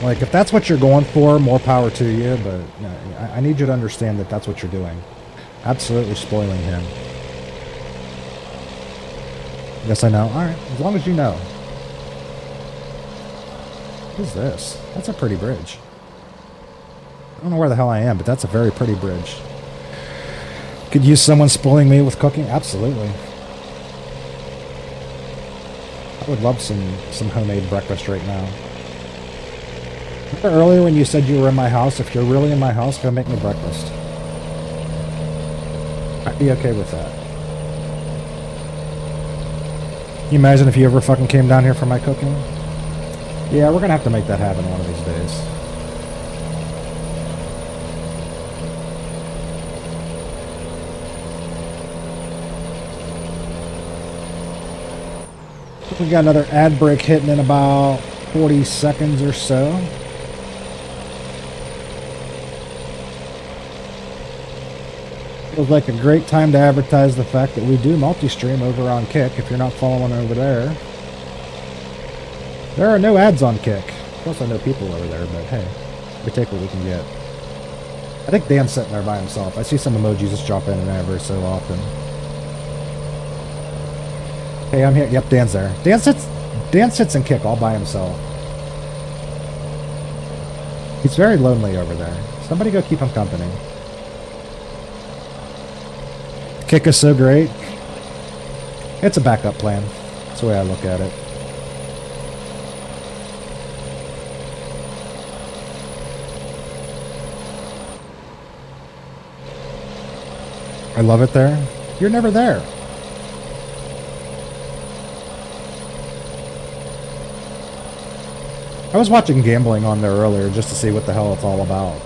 Like, if that's what you're going for, more power to you, but I need you to understand that that's what you're doing. Absolutely spoiling him. Yes, I know. Alright, as long as you know. What is this? That's a pretty bridge. I don't know where the hell I am, but that's a very pretty bridge. Could use someone spoiling me with cooking? Absolutely. I would love some homemade breakfast right now. Remember earlier when you said you were in my house? If you're really in my house, go make me breakfast. I'd be okay with that. Can you imagine if you ever fucking came down here for my cooking? Yeah, we're gonna have to make that happen one of these days. We got another ad break hitting in about 40 seconds or so. Feels like a great time to advertise the fact that we do multi-stream over on Kick, if you're not following over there. There are no ads on Kick. Of course I know people over there, but hey, we take what we can get. I think Dan's sitting there by himself. I see some emojis just drop in and out every so often. Hey, I'm here. Yep, Dan's there. Dan sits in Kick all by himself. He's very lonely over there. Somebody go keep him company. Kick is so great. It's a backup plan. That's the way I look at it. I love it there. You're never there. I was watching gambling on there earlier just to see what the hell it's all about.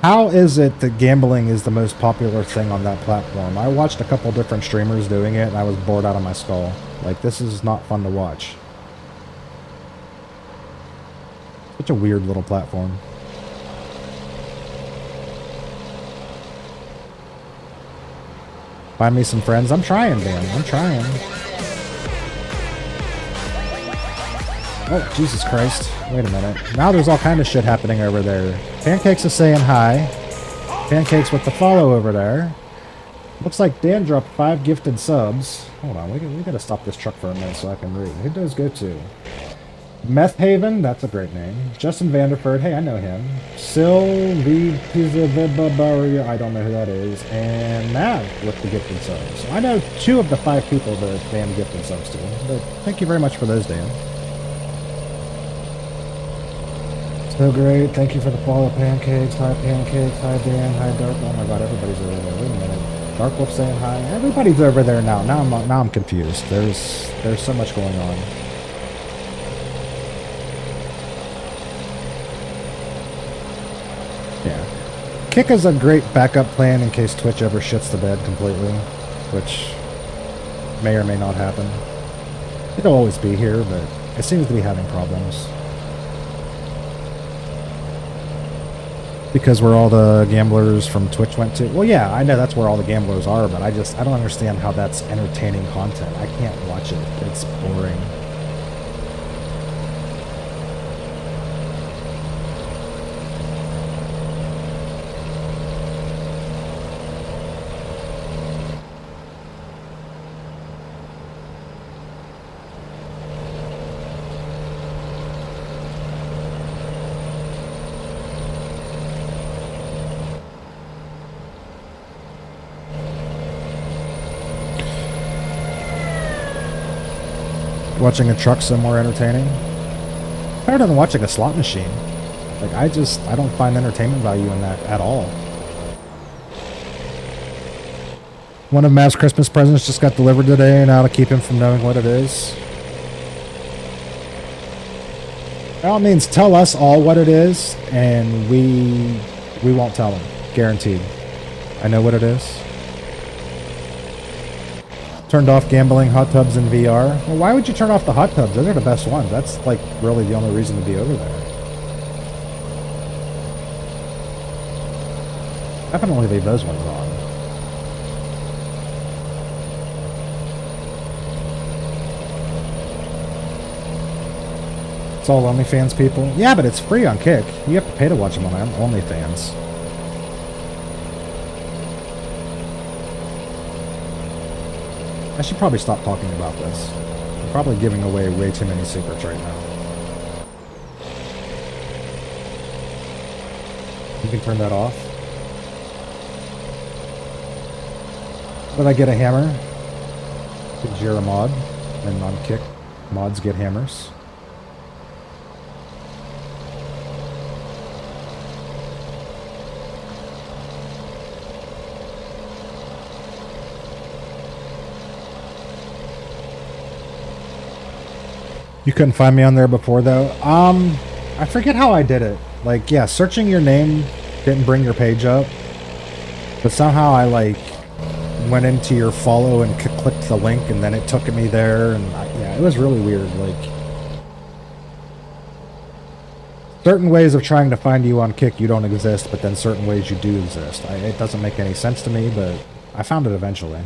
How is it that gambling is the most popular thing on that platform? I watched a couple different streamers doing it and I was bored out of my skull. Like, this is not fun to watch. Such a weird little platform. Find me some friends. I'm trying, Dan. I'm trying. Oh, Jesus Christ. Wait a minute. Now there's all kind of shit happening over there. Pancakes is saying hi. Pancakes with the follow over there. Looks like Dan dropped 5 gifted subs. Hold on, we gotta stop this truck for a minute so I can read. Who does go to? Meth Haven, that's a great name. Justin Vanderford, hey, I know him. Sil V Pizza Vibabaria, I don't know who that is. And Mav with the gifted subs. So I know 2 of the 5 people that Dan gifted subs to. But thank you very much for those, Dan. So great. Thank you for the follow, Pancakes. Hi, Pancakes. Hi, Dan. Hi, Dark. Oh my God, everybody's over there. Wait a minute. Dark Wolf saying hi. Everybody's over there now. Now I'm confused. There's so much going on. Yeah. Kick is a great backup plan in case Twitch ever shits the bed completely, which may or may not happen. It'll always be here, but it seems to be having problems. Because where all the gamblers from Twitch went to. Well, yeah, I know that's where all the gamblers are, but I don't understand how that's entertaining content. I can't watch it. It's boring. Watching a truck sim more entertaining. Better than watching a slot machine. Like, I don't find entertainment value in that at all. One of Mav's Christmas presents just got delivered today, and now to keep him from knowing what it is. By all means, tell us all what it is, and we won't tell him. Guaranteed. I know what it is. Turned off gambling hot tubs in VR. Well, why would you turn off the hot tubs? Those are the best ones. That's, like, really the only reason to be over there. Definitely leave those ones on. It's all OnlyFans people. Yeah, but it's free on Kick. You have to pay to watch them on OnlyFans. I should probably stop talking about this. I'm probably giving away way too many secrets right now. You can turn that off. Did I get a hammer? Because you're a mod, and on Kick, mods get hammers. You couldn't find me on there before, though? I forget how I did it. Like, yeah, searching your name didn't bring your page up. But somehow I, like, went into your follow and clicked the link, and then it took me there, and yeah, it was really weird. Like, certain ways of trying to find you on Kick, you don't exist, but then certain ways you do exist. It doesn't make any sense to me, but I found it eventually.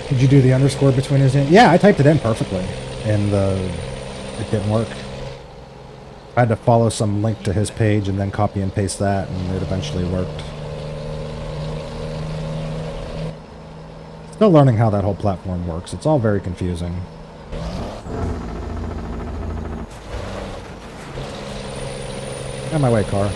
Did you do the underscore between his names? Yeah, I typed it in perfectly, and it didn't work. I had to follow some link to his page and then copy and paste that, and it eventually worked. Still learning how that whole platform works. It's all very confusing. Get out of my way, car.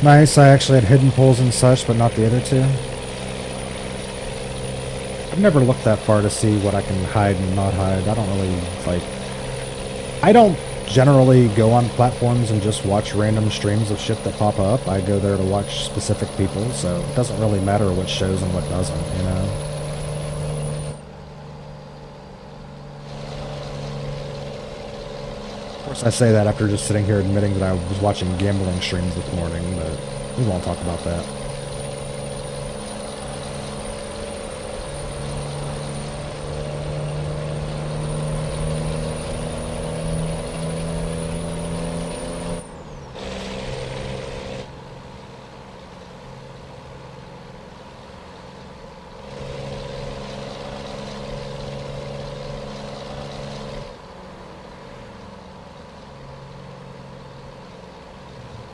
Nice, I actually had hidden pulls and such, but not the other two. I've never looked that far to see what I can hide and not hide. I don't really, like... I don't generally go on platforms and just watch random streams of shit that pop up. I go there to watch specific people, so it doesn't really matter what shows and what doesn't, you know? Of course, I say that after just sitting here admitting that I was watching gambling streams this morning, but we won't talk about that.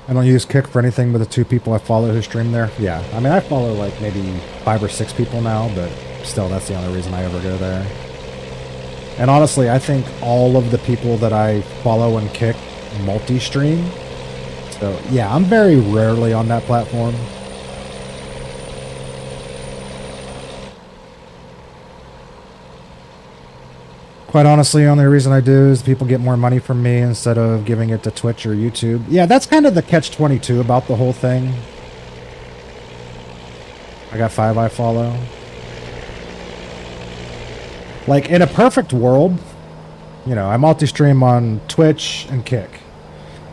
I don't use Kick for anything but the 2 people I follow who stream there. Yeah, I mean, I follow like maybe 5 or 6 people now, but still, that's the only reason I ever go there. And honestly, I think all of the people that I follow and Kick multi-stream. So yeah, I'm very rarely on that platform. Quite honestly, the only reason I do is people get more money from me instead of giving it to Twitch or YouTube. Yeah, that's kind of the catch-22 about the whole thing. I got 5 I follow. Like, in a perfect world, you know, I multi-stream on Twitch and Kick.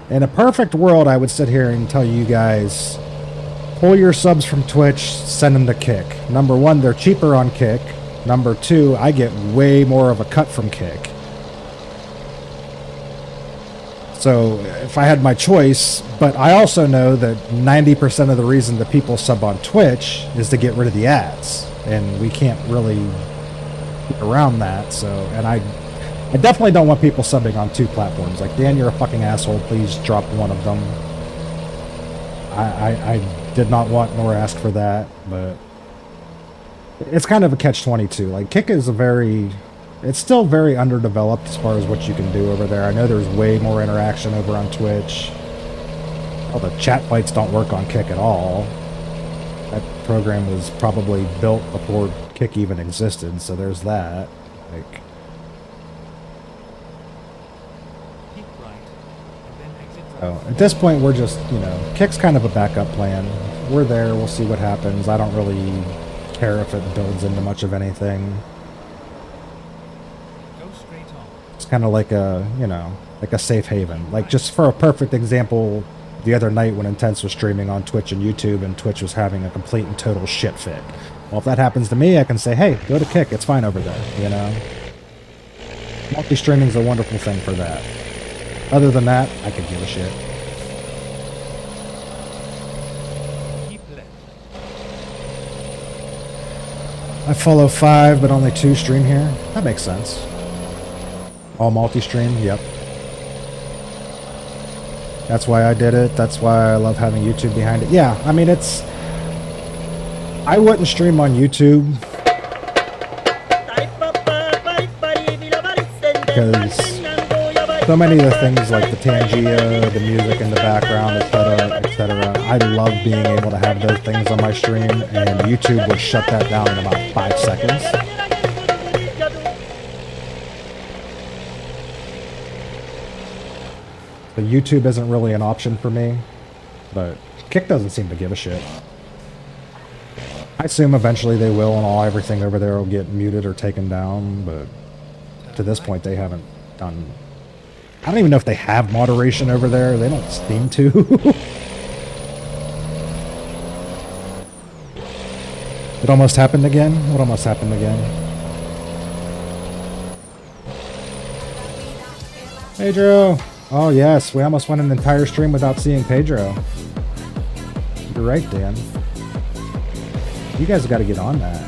In a perfect world, I would sit here and tell you guys, pull your subs from Twitch, send them to Kick. Number 1, they're cheaper on Kick. Number 2, I get way more of a cut from Kick. So if I had my choice, but I also know that 90% of the reason that people sub on Twitch is to get rid of the ads, and we can't really get around that. So, and I definitely don't want people subbing on 2 platforms. Like, Dan, you're a fucking asshole. Please drop one of them. I did not want nor ask for that, but it's kind of a catch-22. Like, Kick is it's still very underdeveloped as far as what you can do over there. I know there's way more interaction over on Twitch. All the chat fights don't work on Kick at all. That program was probably built before Kick even existed, so there's that. Like, Keep right, and then exit so right. at this point, we're just, you know, Kick's kind of a backup plan. We're there, we'll see what happens. I don't really care if it builds into much of anything. Go straight on. It's kind of like a, you know, like a safe haven. Like, just for a perfect example, the other night when Intense was streaming on Twitch and YouTube and Twitch was having a complete and total shit fit. Well, if that happens to me, I can say, hey, go to Kick, it's fine over there, you know? Multi-streaming's a wonderful thing for that. Other than that, I could give a shit. Keep left. I follow 5, but only 2 stream here. That makes sense. All multi-stream, yep. That's why I did it. That's why I love having YouTube behind it. Yeah, I mean, it's... I wouldn't stream on YouTube because so many of the things like the Tangia, the music in the background, etc., I love being able to have those things on my stream, and YouTube would shut that down in about 5 seconds. So YouTube isn't really an option for me, but Kick doesn't seem to give a shit. I assume eventually they will, and everything over there will get muted or taken down, but to this point they haven't done... I don't even know if they have moderation over there. They don't seem to. It almost happened again? What almost happened again? Pedro! Oh yes, we almost went an entire stream without seeing Pedro. You're right, Dan. You guys got to get on that.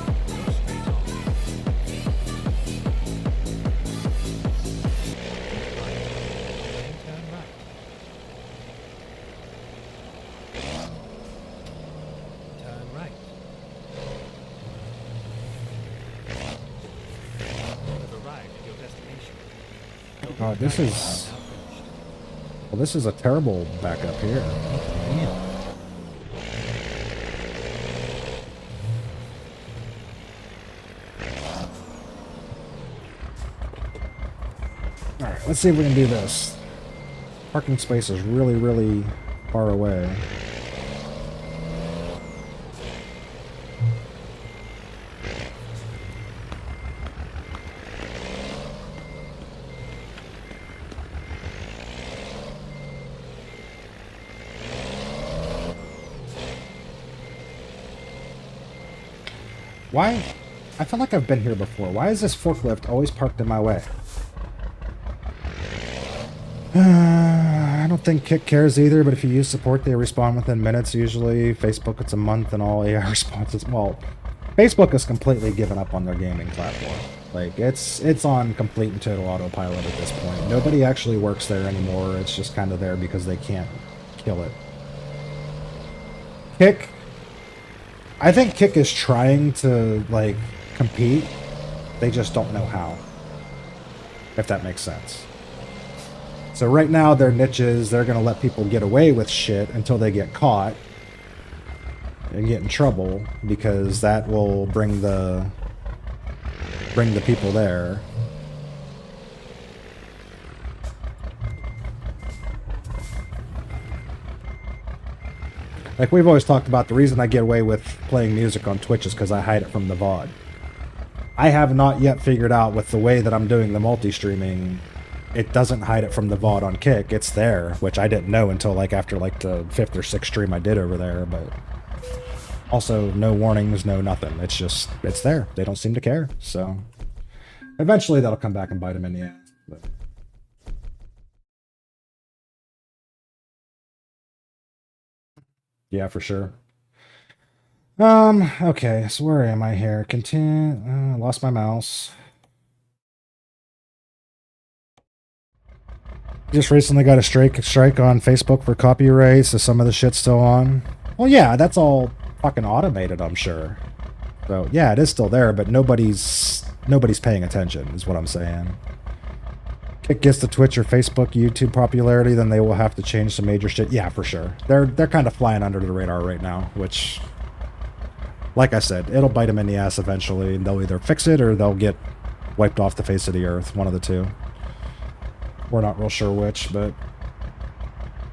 Turn right. You've arrived at your destination. Oh, this is... Well, this is a terrible backup here. Damn. Alright, let's see if we can do this. Parking space is really, really far away. Why? I feel like I've been here before. Why is this forklift always parked in my way? I don't think Kick cares either, but if you use support, they respond within minutes usually. Facebook, it's a month, and all AI responses. Well, Facebook has completely given up on their gaming platform. Like, it's on complete and total autopilot at this point. Nobody actually works there anymore. It's just kind of there because they can't kill it. Kick... I think Kick is trying to, like, compete. They just don't know how. If that makes sense. So right now, their niches, they're going to let people get away with shit until they get caught and get in trouble, because that will bring the people there. Like, we've always talked about, the reason I get away with playing music on Twitch is because I hide it from the VOD. I have not yet figured out, with the way that I'm doing the multi-streaming, it doesn't hide it from the VOD on Kick. It's there, which I didn't know until, like, after, like, the 5th or 6th stream I did over there, but... Also, no warnings, no nothing. It's just, it's there. They don't seem to care, so... Eventually, that'll come back and bite them in the ass, but... Yeah, for sure. Okay, so where am I here? Continue. Lost my mouse. Just recently got a strike on Facebook for copyright, so some of the shit's still on. Well, yeah, that's all fucking automated, I'm sure. So, yeah, it is still there, but nobody's paying attention, is what I'm saying. Kick gets the Twitch or Facebook, YouTube popularity, then they will have to change some major shit. Yeah, for sure. They're kind of flying under the radar right now, which, like I said, it'll bite them in the ass eventually, and they'll either fix it or they'll get wiped off the face of the earth. One of the two. We're not real sure which, but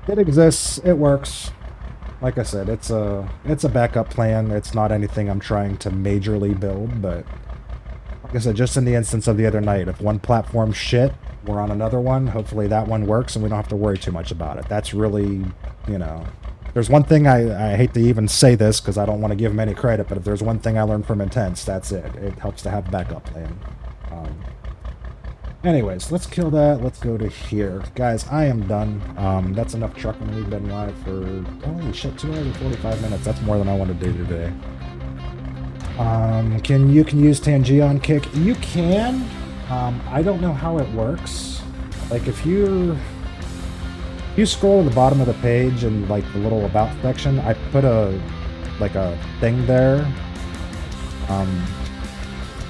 it exists. It works. Like I said, it's a backup plan. It's not anything I'm trying to majorly build, but like I said, just in the instance of the other night, if one platform's shit, we're on another one. Hopefully that one works and we don't have to worry too much about it. That's really, you know... There's one thing, I hate to even say this because I don't want to give them any credit, but if there's one thing I learned from Intense, that's it. It helps to have a backup plan. Anyways, let's kill that. Let's go to here. Guys, I am done. That's enough trucking. We've been live for, holy shit, 2 hours and 45 minutes. That's more than I want to do today. You can use Tangia on Kick. You can. I don't know how it works. Like, if you scroll to the bottom of the page and like the little about section, I put a thing there.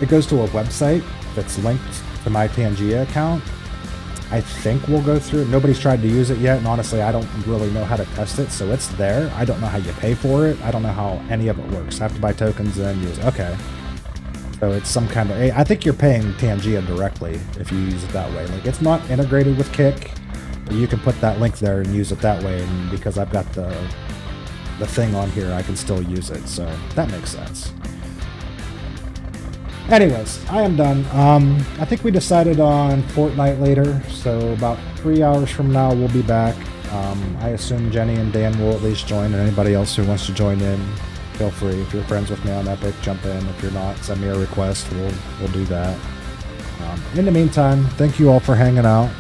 It goes to a website that's linked to my Tangia account. I think we'll go through it. Nobody's tried to use it yet, and honestly, I don't really know how to test it, so it's there. I don't know how you pay for it. I don't know how any of it works. I have to buy tokens and then use it. Okay. So it's some kind of... I think you're paying Tangia directly if you use it that way. Like, it's not integrated with Kick. You can put that link there and use it that way, and because I've got the thing on here, I can still use it, so that makes sense. Anyways, I am done. I think we decided on Fortnite later, so about 3 hours from now we'll be back. I assume Jenny and Dan will at least join, and anybody else who wants to join in, feel free. If you're friends with me on Epic, jump in. If you're not, send me a request. We'll do that. In the meantime, thank you all for hanging out.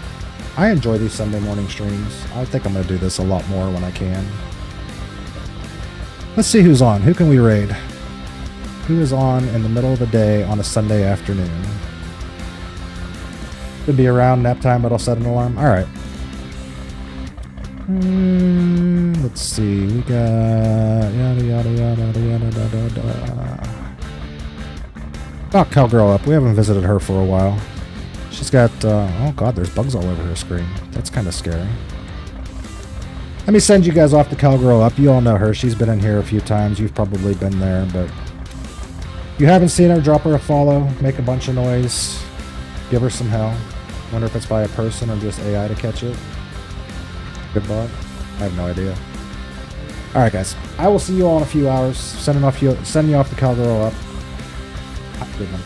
I enjoy these Sunday morning streams. I think I'm going to do this a lot more when I can. Let's see who's on. Who can we raid? Who is on in the middle of the day on a Sunday afternoon? Could be around nap time, but I'll set an alarm. Alright. Let's see. We got... Yada, yada, yada, yada, yada, yada, yada. Oh, Cowgirl up. We haven't visited her for a while. She's got... oh god, there's bugs all over her screen. That's kind of scary. Let me send you guys off to Cowgirl up. You all know her. She's been in here a few times. You've probably been there, but... If you haven't seen her, drop her a follow. Make a bunch of noise. Give her some hell. Wonder if it's by a person or just AI to catch it. Good bot? I have no idea. Alright guys. I will see you all in a few hours. Send you off to Cowgirl up. Have a good one.